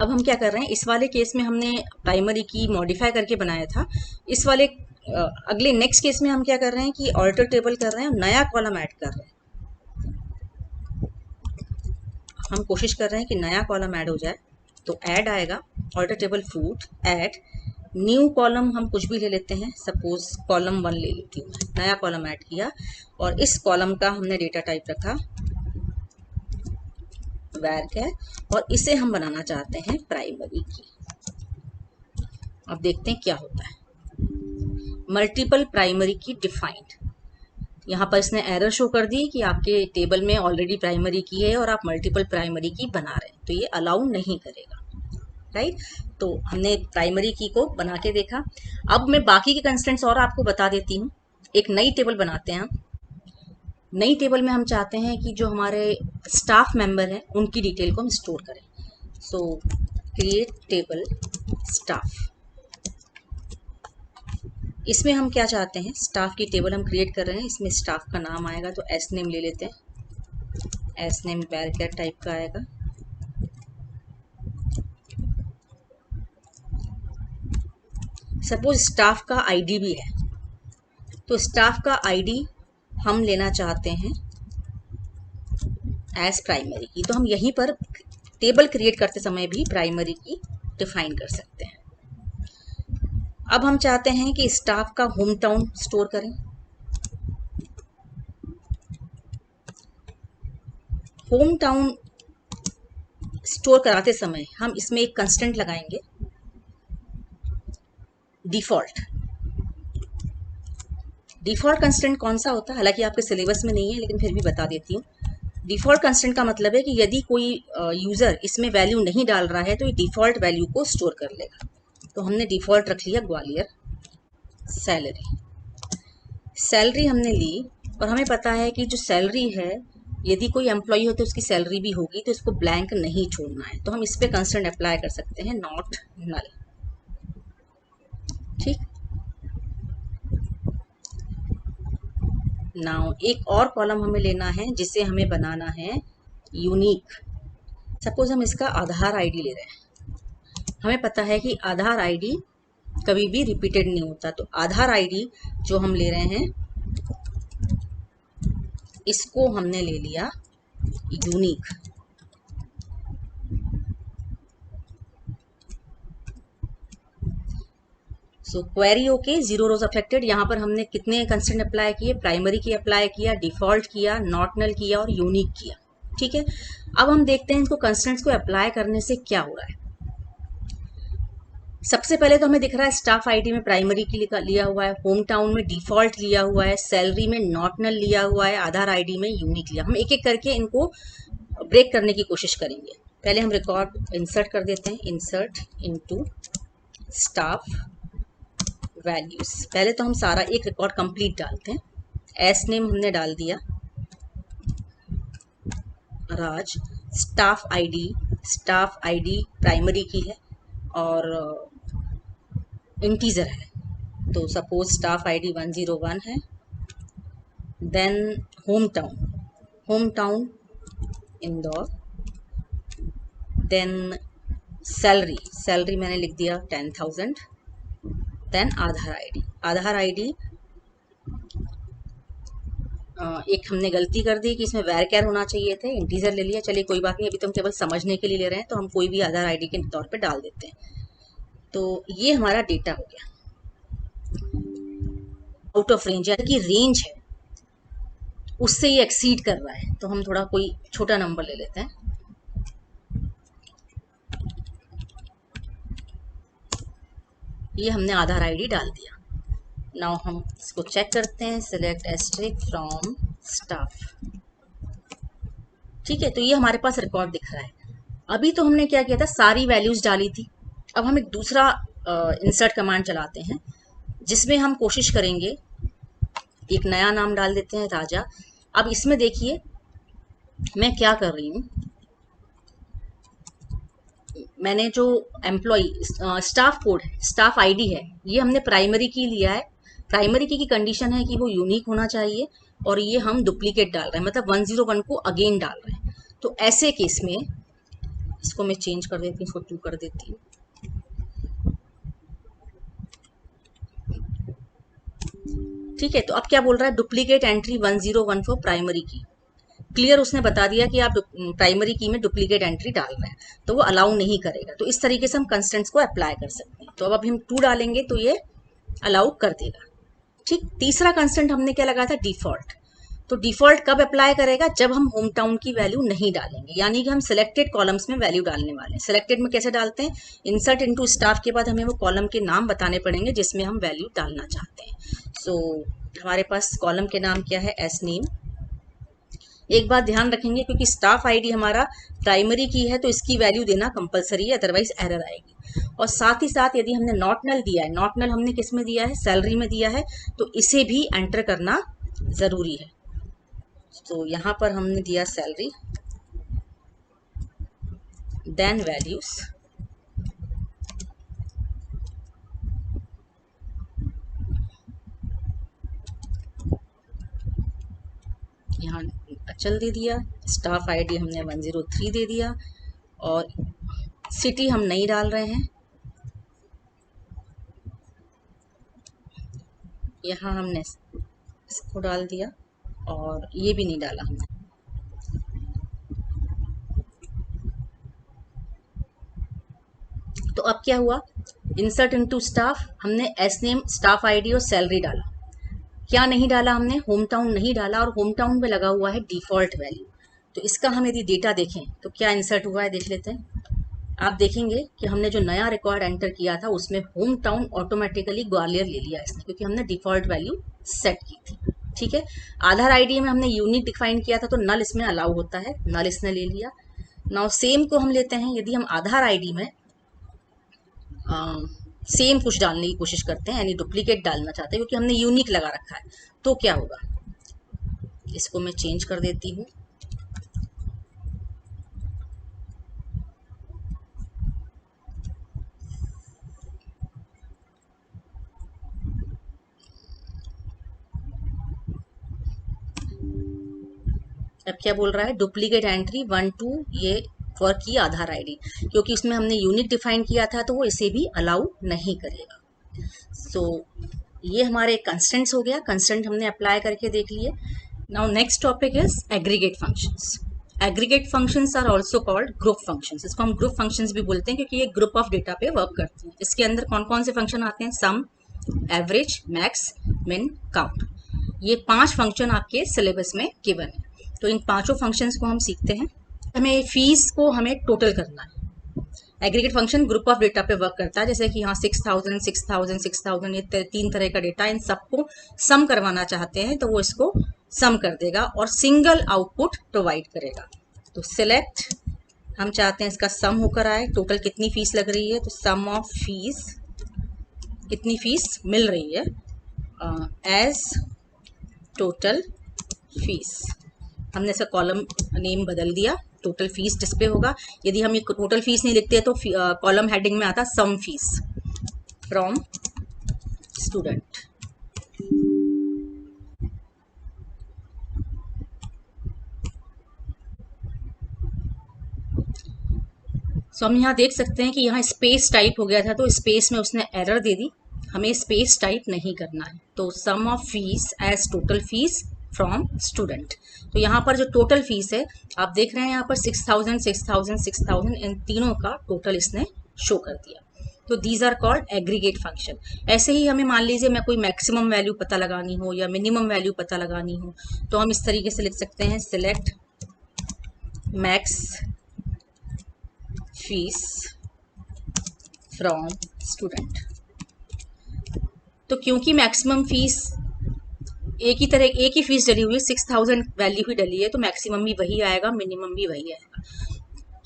A: अब हम क्या कर रहे हैं, इस वाले केस में हमने प्राइमरी की मॉडिफाई करके बनाया था। इस वाले अगले नेक्स्ट केस में हम क्या कर रहे हैं कि ऑल्टर टेबल कर रहे हैं, नया कॉलम ऐड कर रहे हैं। हम कोशिश कर रहे हैं कि नया कॉलम ऐड हो जाए, तो ऐड आएगा alter table food add new column. हम कुछ भी ले लेते हैं, सपोज कॉलम 1 ले लेती हूँ, नया कॉलम ऐड किया और इस कॉलम का हमने डेटा टाइप रखा varchar और इसे हम बनाना चाहते हैं प्राइमरी की। अब देखते हैं क्या होता है। मल्टीपल प्राइमरी की डिफाइंड, यहाँ पर इसने एरर शो कर दी कि आपके टेबल में ऑलरेडी प्राइमरी की है और आप मल्टीपल प्राइमरी की बना रहे हैं, तो ये अलाउ नहीं करेगा, राइट। तो हमने प्राइमरी की को बना के देखा। अब मैं बाकी के कंस्ट्रेंट्स और आपको बता देती हूँ। एक नई टेबल बनाते हैं हम। नई टेबल में हम चाहते हैं कि जो हमारे स्टाफ मेंबर हैं उनकी डिटेल को हम स्टोर करें। सो क्रिएट टेबल स्टाफ, इसमें हम क्या चाहते हैं, स्टाफ की टेबल हम क्रिएट कर रहे हैं। इसमें स्टाफ का नाम आएगा तो एस नेम ले लेते हैं, एस नेम varchar टाइप का आएगा। सपोज स्टाफ का आईडी भी है, तो स्टाफ का आईडी हम लेना चाहते हैं एज प्राइमरी की, तो हम यहीं पर टेबल क्रिएट करते समय भी प्राइमरी की डिफाइन कर सकते हैं। अब हम चाहते हैं कि स्टाफ का होम टाउन स्टोर करें। होम टाउन स्टोर कराते समय हम इसमें एक कंस्टेंट लगाएंगे, डिफॉल्ट। डिफॉल्ट कंस्टेंट कौन सा होता है, हालांकि आपके सिलेबस में नहीं है लेकिन फिर भी बता देती हूँ। डिफॉल्ट कंस्टेंट का मतलब है कि यदि कोई यूज़र इसमें वैल्यू नहीं डाल रहा है तो ये डिफॉल्ट वैल्यू को स्टोर कर लेगा। तो हमने डिफॉल्ट रख लिया ग्वालियर सैलरी। सैलरी हमने ली और हमें पता है कि जो सैलरी है, यदि कोई एम्प्लॉय हो तो उसकी सैलरी भी होगी, तो इसको ब्लैंक नहीं छोड़ना है। तो हम इस पर कंस्टेंट अप्लाई कर सकते हैं, नॉट नल। ठीक, नाउ एक और कॉलम हमें लेना है जिसे हमें बनाना है यूनिक। सपोज हम इसका आधार आईडी ले रहे हैं। हमें पता है कि आधार आईडी कभी भी रिपीटेड नहीं होता, तो आधार आईडी जो हम ले रहे हैं इसको हमने ले लिया यूनिक। सो क्वेरी ओके, 0 रोज अफेक्टेड। यहाँ पर हमने कितने कंस्टेंट अप्लाई किए, प्राइमरी की अप्लाई किया, डिफॉल्ट किया, नॉट नल किया और यूनिक किया। ठीक है, अब हम देखते हैं इनको कंस्टेंट्स को अप्लाई करने से क्या हो रहा है। सबसे पहले तो हमें दिख रहा है स्टाफ आईडी में प्राइमरी की लिया हुआ है, होम टाउन में डिफॉल्ट लिया हुआ है, सैलरी में नॉट नल लिया हुआ है, आधार आईडी में यूनिक लिया। हम एक एक करके इनको ब्रेक करने की कोशिश करेंगे। पहले हम रिकॉर्ड इंसर्ट कर देते हैं, इंसर्ट इनटू स्टाफ वैल्यूज। पहले तो हम सारा एक रिकॉर्ड कंप्लीट डालते हैं। एस नेम हमने डाल दिया राज, स्टाफ आईडी प्राइमरी की है और इंटीजर है, तो सपोज स्टाफ आईडी 101 है। Then home town Indore. Then salary मैंने लिख दिया 10,000। देन आधार आईडी एक हमने गलती कर दी कि इसमें varchar होना चाहिए थे, इंटीजर ले लिया। चलिए कोई बात नहीं, अभी तो हम केवल समझने के लिए ले रहे हैं, तो हम कोई भी आधार आईडी के तौर पे डाल देते हैं। तो ये हमारा डेटा हो गया आउट ऑफ रेंज, यानी कि रेंज है उससे ये एक्सीड कर रहा है, तो हम थोड़ा कोई छोटा नंबर ले लेते हैं। ये हमने आधार आईडी डाल दिया। नाउ हम इसको चेक करते हैं, सिलेक्ट एस्ट्रिक फ्रॉम स्टाफ। ठीक है, तो ये हमारे पास रिकॉर्ड दिख रहा है। अभी तो हमने क्या किया था, सारी वैल्यूज डाली थी। अब हम एक दूसरा इंसर्ट कमांड चलाते हैं जिसमें हम कोशिश करेंगे, एक नया नाम डाल देते हैं राजा। अब इसमें देखिए मैं क्या कर रही हूँ, मैंने जो एम्प्लॉय स्टाफ कोड है, स्टाफ आईडी है, ये हमने प्राइमरी की लिया है। प्राइमरी की कंडीशन है कि वो यूनिक होना चाहिए, और ये हम डुप्लीकेट डाल रहे हैं, मतलब 101 को अगेन डाल रहे हैं। तो ऐसे केस में इसको मैं चेंज कर देती हूँ, इसको 2 कर देती हूँ। ठीक है, तो अब क्या बोल रहा है, डुप्लीकेट एंट्री 101 फॉर प्राइमरी की। क्लियर उसने बता दिया कि आप प्राइमरी की में डुप्लीकेट एंट्री डाल रहे हैं, तो वो अलाउ नहीं करेगा। तो इस तरीके से हम कंस्ट्रेंट्स को अप्लाई कर सकते हैं। तो अब हम 2 डालेंगे तो ये अलाउ कर देगा। ठीक, तीसरा कंस्ट्रेंट हमने क्या लगाया था, डिफॉल्ट। तो डिफॉल्ट कब अप्लाई करेगा, जब हम होम टाउन की वैल्यू नहीं डालेंगे, यानी कि हम सिलेक्टेड कॉलम्स में वैल्यू डालने वाले हैं। सिलेक्टेड में कैसे डालते हैं, इंसर्ट इनटू स्टाफ के बाद हमें वो कॉलम के नाम बताने पड़ेंगे जिसमें हम वैल्यू डालना चाहते हैं। सो हमारे पास कॉलम के नाम क्या है, एस नेम। एक बात ध्यान रखेंगे, क्योंकि स्टाफ आईडी हमारा प्राइमरी की है तो इसकी वैल्यू देना कंपलसरी है, अदरवाइज एरर आएगी। और साथ ही साथ यदि हमने नॉट नल दिया है, नॉट नल हमने किस में दिया है, सैलरी में दिया है, तो इसे भी एंटर करना जरूरी है। तो यहाँ पर हमने दिया सैलरी, देन वैल्यूज, यहाँ अचल दे दिया, स्टाफ आईडी हमने 103 दे दिया, और सिटी हम नहीं डाल रहे हैं, यहाँ हमने इसको डाल दिया, और ये भी नहीं डाला हमने। तो अब क्या हुआ, इंसर्ट इनटू स्टाफ, हमने एस नेम, स्टाफ आईडी और सैलरी डाला। क्या नहीं डाला हमने, होम टाउन नहीं डाला, और होम टाउन पे लगा हुआ है डिफॉल्ट वैल्यू। तो इसका हम यदि डेटा देखें तो क्या इंसर्ट हुआ है, देख लेते हैं। आप देखेंगे कि हमने जो नया रिकॉर्ड एंटर किया था उसमें होम टाउन ऑटोमेटिकली ग्वालियर ले लिया इसने, क्योंकि हमने डिफॉल्ट वैल्यू सेट की थी। ठीक है, आधार आईडी में हमने यूनिक डिफाइन किया था तो नल इसमें अलाउ होता है, नल इसने ले लिया। नाउ सेम को हम लेते हैं, यदि हम आधार आईडी में सेम कुछ डालने की कोशिश करते हैं, यानी डुप्लीकेट डालना चाहते हैं, क्योंकि हमने यूनिक लगा रखा है, तो क्या होगा, इसको मैं चेंज कर देती हूँ। अब क्या बोल रहा है, डुप्लीकेट एंट्री 1-2 ये फॉर की आधार आईडी, क्योंकि उसमें हमने यूनिक डिफाइन किया था तो वो इसे भी अलाउ नहीं करेगा। सो ये हमारे कंस्टेंट्स हो गया, कंस्टेंट हमने अप्लाई करके देख लिए। Now next topic is aggregate functions. Aggregate functions are also called group functions. इसको हम ग्रुप फंक्शंस भी बोलते हैं, क्योंकि ये ग्रुप ऑफ डेटा पे वर्क करते हैं। इसके अंदर कौन कौन से फंक्शन आते हैं, सम, एवरेज, मैक्स, मिन, काउंट। ये 5 फंक्शन आपके सिलेबस में गिवन है। तो इन 5 फंक्शंस को हम सीखते हैं। हमें फीस को हमें टोटल करना है। Aggregate function group of data पे वर्क करता है, जैसे कि यहाँ 6000 6000 6000 ये 3 तरह का डेटा, इन सबको सम करवाना चाहते हैं तो वो इसको सम कर देगा और सिंगल आउटपुट प्रोवाइड करेगा। तो सिलेक्ट, हम चाहते हैं इसका सम होकर आए, टोटल कितनी फीस लग रही है, तो सम ऑफ फीस, कितनी फीस मिल रही है, एज टोटल फीस। हमने इसका कॉलम नेम बदल दिया, टोटल फीस डिस्प्ले होगा। यदि हम ये टोटल फीस नहीं लिखते तो कॉलम हेडिंग में आता सम फीस फ्रॉम स्टूडेंट। सो हम यहाँ देख सकते हैं कि यहाँ स्पेस टाइप हो गया था, तो स्पेस में उसने एरर दे दी, हमें स्पेस टाइप नहीं करना है। तो sum of fees as total fees from student. तो यहाँ पर जो टोटल फीस है आप देख रहे हैं, यहाँ पर 6000 6000 6000 इन तीनों का टोटल इसने शो कर दिया। तो these are called aggregate function. ऐसे ही हमें मान लीजिए मैं कोई मैक्सिमम वैल्यू पता लगानी हो या मिनिमम वैल्यू पता लगानी हो, तो हम इस तरीके से लिख सकते हैं, select max fees from student. तो क्योंकि मैक्सिमम फीस एक ही फीस डली हुई है, 6000 वैल्यू ही डली है, तो मैक्सिमम भी वही आएगा, मिनिमम भी वही आएगा।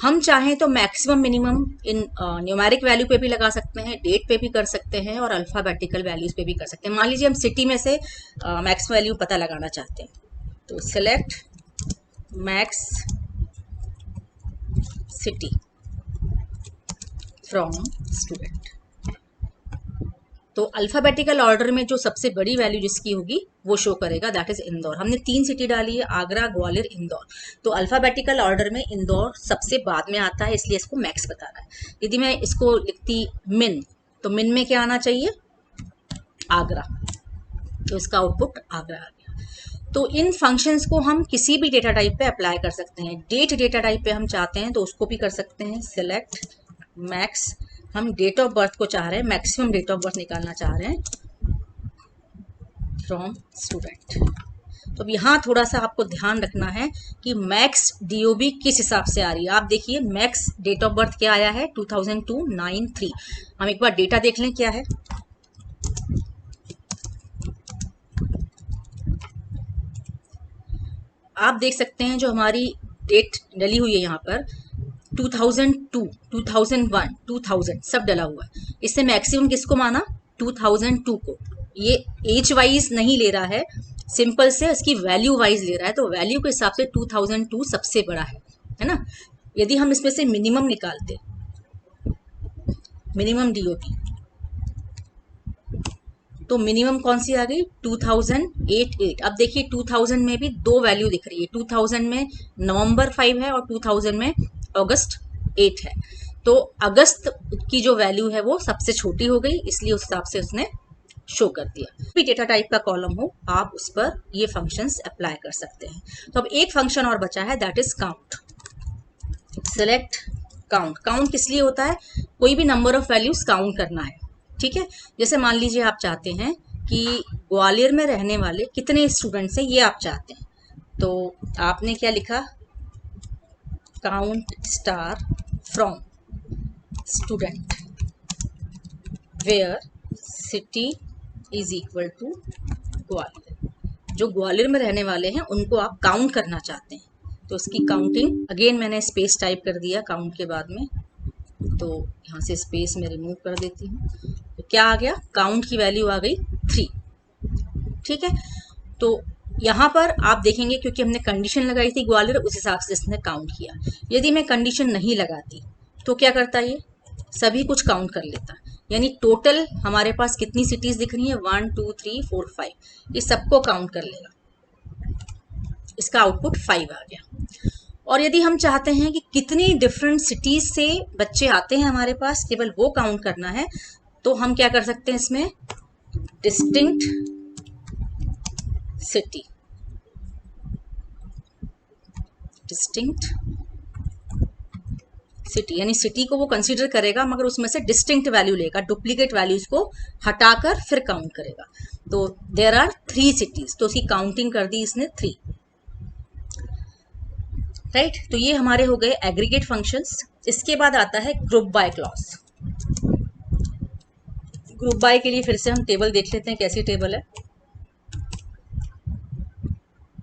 A: हम चाहें तो maximum minimum in numeric value पे भी लगा सकते हैं, डेट पे भी कर सकते हैं और अल्फाबेटिकल वैल्यूज पे भी कर सकते हैं। मान लीजिए हम सिटी में से मैक्स वैल्यू पता लगाना चाहते हैं, तो select max city from student. तो अल्फ़ाबेटिकल ऑर्डर में जो सबसे बड़ी वैल्यू जिसकी होगी वो शो करेगा, दैट इज इंदौर। हमने 3 सिटी डाली है, आगरा, ग्वालियर, इंदौर। तो अल्फ़ाबेटिकल ऑर्डर में इंदौर सबसे बाद में आता है, इसलिए इसको मैक्स बता रहा है। यदि मैं इसको लिखती मिन, तो मिन में क्या आना चाहिए, आगरा, तो इसका आउटपुट आगरा आ गया। तो इन फंक्शंस को हम किसी भी डेटा टाइप पे अप्लाई कर सकते हैं। डेट डेटा टाइप पे हम चाहते हैं तो उसको भी कर सकते हैं। सिलेक्ट मैक्स, हम डेट ऑफ बर्थ को चाह रहे हैं, मैक्सिमम डेट ऑफ बर्थ निकालना चाह रहे हैं फ्रॉम स्टूडेंट। तो अब यहाँ थोड़ा सा आपको ध्यान रखना है कि मैक्स डीओबी किस हिसाब से आ रही है। आप देखिए मैक्स डेट ऑफ बर्थ क्या आया है, 2002-9-3। हम एक बार डेटा देख लें क्या है। आप देख सकते हैं जो हमारी डेट डली हुई है यहाँ पर 2002, 2001, 2000 सब डला हुआ है। इससे मैक्सिमम किसको माना, 2002 को। ये एज वाइज नहीं ले रहा है, सिंपल से इसकी वैल्यू वाइज ले रहा है। तो वैल्यू के हिसाब से 2002 सबसे बड़ा है ना। यदि हम इसमें से मिनिमम निकालते, मिनिमम डीओपी, तो मिनिमम कौन सी आ गई, 2008। अब देखिए 2000 में भी 2 वैल्यू दिख रही है, 2000 में नवंबर 5 है और 2000 में अगस्त 8 है। तो अगस्त की जो वैल्यू है वो सबसे छोटी हो गई, इसलिए उस हिसाब से उसने शो कर दिया। भी डेटा टाइप का कॉलम हो आप उस पर ये फंक्शंस अप्लाई कर सकते हैं। तो अब एक फंक्शन और बचा है, that is count. Select count. Count किस लिए होता है, कोई भी नंबर ऑफ वैल्यूज काउंट करना है, ठीक है। जैसे मान लीजिए आप चाहते हैं कि ग्वालियर में रहने वाले कितने स्टूडेंट्स हैं, ये आप चाहते हैं। तो आपने क्या लिखा, count star from student where city is equal to Gwalior. जो ग्वालियर में रहने वाले हैं उनको आप काउंट करना चाहते हैं, तो उसकी काउंटिंग, अगेन मैंने स्पेस टाइप कर दिया काउंट के बाद में, तो यहाँ से स्पेस में रिमूव कर देती हूँ। तो क्या आ गया, काउंट की वैल्यू आ गई 3, ठीक है। तो यहाँ पर आप देखेंगे क्योंकि हमने कंडीशन लगाई थी ग्वालियर, उस हिसाब से इसने काउंट किया। यदि मैं कंडीशन नहीं लगाती तो क्या करता, ये सभी कुछ काउंट कर लेता, यानी टोटल हमारे पास कितनी सिटीज दिख रही है, 1 2 3 4 5, ये सबको काउंट कर लेगा। इसका आउटपुट 5 आ गया। और यदि हम चाहते हैं कि कितनी डिफरेंट सिटीज से बच्चे आते हैं हमारे पास, केवल वो काउंट करना है, तो हम क्या कर सकते हैं इसमें, डिस्टिंक्ट सिटी, डिस्टिंक्ट सिटी, यानी सिटी को वो कंसीडर करेगा मगर उसमें से डिस्टिंक्ट वैल्यू लेगा, डुप्लीकेट वैल्यूज को हटाकर फिर काउंट करेगा। तो देयर आर 3 सिटीज, तो उसकी काउंटिंग कर दी इसने 3, राइट। तो ये हमारे हो गए एग्रीगेट फंक्शंस। इसके बाद आता है group by clause. Group by के लिए फिर से हम टेबल देख लेते हैं कैसी टेबल है।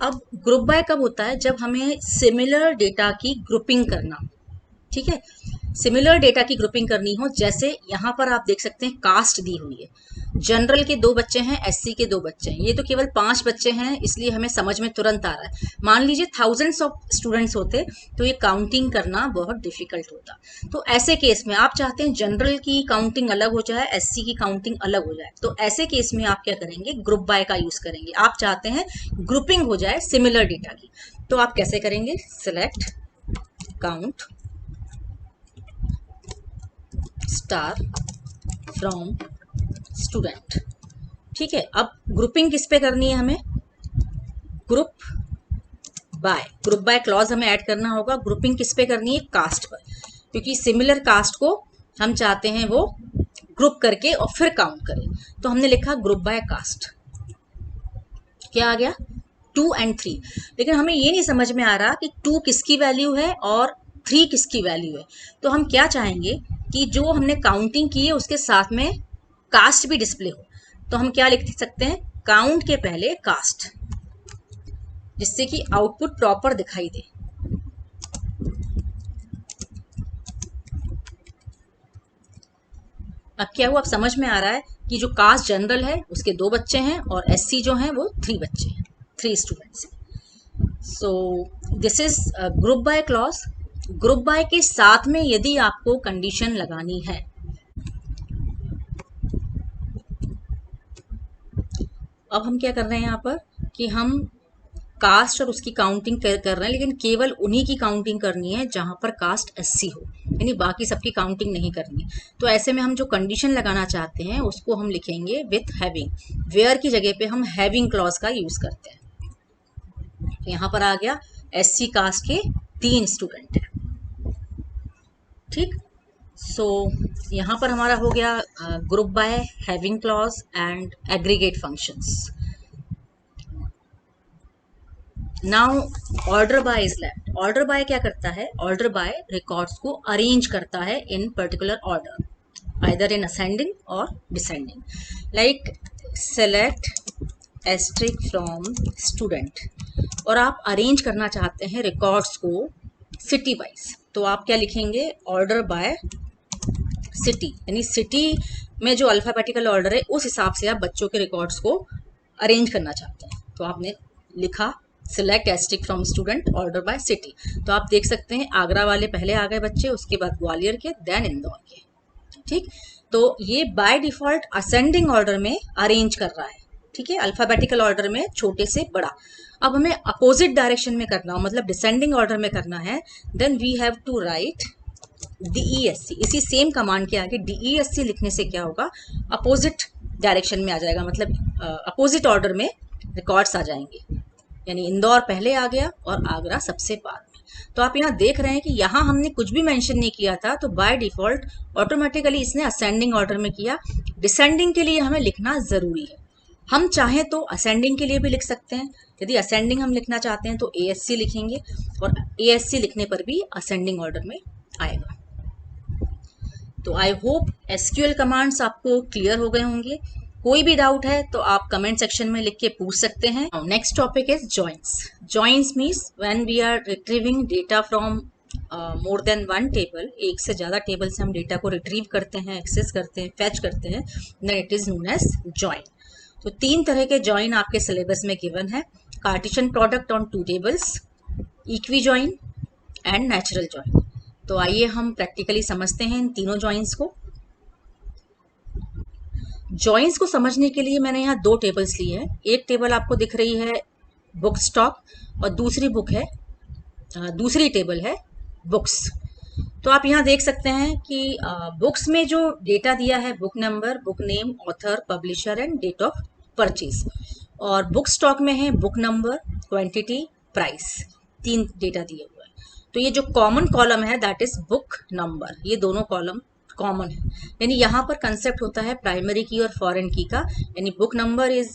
A: अब ग्रुप बाय कब होता है, जब हमें सिमिलर डेटा की ग्रुपिंग करना, ठीक है, सिमिलर डेटा की ग्रुपिंग करनी हो। जैसे यहाँ पर आप देख सकते हैं कास्ट दी हुई है, जनरल के 2 बच्चे हैं, एससी के 2 बच्चे हैं, ये तो केवल 5 बच्चे हैं, इसलिए हमें समझ में तुरंत आ रहा है। मान लीजिए थाउजेंड्स ऑफ स्टूडेंट्स होते तो ये काउंटिंग करना बहुत डिफिकल्ट होता। तो ऐसे केस में आप चाहते हैं जनरल की काउंटिंग अलग हो जाए, एससी की काउंटिंग अलग हो जाए, तो ऐसे केस में आप क्या करेंगे, ग्रुप बाय का यूज करेंगे। आप चाहते हैं ग्रुपिंग हो जाए सिमिलर डेटा की, तो आप कैसे करेंगे, select count star from student, ठीक है। अब ग्रुपिंग किस पे करनी है हमें, ग्रुप बाय क्लॉज हमें ऐड करना होगा। ग्रुपिंग किस पे करनी है, कास्ट पर, क्योंकि सिमिलर कास्ट को हम चाहते हैं वो ग्रुप करके और फिर काउंट करें। तो हमने लिखा ग्रुप बाय कास्ट, क्या आ गया, 2 और 3। लेकिन हमें ये नहीं समझ में आ रहा कि 2 किसकी वैल्यू है और 3 किसकी वैल्यू है। तो हम क्या चाहेंगे कि जो हमने काउंटिंग की है उसके साथ में कास्ट भी डिस्प्ले हो। तो हम क्या लिख सकते हैं, काउंट के पहले कास्ट, जिससे कि आउटपुट प्रॉपर दिखाई दे। अब क्या हुआ, अब समझ में आ रहा है कि जो कास्ट जनरल है उसके 2 बच्चे हैं और एससी जो हैं वो 3 बच्चे हैं, 3 स्टूडेंट्स हैं। So this is group by clause. Group by के साथ में यदि आपको कंडीशन लगानी है, अब हम क्या कर रहे हैं यहाँ पर कि हम कास्ट और उसकी काउंटिंग कर रहे हैं, लेकिन केवल उन्हीं की काउंटिंग करनी है जहां पर कास्ट एससी हो, यानी बाकी सबकी काउंटिंग नहीं करनी। तो ऐसे में हम जो कंडीशन लगाना चाहते हैं उसको हम लिखेंगे विथ हैविंग। वेयर की जगह पे हम हैविंग क्लॉज का यूज करते हैं। यहाँ पर आ गया एससी कास्ट के 3 स्टूडेंट हैं, ठीक। सो यहाँ पर हमारा हो गया group by, having clause and aggregate functions. Now order by is left. Order by क्या करता है? ऑर्डर बाय रिकॉर्ड्स को अरेंज करता है in particular order, either in ascending or descending. Like select asterisk from student, और आप arrange करना चाहते हैं रिकॉर्ड्स को सिटी वाइज, तो आप क्या लिखेंगे? ऑर्डर बाय सिटी, यानी सिटी में जो अल्फाबेटिकल ऑर्डर है उस हिसाब से आप बच्चों के रिकॉर्ड्स को अरेंज करना चाहते हैं। तो आपने लिखा select asterisk from student order by city. तो आप देख सकते हैं आगरा वाले पहले आ गए बच्चे, उसके बाद ग्वालियर के, देन इंदौर के, ठीक। तो ये बाय डिफॉल्ट असेंडिंग ऑर्डर में अरेंज कर रहा है, ठीक है, अल्फाबेटिकल ऑर्डर में छोटे से बड़ा। अब हमें अपोजिट डायरेक्शन में करना हो, मतलब डिसेंडिंग ऑर्डर में करना है, then we have to write DESC। इसी सेम कमांड के आगे DESC लिखने से क्या होगा? अपोजिट डायरेक्शन में आ जाएगा, मतलब अपोजिट ऑर्डर में रिकॉर्ड्स आ जाएंगे, यानी इंदौर पहले आ गया और आगरा सबसे बाद में। तो आप यहाँ देख रहे हैं कि यहाँ हमने कुछ भी मेंशन नहीं किया था, तो बाय डिफॉल्ट ऑटोमेटिकली इसने असेंडिंग ऑर्डर में किया। डिसेंडिंग के लिए हमें लिखना जरूरी है। हम चाहें तो असेंडिंग के लिए भी लिख सकते हैं। यदि असेंडिंग हम लिखना चाहते हैं तो ASC लिखेंगे, और ASC लिखने पर भी असेंडिंग ऑर्डर में आएगा। तो आई होप SQL कमांड्स आपको क्लियर हो गए होंगे। कोई भी डाउट है तो आप कमेंट सेक्शन में लिख के पूछ सकते हैं। Next topic is joins. Joins means when we are retrieving data from more than one table, एक से ज्यादा टेबल से हम डेटा को रिट्रीव करते हैं, एक्सेस करते हैं, फेच करते हैं, then it is known as join. तो 3 तरह के जॉइन आपके सिलेबस में गिवन है। Cartesian product on 2 tables, equi join and natural join. तो आइए हम प्रैक्टिकली समझते हैं इन तीनों जॉइंस को। जॉइंस को समझने के लिए मैंने यहाँ 2 टेबल्स ली है। एक टेबल आपको दिख रही है बुक स्टॉक, और दूसरी टेबल है बुक्स। तो आप यहाँ देख सकते हैं कि बुक्स में जो डेटा दिया है, book number, book name, author, publisher and date of purchase, और बुक स्टॉक में है book number, quantity, price, 3 data दिए हुए हैं। तो ये जो कॉमन कॉलम है दैट इज बुक नंबर, ये दोनों कॉलम कॉमन है, यानी यहाँ पर कंसेप्ट होता है प्राइमरी की और फॉरेन की का, यानी book number is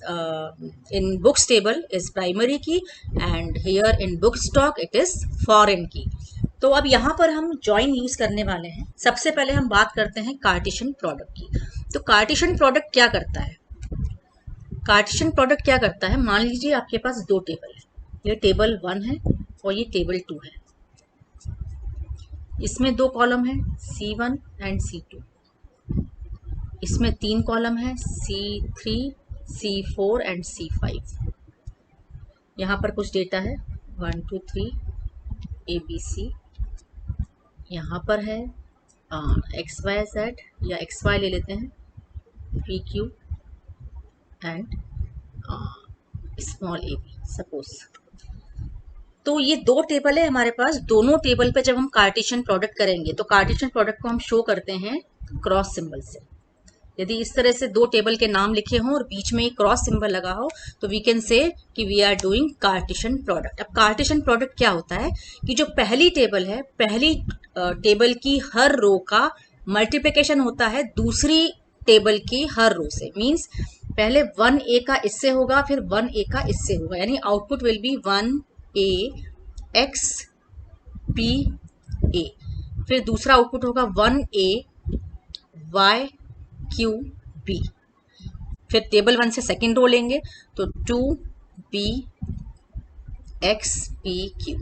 A: in books table is primary key and here in book stock it is foreign key. तो अब यहाँ पर हम जॉइन यूज करने वाले हैं। सबसे पहले हम बात करते हैं कार्टेशियन प्रोडक्ट की। तो कार्टेशियन प्रोडक्ट क्या करता है? कार्टेशियन प्रोडक्ट क्या करता है? मान लीजिए आपके पास 2 टेबल है, ये टेबल 1 है और ये टेबल 2 है। इसमें 2 कॉलम है C1 एंड C2, इसमें 3 कॉलम है C3, C4 एंड C5। यहाँ पर कुछ डेटा है 1 2 3 ABC, यहाँ पर है XYZ या XY ले लेते हैं, PQ and small AB suppose. तो ये 2 टेबल है हमारे पास। दोनों टेबल पे जब हम कार्टेशियन प्रोडक्ट करेंगे तो कार्टेशियन प्रोडक्ट को हम शो करते हैं क्रॉस सिंबल से। यदि इस तरह से 2 टेबल के नाम लिखे हों और बीच में एक क्रॉस सिंबल लगा हो तो वी कैन से कि we are doing cartesian product. अब कार्टेशियन प्रोडक्ट क्या होता है कि जो पहली टेबल है, पहली टेबल की हर रो का मल्टीप्लिकेशन होता है दूसरी टेबल की हर रो से। मीन्स पहले 1A का इससे होगा, फिर 1A का इससे होगा, यानी output will be 1A X P A। फिर दूसरा आउटपुट होगा 1A Y Q B। फिर टेबल 1 से सेकेंड रो लेंगे तो 2B X P Q,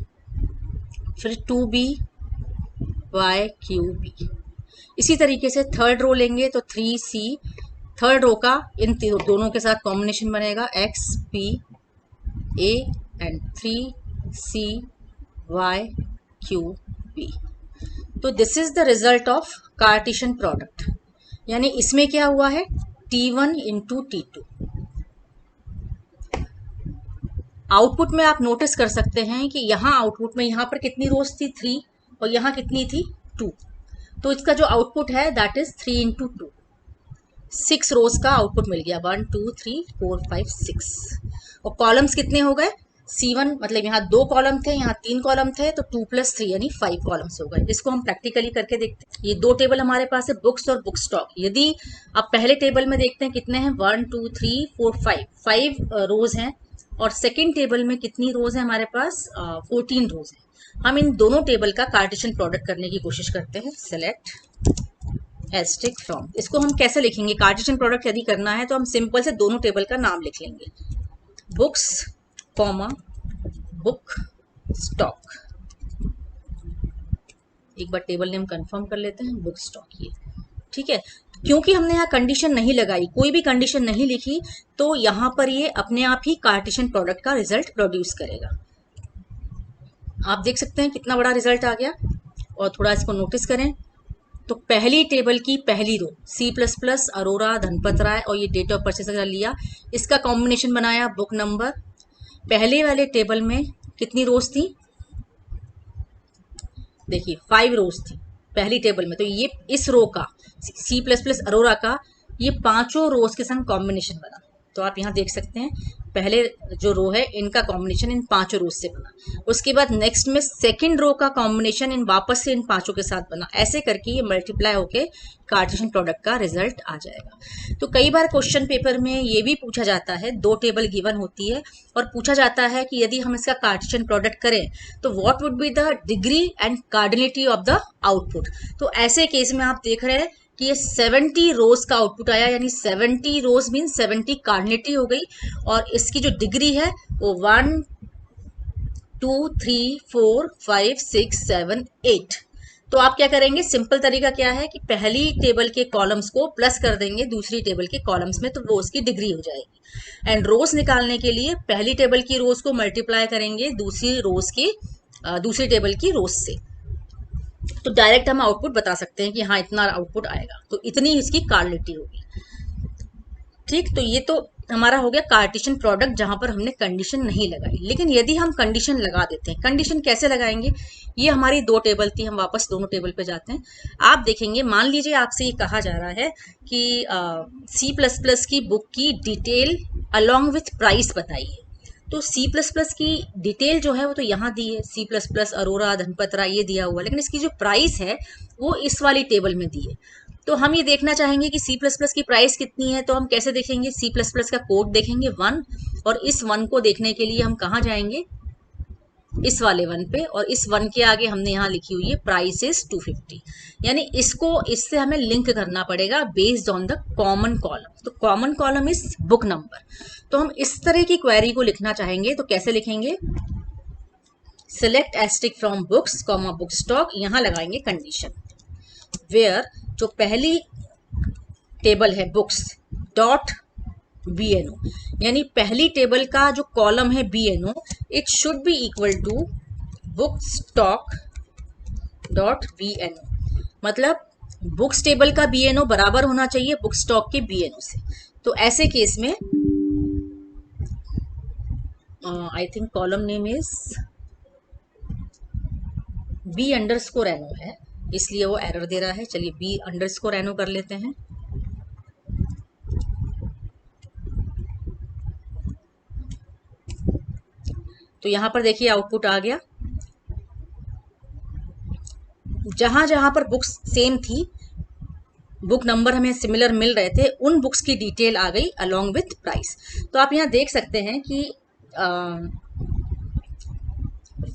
A: फिर 2B Y Q B। इसी तरीके से थर्ड रो लेंगे तो 3C, थर्ड रो का इन दोनों के साथ कॉम्बिनेशन बनेगा XP A and 3 C Y Q B. तो this is the result of cartesian product, यानी इसमें क्या हुआ है T1 इंटू T2। आउटपुट में आप नोटिस कर सकते हैं कि यहाँ आउटपुट में यहाँ पर कितनी रोज थी 3 और यहाँ कितनी थी 2। तो इसका जो आउटपुट है दैट इज 3 इंटू 2, 6 रोज का आउटपुट मिल गया, 1 2 3 4 5 6। और कॉलम्स कितने हो गए C1, मतलब यहाँ 2 कॉलम थे, यहाँ 3 कॉलम थे, तो 2 + 3 यानी 5 कॉलम्स हो गए। इसको हम प्रैक्टिकली करके देखते हैं। ये 2 टेबल हमारे पास है, बुक्स और बुक स्टॉक। यदि आप पहले टेबल में देखते हैं कितने हैं 1 2 3 4 5 रोज हैं, और सेकेंड टेबल में कितनी रोज है हमारे पास 14 रोज है। हम इन दोनों टेबल का कार्टेशियन प्रोडक्ट करने की कोशिश करते हैं। सेलेक्ट एस्टिक फ्रॉम, इसको हम कैसे लिखेंगे कार्टेशियन प्रोडक्ट यदि करना है तो हम सिंपल से दोनों टेबल का नाम लिख लेंगे, बुक्स कॉमा बुक स्टॉक। एक बार टेबल नेम कंफर्म कर लेते हैं, बुक स्टॉक ये ठीक है। क्योंकि हमने यहाँ कंडीशन नहीं लगाई, कोई भी कंडीशन नहीं लिखी, तो यहाँ पर ये अपने आप ही कार्टेशियन प्रोडक्ट का रिजल्ट प्रोड्यूस करेगा। आप देख सकते हैं कितना बड़ा रिजल्ट आ गया। और थोड़ा इसको नोटिस करें तो पहली टेबल की पहली रो C++, अरोरा, धनपत राय, और ये डेट ऑफ परचेज लिया, इसका कॉम्बिनेशन बनाया बुक नंबर। पहले वाले टेबल में कितनी रोज थी, देखिए 5 रोज थी पहली टेबल में, तो ये इस रो का C++ अरोरा का ये 5 रोज के संग कॉम्बिनेशन बना। तो आप यहाँ देख सकते हैं पहले जो रो है इनका कॉम्बिनेशन इन 5 रोज से बना, उसके बाद नेक्स्ट में सेकंड रो का कॉम्बिनेशन इन वापस से इन 5 के साथ बना। ऐसे करके ये मल्टीप्लाई होके कार्टेशियन प्रोडक्ट का रिजल्ट आ जाएगा। तो कई बार क्वेश्चन पेपर में ये भी पूछा जाता है, 2 टेबल गिवन होती है और पूछा जाता है कि यदि हम इसका कार्टेशियन प्रोडक्ट करें तो what would be the degree and cardinality of the output. तो ऐसे केस में आप देख रहे हैं कि ये 70 रोज का आउटपुट आया, यानी 70 रोज मीन 70 कार्डिनलिटी हो गई, और इसकी जो डिग्री है वो 1 2 3 4 5 6 7 8। तो आप क्या करेंगे, सिंपल तरीका क्या है कि पहली टेबल के कॉलम्स को प्लस कर देंगे दूसरी टेबल के कॉलम्स में, तो वो उसकी डिग्री हो जाएगी। एंड रोज निकालने के लिए पहली टेबल की रोज को मल्टीप्लाई करेंगे दूसरी टेबल की रोज से, तो डायरेक्ट हम आउटपुट बता सकते हैं कि हाँ इतना आउटपुट आएगा, तो इतनी इसकी कार्डिनलिटी होगी। ठीक, तो ये तो हमारा हो गया कार्टेशियन प्रोडक्ट जहां पर हमने कंडीशन नहीं लगाई। लेकिन यदि हम कंडीशन लगा देते हैं, कंडीशन कैसे लगाएंगे, ये हमारी 2 टेबल थी, हम वापस दोनों टेबल पे जाते हैं। आप देखेंगे, मान लीजिए आपसे ये कहा जा रहा है कि C++ की बुक की डिटेल अलॉन्ग विथ प्राइस बताइए। तो C++ की डिटेल जो है वो तो यहाँ दी है, C++, अरोरा, धनपत राय ये दिया हुआ, लेकिन इसकी जो प्राइस है वो इस वाली टेबल में दी है। तो हम ये देखना चाहेंगे कि C++ की प्राइस कितनी है, तो हम कैसे देखेंगे, C++ का कोड देखेंगे 1, और इस 1 को देखने के लिए हम कहाँ जाएंगे, इस वाले 1 पे, और इस 1 के आगे हमने यहाँ लिखी हुई है प्राइस इज 250, यानी इसको इससे हमें लिंक करना पड़ेगा based on the common column. तो common column is book number. तो हम इस तरह की क्वेरी को लिखना चाहेंगे तो कैसे लिखेंगे, select asterisk from books comma book stock, यहाँ लगाएंगे कंडीशन वेयर जो पहली टेबल है बुक्स डॉट BNO, यानी पहली टेबल का जो कॉलम है BNO it should be equal to book stock dot BNO, मतलब बुक्स टेबल का BNO बराबर होना चाहिए बुक स्टॉक के BNO से। तो ऐसे केस में I think column name is B_NO है, इसलिए वो एरर दे रहा है। चलिए B_NO कर लेते हैं। तो यहां पर देखिए आउटपुट आ गया, जहां जहां पर बुक्स सेम थी, बुक नंबर हमें सिमिलर मिल रहे थे, उन बुक्स की डिटेल आ गई अलोंग विथ प्राइस। तो आप यहां देख सकते हैं कि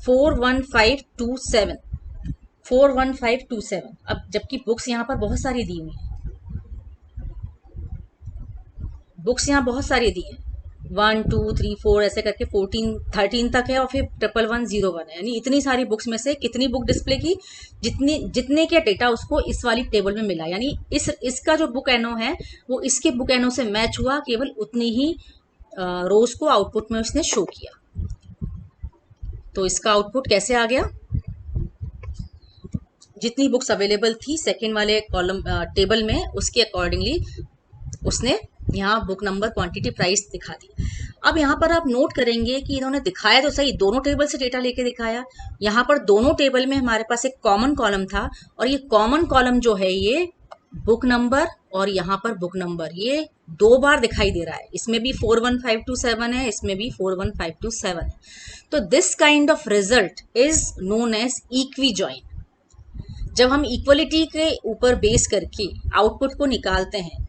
A: 41527, अब जबकि बुक्स यहाँ पर बहुत सारी दी हुई हैं, बुक्स यहाँ बहुत सारी दी हैं, 1 2 3 4 ऐसे करके 13 तक है, और फिर 1101 है, यानी इतनी सारी बुक्स में से कितनी बुक डिस्प्ले की, जितने के डेटा उसको इस वाली टेबल में मिला, यानी इसका जो बुक एनो है वो इसके बुक एनो से मैच हुआ, केवल उतनी ही रोज को आउटपुट में उसने शो किया। तो इसका आउटपुट कैसे आ गया, जितनी बुक्स अवेलेबल थी सेकेंड वाले कॉलम टेबल में उसके अकॉर्डिंगली उसने यहाँ बुक नंबर, क्वांटिटी, प्राइस दिखा दी। अब यहाँ पर आप नोट करेंगे कि इन्होंने दिखाया तो सही, दोनों टेबल से डेटा लेके दिखाया। यहाँ पर दोनों टेबल में हमारे पास एक कॉमन कॉलम था और ये कॉमन कॉलम जो है ये बुक नंबर और यहाँ पर बुक नंबर ये 2 बार दिखाई दे रहा है। इसमें भी 41527 है, इसमें भी 41527 है। तो this kind of result is known as equi join. जब हम इक्वलिटी के ऊपर बेस करके आउटपुट को निकालते हैं,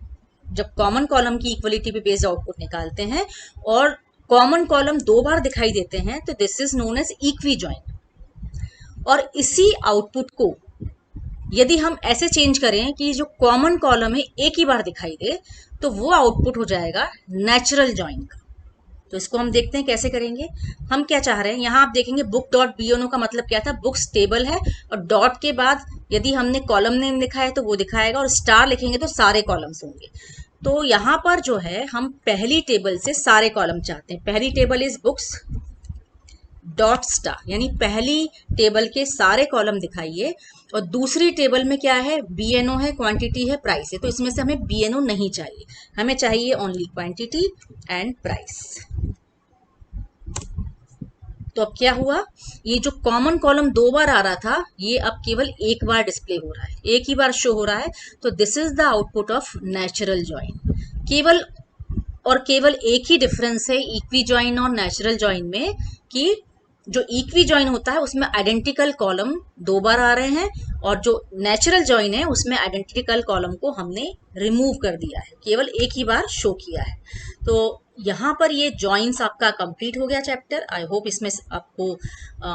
A: जब कॉमन कॉलम की इक्वलिटी पे बेस्ड आउटपुट निकालते हैं और कॉमन कॉलम 2 बार दिखाई देते हैं, तो this is known as equi join. और इसी आउटपुट को यदि हम ऐसे चेंज करें कि जो कॉमन कॉलम है एक ही बार दिखाई दे, तो वो आउटपुट हो जाएगा नेचुरल जॉइन का। तो इसको हम देखते हैं कैसे करेंगे। हम क्या चाह रहे हैं, यहाँ आप देखेंगे बुक डॉट बीएनओ का मतलब क्या था, बुक्स टेबल है और डॉट के बाद यदि हमने कॉलम नेम लिखा है तो वो दिखाएगा और स्टार लिखेंगे तो सारे कॉलम्स होंगे। तो यहाँ पर जो है हम पहली टेबल से सारे कॉलम चाहते हैं। पहली table is books dot star, यानी पहली टेबल के सारे कॉलम दिखाइए। और दूसरी टेबल में क्या है, बीएनओ है, क्वांटिटी है, प्राइस है। तो इसमें से हमें बीएनओ नहीं चाहिए, हमें चाहिए ओनली क्वांटिटी एंड प्राइस। तो अब क्या हुआ, ये जो कॉमन कॉलम 2 बार आ रहा था ये अब केवल एक बार डिस्प्ले हो रहा है, एक ही बार शो हो रहा है। तो this is the output of natural join. केवल और केवल एक ही डिफरेंस है इक्वी जॉइन और नेचुरल जॉइन में, कि जो इक्वी जॉइन होता है उसमें आइडेंटिकल कॉलम 2 बार आ रहे हैं और जो नेचुरल जॉइन है उसमें आइडेंटिकल कॉलम को हमने रिमूव कर दिया है, केवल एक ही बार शो किया है। तो यहाँ पर ये जॉइंस आपका कंप्लीट हो गया चैप्टर। आई होप इसमें आपको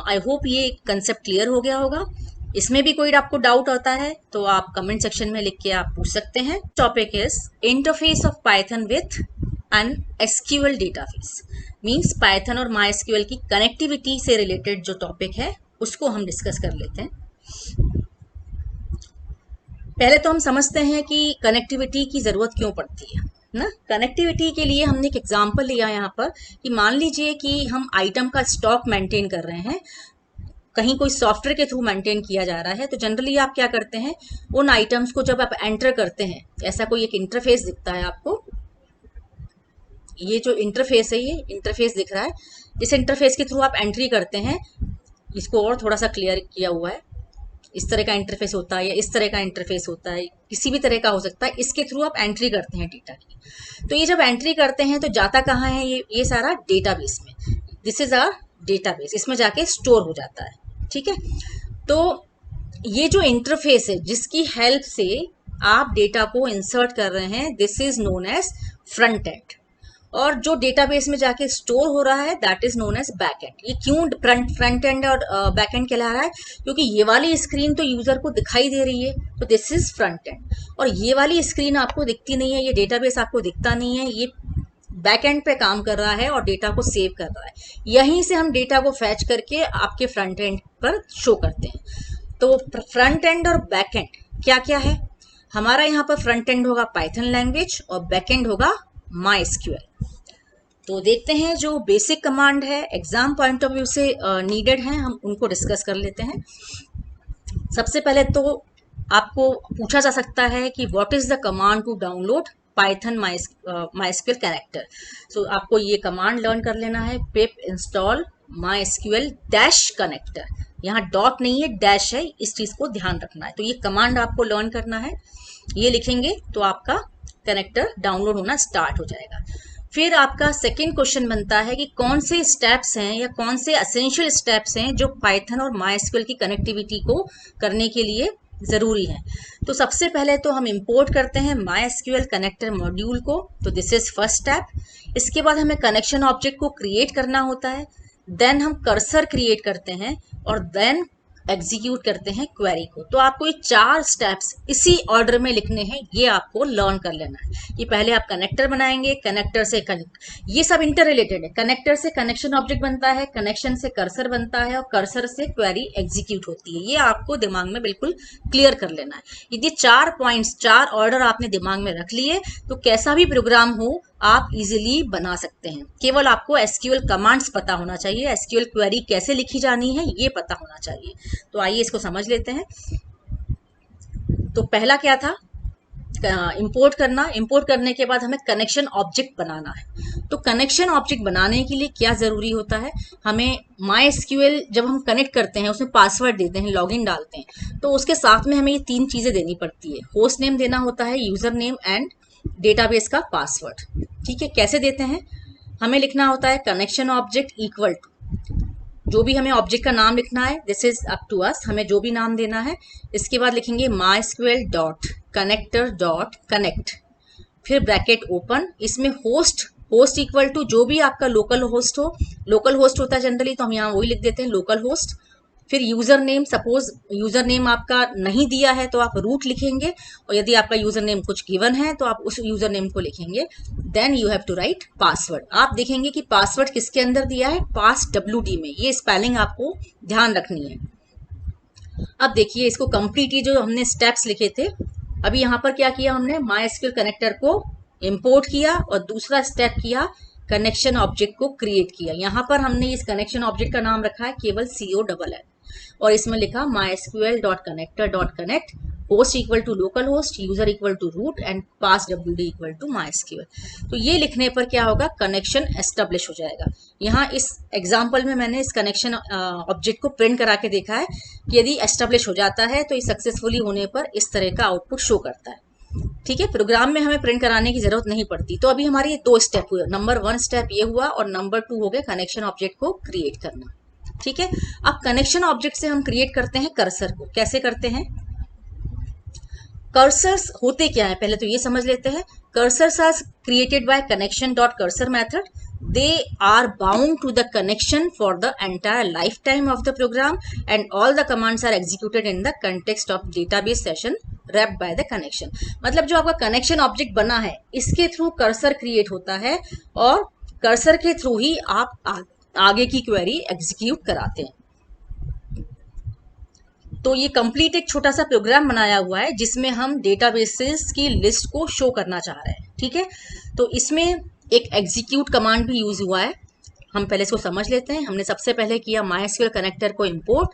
A: आई होप ये कंसेप्ट क्लियर हो गया होगा। इसमें भी कोई आपको डाउट आता है तो आप कमेंट सेक्शन में लिख के आप पूछ सकते हैं। Topic is interface of Python with an SQL database. Means Python और माइस्क्यूएल की कनेक्टिविटी से रिलेटेड जो टॉपिक है उसको हम डिस्कस कर लेते हैं। पहले तो हम समझते हैं कि कनेक्टिविटी की जरूरत क्यों पड़ती है ना। कनेक्टिविटी के लिए हमने एक एग्जांपल लिया यहाँ पर कि मान लीजिए कि हम आइटम का स्टॉक मेंटेन कर रहे हैं, कहीं कोई सॉफ्टवेयर के थ्रू मेंटेन किया जा रहा है। तो जनरली आप क्या करते हैं, उन आइटम्स को जब आप एंटर करते हैं, ऐसा कोई एक इंटरफेस दिखता है आपको, ये जो इंटरफेस है ये इंटरफेस दिख रहा है, इस इंटरफेस के थ्रू आप एंट्री करते हैं। इसको और थोड़ा सा क्लियर किया हुआ है, इस तरह का इंटरफेस होता है या इस तरह का इंटरफेस होता है, किसी भी तरह का हो सकता है। इसके थ्रू आप एंट्री करते हैं डेटा की। तो ये जब एंट्री करते हैं तो जाता कहाँ है, ये सारा डेटाबेस में। दिस इज आवर डेटाबेस, इसमें जाके स्टोर हो जाता है। ठीक है, तो ये जो इंटरफेस है जिसकी हेल्प से आप डेटा को इंसर्ट कर रहे हैं, this is known as front end. और जो डेटाबेस में जाके स्टोर हो रहा है that is known as back end. ये क्यों फ्रंट एंड और बैक एंड कहला रहा है, क्योंकि ये वाली स्क्रीन तो यूजर को दिखाई दे रही है, तो दिस इज फ्रंट एंड। और ये वाली स्क्रीन आपको दिखती नहीं है, ये डेटाबेस आपको दिखता नहीं है, ये बैक एंड पे काम कर रहा है और डेटा को सेव कर रहा है। यहीं से हम डेटा को फैच करके आपके फ्रंट एंड पर शो करते हैं। तो फ्रंट एंड और बैक एंड क्या क्या है, हमारा यहाँ पर फ्रंट एंड होगा पाइथन लैंग्वेज और बैक एंड होगा माइस्क्यूएल। तो देखते हैं जो बेसिक कमांड है एग्जाम पॉइंट ऑफ व्यू से नीडेड है, हम उनको डिस्कस कर लेते हैं। सबसे पहले तो आपको पूछा जा सकता है कि what is the command to download Python MySQL connector. So आपको ये कमांड लर्न कर लेना है, pip install MySQL dash connector. यहाँ डॉट नहीं है, डैश है, इस चीज को ध्यान रखना है। तो ये कमांड आपको लर्न करना है, ये लिखेंगे तो आपका कनेक्टर डाउनलोड होना स्टार्ट हो जाएगा। फिर आपका सेकंड क्वेश्चन बनता है कि कौन से स्टेप्स हैं या कौन से एसेंशियल स्टेप्स हैं जो पाइथन और माइस्क्यूएल की कनेक्टिविटी को करने के लिए जरूरी है। तो सबसे पहले तो हम इंपोर्ट करते हैं माइस्क्यूएल कनेक्टर मॉड्यूल को, तो दिस इज फर्स्ट स्टेप। इसके बाद हमें कनेक्शन ऑब्जेक्ट को क्रिएट करना होता है, देन हम कर्सर क्रिएट करते हैं और देन एग्जीक्यूट करते हैं क्वेरी को। तो आपको ये 4 स्टेप्स इसी ऑर्डर में लिखने हैं, ये आपको लर्न कर लेना है कि पहले आप कनेक्टर बनाएंगे, कनेक्टर से ये सब इंटर रिलेटेड है। कनेक्टर से कनेक्शन ऑब्जेक्ट बनता है, कनेक्शन से कर्सर बनता है और कर्सर से क्वेरी एग्जीक्यूट होती है। ये आपको दिमाग में बिल्कुल क्लियर कर लेना है। यदि 4 पॉइंट्स 4 ऑर्डर आपने दिमाग में रख लिए तो कैसा भी प्रोग्राम हो आप इजीली बना सकते हैं। केवल आपको एसक्यूएल कमांड्स पता होना चाहिए, एसक्यूएल क्वेरी कैसे लिखी जानी है ये पता होना चाहिए। तो आइए इसको समझ लेते हैं। तो पहला क्या था, इंपोर्ट करना। इंपोर्ट करने के बाद हमें कनेक्शन ऑब्जेक्ट बनाना है। तो कनेक्शन ऑब्जेक्ट बनाने के लिए क्या जरूरी होता है, हमें MySQL जब हम कनेक्ट करते हैं उसमें पासवर्ड देते हैं, लॉगिन डालते हैं, तो उसके साथ में हमें ये 3 चीजें देनी पड़ती है। होस्ट नेम देना होता है, यूजर नेम एंड डेटाबेस का पासवर्ड। ठीक है, कैसे देते हैं, हमें लिखना होता है कनेक्शन ऑब्जेक्ट इक्वल टू, जो भी हमें ऑब्जेक्ट का नाम लिखना है, this is up to us, हमें जो भी नाम देना है। इसके बाद लिखेंगे MySQL dot connector dot connect, फिर ब्रैकेट ओपन, इसमें होस्ट इक्वल टू जो भी आपका लोकल होस्ट हो, लोकल होस्ट होता है जनरली, तो हम यहाँ वही लिख देते हैं लोकल होस्ट। फिर user name, suppose user name आपका नहीं दिया है तो आप रूट लिखेंगे, और यदि आपका यूजर नेम कुछ गिवन है तो आप उस यूजर नेम को लिखेंगे। Then you have to write password. आप देखेंगे कि पासवर्ड किसके अंदर दिया है, पास WD में, ये स्पेलिंग आपको ध्यान रखनी है। अब देखिए इसको कंप्लीट, ये जो हमने स्टेप्स लिखे थे, अभी यहाँ पर क्या किया हमने, MySQL कनेक्टर को इंपोर्ट किया और दूसरा स्टेप किया कनेक्शन ऑब्जेक्ट को क्रिएट किया। यहाँ पर हमने इस कनेक्शन ऑब्जेक्ट का नाम रखा है केवल CONN, और इसमें लिखा MySQL dot connector dot connect, host equal to local host, user equal to root and pass WD equal to MySQL। तो ये लिखने पर क्या होगा, कनेक्शन एस्टेब्लिश हो जाएगा। यहाँ इस एग्जाम्पल में मैंने इस कनेक्शन ऑब्जेक्ट को प्रिंट करा के देखा है कि यदि एस्टेब्लिश हो जाता है तो ये सक्सेसफुली होने पर इस तरह का आउटपुट शो करता है। ठीक है, प्रोग्राम में हमें प्रिंट कराने की जरूरत नहीं पड़ती। तो अभी हमारे ये 2 स्टेप हुए, नंबर 1 स्टेप ये हुआ और नंबर 2 हो गया कनेक्शन ऑब्जेक्ट को क्रिएट करना। ठीक है, अब कनेक्शन ऑब्जेक्ट से हम क्रिएट करते हैं कर्सर को। कैसे करते हैं, कर्सर्स होते क्या है पहले तो ये समझ लेते हैं। Cursors are created by connection dot cursor method, they are bound to the connection for the entire lifetime of the program and all the commands are executed in the context of database session wrapped by the connection। मतलब जो आपका connection object बना है इसके through cursor create होता है और cursor के थ्रू ही आप आगे की क्वेरी एग्जीक्यूट कराते हैं। तो ये कंप्लीट एक छोटा सा प्रोग्राम बनाया हुआ है जिसमें हम डेटाबेसेस की लिस्ट को शो करना चाह रहे हैं। ठीक है, तो इसमें एक एग्जीक्यूट कमांड भी यूज हुआ है, हम पहले इसको समझ लेते हैं। हमने सबसे पहले किया MySQL कनेक्टर को import,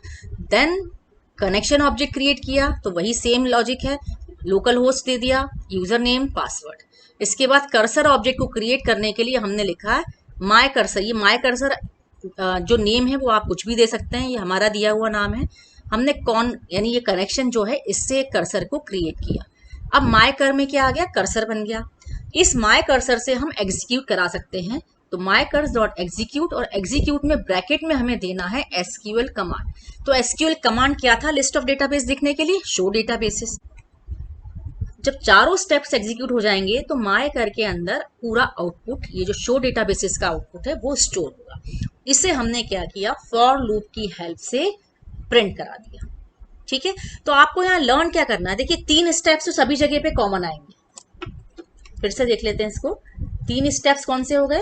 A: then connection object create किया, तो वही सेम लॉजिक है, लोकल होस्ट दे दिया, यूजर नेम पासवर्ड। इसके बाद कर्सर ऑब्जेक्ट को क्रिएट करने के लिए हमने लिखा है माय कर्सर। ये माय कर्सर जो नेम है वो आप कुछ भी दे सकते हैं, ये हमारा दिया हुआ नाम है। हमने यानी ये कनेक्शन जो है इससे कर्सर को क्रिएट किया। अब माय कर में क्या आ गया, कर्सर बन गया। इस माय कर्सर से हम एग्जीक्यूट करा सकते हैं, तो माय कर्स डॉट एग्जीक्यूट, और एग्जीक्यूट में ब्रैकेट में हमें देना है SQL कमांड। तो SQL कमांड क्या था, लिस्ट ऑफ डेटाबेस दिखने के लिए शो डेटाबेसेस। जब चारों स्टेप्स एग्जीक्यूट हो जाएंगे तो माय कर के अंदर पूरा आउटपुट, ये जो शो डेटाबेसेस का आउटपुट है वो स्टोर होगा। इसे हमने क्या किया, फॉर लूप की हेल्प से प्रिंट करा दिया। ठीक है, तो आपको यहाँ लर्न क्या करना है, देखिए 3 स्टेप्स तो सभी जगह पे कॉमन आएंगे। फिर से देख लेते हैं इसको, 3 स्टेप्स कौन से हो गए,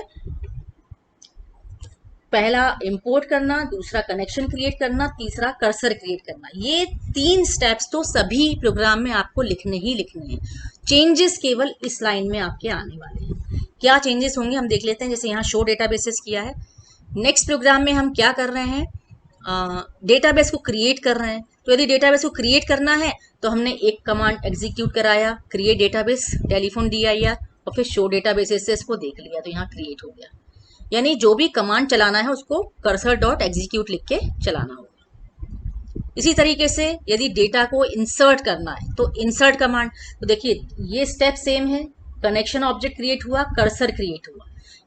A: पहला इंपोर्ट करना, दूसरा कनेक्शन क्रिएट करना, तीसरा कर्सर क्रिएट करना। ये 3 स्टेप्स तो सभी प्रोग्राम में आपको लिखने ही लिखने हैं। चेंजेस केवल इस लाइन में आपके आने वाले हैं। क्या चेंजेस होंगे हम देख लेते हैं। जैसे यहाँ शो डेटाबेसेस किया है, नेक्स्ट प्रोग्राम में हम क्या कर रहे हैं, डेटाबेस को क्रिएट कर रहे हैं। तो यदि डेटाबेस को क्रिएट करना है तो हमने एक कमांड एग्जीक्यूट कराया, क्रिएट डेटाबेस टेलीफोन DIR, और फिर शो डेटाबेसेस से इसको देख लिया तो यहाँ क्रिएट हो गया। यानी जो भी कमांड चलाना है उसको कर्सर डॉट एग्जीक्यूट लिख के चलाना होगा। इसी तरीके से यदि डेटा को इंसर्ट करना है तो इंसर्ट कमांड, तो देखिए ये स्टेप सेम है, कनेक्शन ऑब्जेक्ट क्रिएट हुआ, कर्सर क्रिएट हुआ।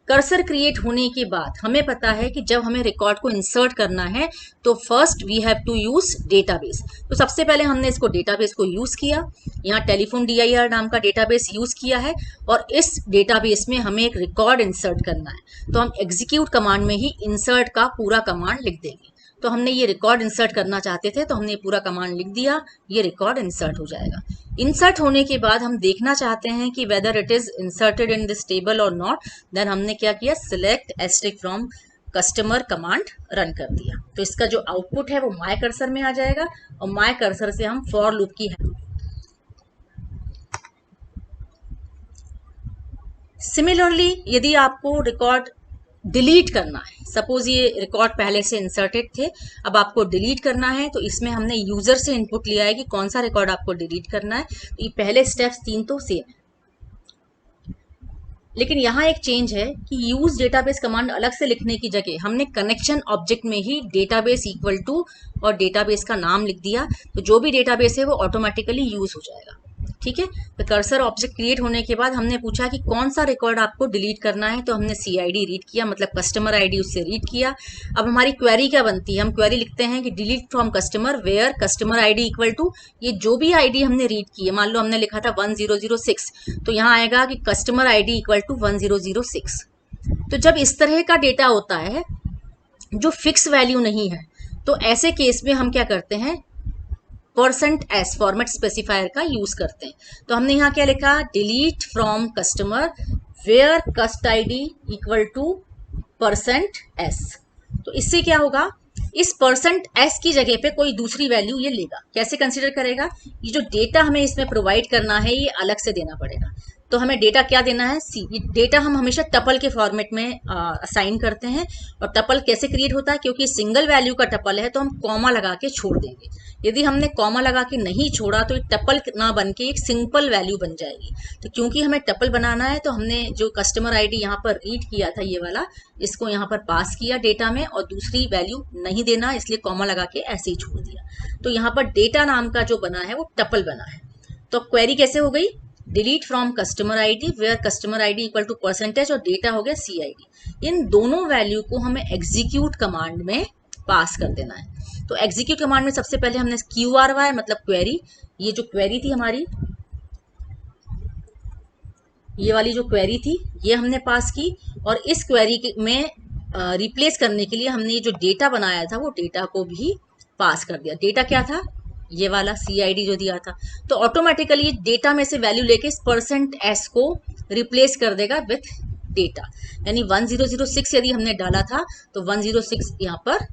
A: कर्सर क्रिएट होने के बाद हमें पता है कि जब हमें रिकॉर्ड को इंसर्ट करना है तो first we have to use database. तो सबसे पहले हमने इसको डेटाबेस को यूज किया, यहाँ टेलीफोन DIR नाम का डेटाबेस यूज किया है, और इस डेटाबेस में हमें एक रिकॉर्ड इंसर्ट करना है। तो हम एग्जीक्यूट कमांड में ही इंसर्ट का पूरा कमांड लिख देंगे। तो हमने ये रिकॉर्ड इंसर्ट करना चाहते थे तो हमने पूरा कमांड लिख दिया, ये रिकॉर्ड इंसर्ट हो जाएगा। इंसर्ट होने के बाद हम देखना चाहते हैं कि whether it is inserted in this table और नॉट, देन हमने क्या किया, select asterisk from customer command run कर दिया। तो इसका जो आउटपुट है वो माय कर्सर में आ जाएगा, और माय कर्सर से हम फॉर लूप की सिमिलरली यदि आपको रिकॉर्ड डिलीट करना है, सपोज ये रिकॉर्ड पहले से इंसर्टेड थे, अब आपको डिलीट करना है, तो इसमें हमने यूजर से इनपुट लिया है कि कौन सा रिकॉर्ड आपको डिलीट करना है। तो ये पहले स्टेप्स 3 तो सेम है, लेकिन यहाँ एक चेंज है कि यूज डेटाबेस कमांड अलग से लिखने की जगह हमने कनेक्शन ऑब्जेक्ट में ही डेटाबेस इक्वल टू और डेटाबेस का नाम लिख दिया, तो जो भी डेटाबेस है वो ऑटोमेटिकली यूज हो जाएगा। ठीक है, तो कर्सर ऑब्जेक्ट क्रिएट होने के बाद हमने पूछा कि कौन सा रिकॉर्ड आपको डिलीट करना है, तो हमने CID रीड किया, मतलब कस्टमर ID उससे रीड किया। अब हमारी क्वेरी क्या बनती है, हम क्वेरी लिखते हैं कि delete from customer where customer ID equal to, ये जो भी ID हमने रीड की है, मान लो हमने लिखा था 1006, तो यहाँ आएगा कि कस्टमर ID इक्वल टू 1006। तो जब इस तरह का डेटा होता है जो फिक्स वैल्यू नहीं है, तो ऐसे केस में हम क्या करते हैं, %s फॉर्मेट स्पेसिफायर का यूज करते हैं। तो हमने यहाँ क्या लिखा, डिलीट फ्रॉम कस्टमर वेयर कस्ट ID इक्वल टू %s। तो इससे क्या होगा, इस %s की जगह पे कोई दूसरी वैल्यू ये लेगा। कैसे कंसीडर करेगा, ये जो डेटा हमें इसमें प्रोवाइड करना है ये अलग से देना पड़ेगा। तो हमें डेटा क्या देना है, ये डेटा हम हमेशा टपल के फॉर्मेट में असाइन करते हैं। और टपल कैसे क्रिएट होता है, क्योंकि सिंगल वैल्यू का टपल है तो हम कॉमा लगा के छोड़ देंगे। यदि हमने कॉमा लगा के नहीं छोड़ा तो ये टपल ना बन के एक सिंपल वैल्यू बन जाएगी। तो क्योंकि हमें टपल बनाना है, तो हमने जो कस्टमर ID यहाँ पर रीड किया था ये वाला, इसको यहाँ पर पास किया डेटा में, और दूसरी वैल्यू नहीं देना, इसलिए कॉमा लगा के ऐसे ही छोड़ दिया। तो यहाँ पर डेटा नाम का जो बना है वो टपल बना है। तो क्वेरी कैसे हो गई, delete from customer ID where customer ID equal to % और डेटा हो गया CID। इन दोनों वैल्यू को हमें एग्जीक्यूट कमांड में पास कर देना है। तो एग्जीक्यूट कमांड में सबसे पहले हमने QRY मतलब क्वेरी, ये जो क्वेरी थी हमारी, ये वाली जो क्वेरी थी ये हमने पास की, और इस क्वेरी में रिप्लेस करने के लिए हमने ये जो डेटा बनाया था वो डेटा को भी पास कर दिया। डेटा क्या था, ये वाला CID जो दिया था। तो ऑटोमेटिकली डेटा में से वैल्यू लेके इस %s को रिप्लेस कर देगा विथ डेटा, यानी 1006 यदि हमने डाला था तो 106 यहाँ पर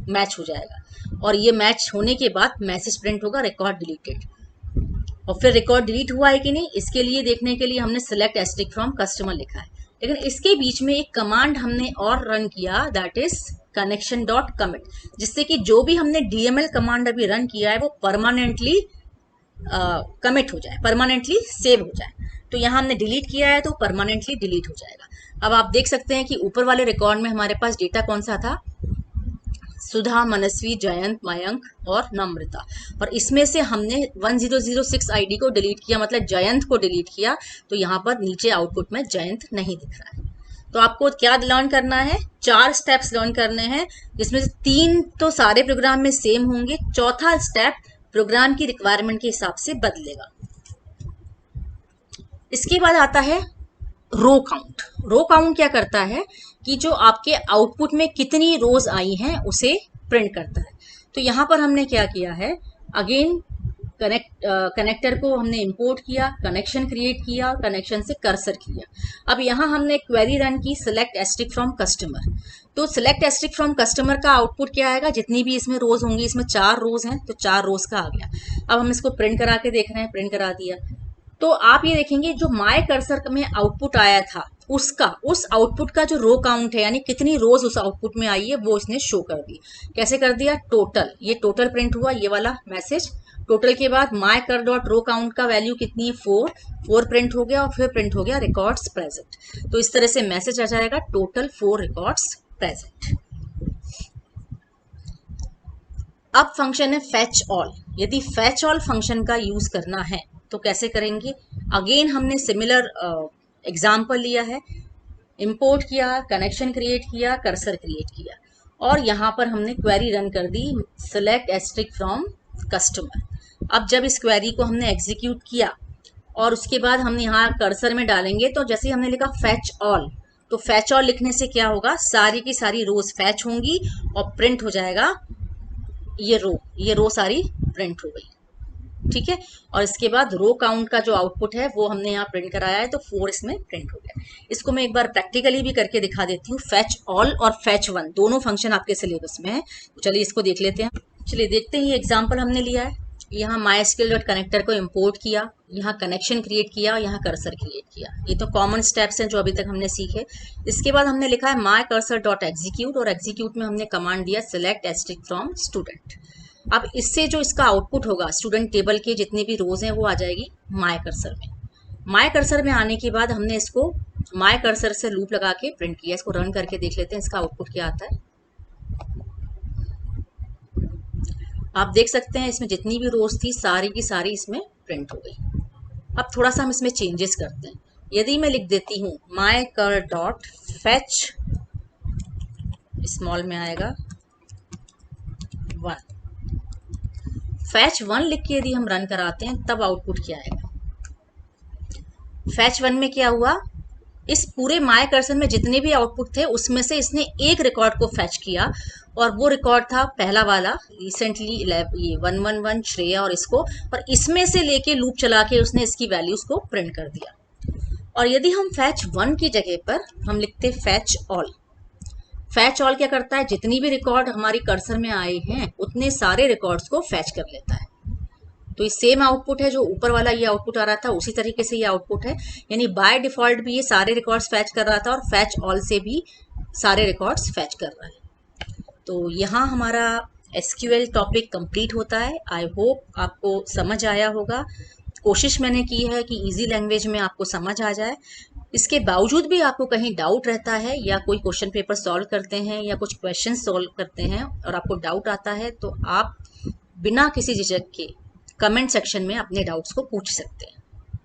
A: मैच हो जाएगा। और ये मैच होने के बाद मैसेज प्रिंट होगा, रिकॉर्ड डिलीटेड। और फिर रिकॉर्ड डिलीट हुआ है कि नहीं, इसके लिए देखने के लिए हमने सेलेक्ट एस्ट्रिक फ्रॉम कस्टमर लिखा है। लेकिन इसके बीच में एक कमांड हमने और रन किया, दैट इज connection.commit, जिससे कि जो भी हमने DML कमांड अभी रन किया है वो परमानेंटली कमिट हो जाए, परमानेंटली सेव हो जाए। तो यहाँ हमने डिलीट किया है तो परमानेंटली डिलीट हो जाएगा। अब आप देख सकते हैं कि ऊपर वाले रिकॉर्ड में हमारे पास डेटा कौन सा था, सुधा, मनस्वी, जयंत, मयंक और नम्रता, और इसमें से हमने 1006 ID को डिलीट किया, मतलब जयंत को डिलीट किया। तो यहाँ पर नीचे आउटपुट में जयंत नहीं दिख रहा है। तो आपको क्या लर्न करना है, 4 स्टेप्स लर्न करने हैं, जिसमें से 3 तो सारे प्रोग्राम में सेम होंगे, चौथा स्टेप प्रोग्राम की रिक्वायरमेंट के हिसाब से बदलेगा। इसके बाद आता है रो काउंट। रो काउंट क्या करता है कि जो आपके आउटपुट में कितनी रोज आई हैं उसे प्रिंट करता है। तो यहाँ पर हमने क्या किया है, अगेन कनेक्टर को हमने इंपोर्ट किया, कनेक्शन क्रिएट किया, कनेक्शन से कर्सर किया। अब यहाँ हमने क्वेरी रन की, सिलेक्ट एस्ट्रिक फ्रॉम कस्टमर। तो सिलेक्ट एस्ट्रिक फ्रॉम कस्टमर का आउटपुट क्या आएगा, जितनी भी इसमें रोज होंगी, इसमें 4 रोज हैं तो 4 रोज का आ गया। अब हम इसको प्रिंट करा के देख रहे हैं, प्रिंट करा दिया। तो आप ये देखेंगे जो माय कर्सर में आउटपुट आया था उस आउटपुट का जो रो काउंट है, यानी कितनी रोज उस आउटपुट में आई है, वो इसने शो कर दी। कैसे कर दिया, टोटल, ये टोटल प्रिंट हुआ, ये वाला मैसेज टोटल के बाद माय कर डॉट रो काउंट का वैल्यू कितनी है, 4 प्रिंट हो गया, और फिर प्रिंट हो गया रिकॉर्ड्स प्रेजेंट। तो इस तरह से मैसेज आ जाएगा टोटल 4 रिकॉर्ड्स प्रेजेंट। अब फंक्शन है फेच ऑल। यदि फेच ऑल फंक्शन का यूज करना है तो कैसे करेंगे, अगेन हमने सिमिलर एग्जाम्पल लिया है, इंपोर्ट किया, कनेक्शन क्रिएट किया, कर्सर क्रिएट किया, और यहाँ पर हमने क्वेरी रन कर दी, सेलेक्ट एस्ट्रिक फ्रॉम कस्टमर। अब जब इस क्वेरी को हमने एग्जीक्यूट किया और उसके बाद हमने यहाँ कर्सर में डालेंगे, तो जैसे हमने लिखा फैच ऑल, तो फैच ऑल लिखने से क्या होगा, सारी की सारी रोज फैच होंगी और प्रिंट हो जाएगा ये रो सारी प्रिंट हो गई। ठीक है, और इसके बाद रो काउंट का जो आउटपुट है वो हमने यहाँ प्रिंट कराया है, तो 4 इसमें प्रिंट हो गया। इसको मैं एक बार प्रैक्टिकली भी करके दिखा देती हूँ। फैच ऑल और फैच वन दोनों फंक्शन आपके सिलेबस में है, तो चलिए इसको देख लेते हैं। चलिए देखते हैं, ये एग्जाम्पल हमने लिया है, यहाँ MySQL डॉट कनेक्टर को इंपोर्ट किया, यहाँ कनेक्शन क्रिएट किया और यहाँ कर्सर क्रिएट किया। ये तो कॉमन स्टेप्स हैं जो अभी तक हमने सीखे। इसके बाद हमने लिखा है माई कर्सर डॉट एग्जीक्यूट, और एग्जीक्यूट में हमने कमांड दिया सिलेक्ट एस्ट्रिक फ्रॉम स्टूडेंट। अब इससे जो इसका आउटपुट होगा स्टूडेंट टेबल के जितनी भी रोज हैं वो आ जाएगी माई कर्सर में। माई कर्सर में आने के बाद हमने इसको माई कर्सर से लूप लगा के प्रिंट किया। इसको रन करके देख लेते हैं इसका आउटपुट क्या आता है। आप देख सकते हैं इसमें जितनी भी रोज थी सारी की सारी इसमें प्रिंट हो गई। अब थोड़ा सा हम इसमें चेंजेस करते हैं। यदि मैं लिख देती हूँ माई कर डॉट फैच, स्मॉल में आएगा 1, फैच 1 लिख के यदि हम रन कराते हैं तब आउटपुट क्या आएगा। फैच 1 में क्या हुआ, इस पूरे माय कर्सर में जितने भी आउटपुट थे उसमें से इसने एक रिकॉर्ड को फैच किया, और वो रिकॉर्ड था पहला वाला रिसेंटली ये 111 श्रेया और इसको, और इसमें से लेके लूप चला के उसने इसकी वैल्यूज को प्रिंट कर दिया। और यदि हम फैच 1 की जगह पर हम लिखते फैच ऑल, फैच ऑल क्या करता है, जितनी भी रिकॉर्ड हमारी कर्सर में आए हैं उतने सारे रिकॉर्ड्स को फैच कर लेता है। तो ये सेम आउटपुट है जो ऊपर वाला ये आउटपुट आ रहा था, उसी तरीके से ये आउटपुट है। यानी बाय डिफॉल्ट भी ये सारे रिकॉर्ड्स फैच कर रहा था और फैच ऑल से भी सारे रिकॉर्ड्स फैच कर रहा है। तो यहाँ हमारा एसक्यूएल टॉपिक कंप्लीट होता है। आई होप आपको समझ आया होगा। कोशिश मैंने की है कि इजी लैंग्वेज में आपको समझ आ जाए। इसके बावजूद भी आपको कहीं डाउट रहता है या कोई क्वेश्चन पेपर सॉल्व करते हैं या कुछ क्वेश्चन सॉल्व करते हैं और आपको डाउट आता है, तो आप बिना किसी झिझक के कमेंट सेक्शन में अपने डाउट्स को पूछ सकते हैं।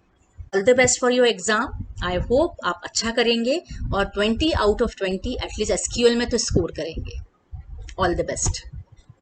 A: All the best for your exam. I hope आप अच्छा करेंगे और 20 आउट ऑफ 20 एटलीस्ट एसक्यूएल में तो स्कोर करेंगे। All the best.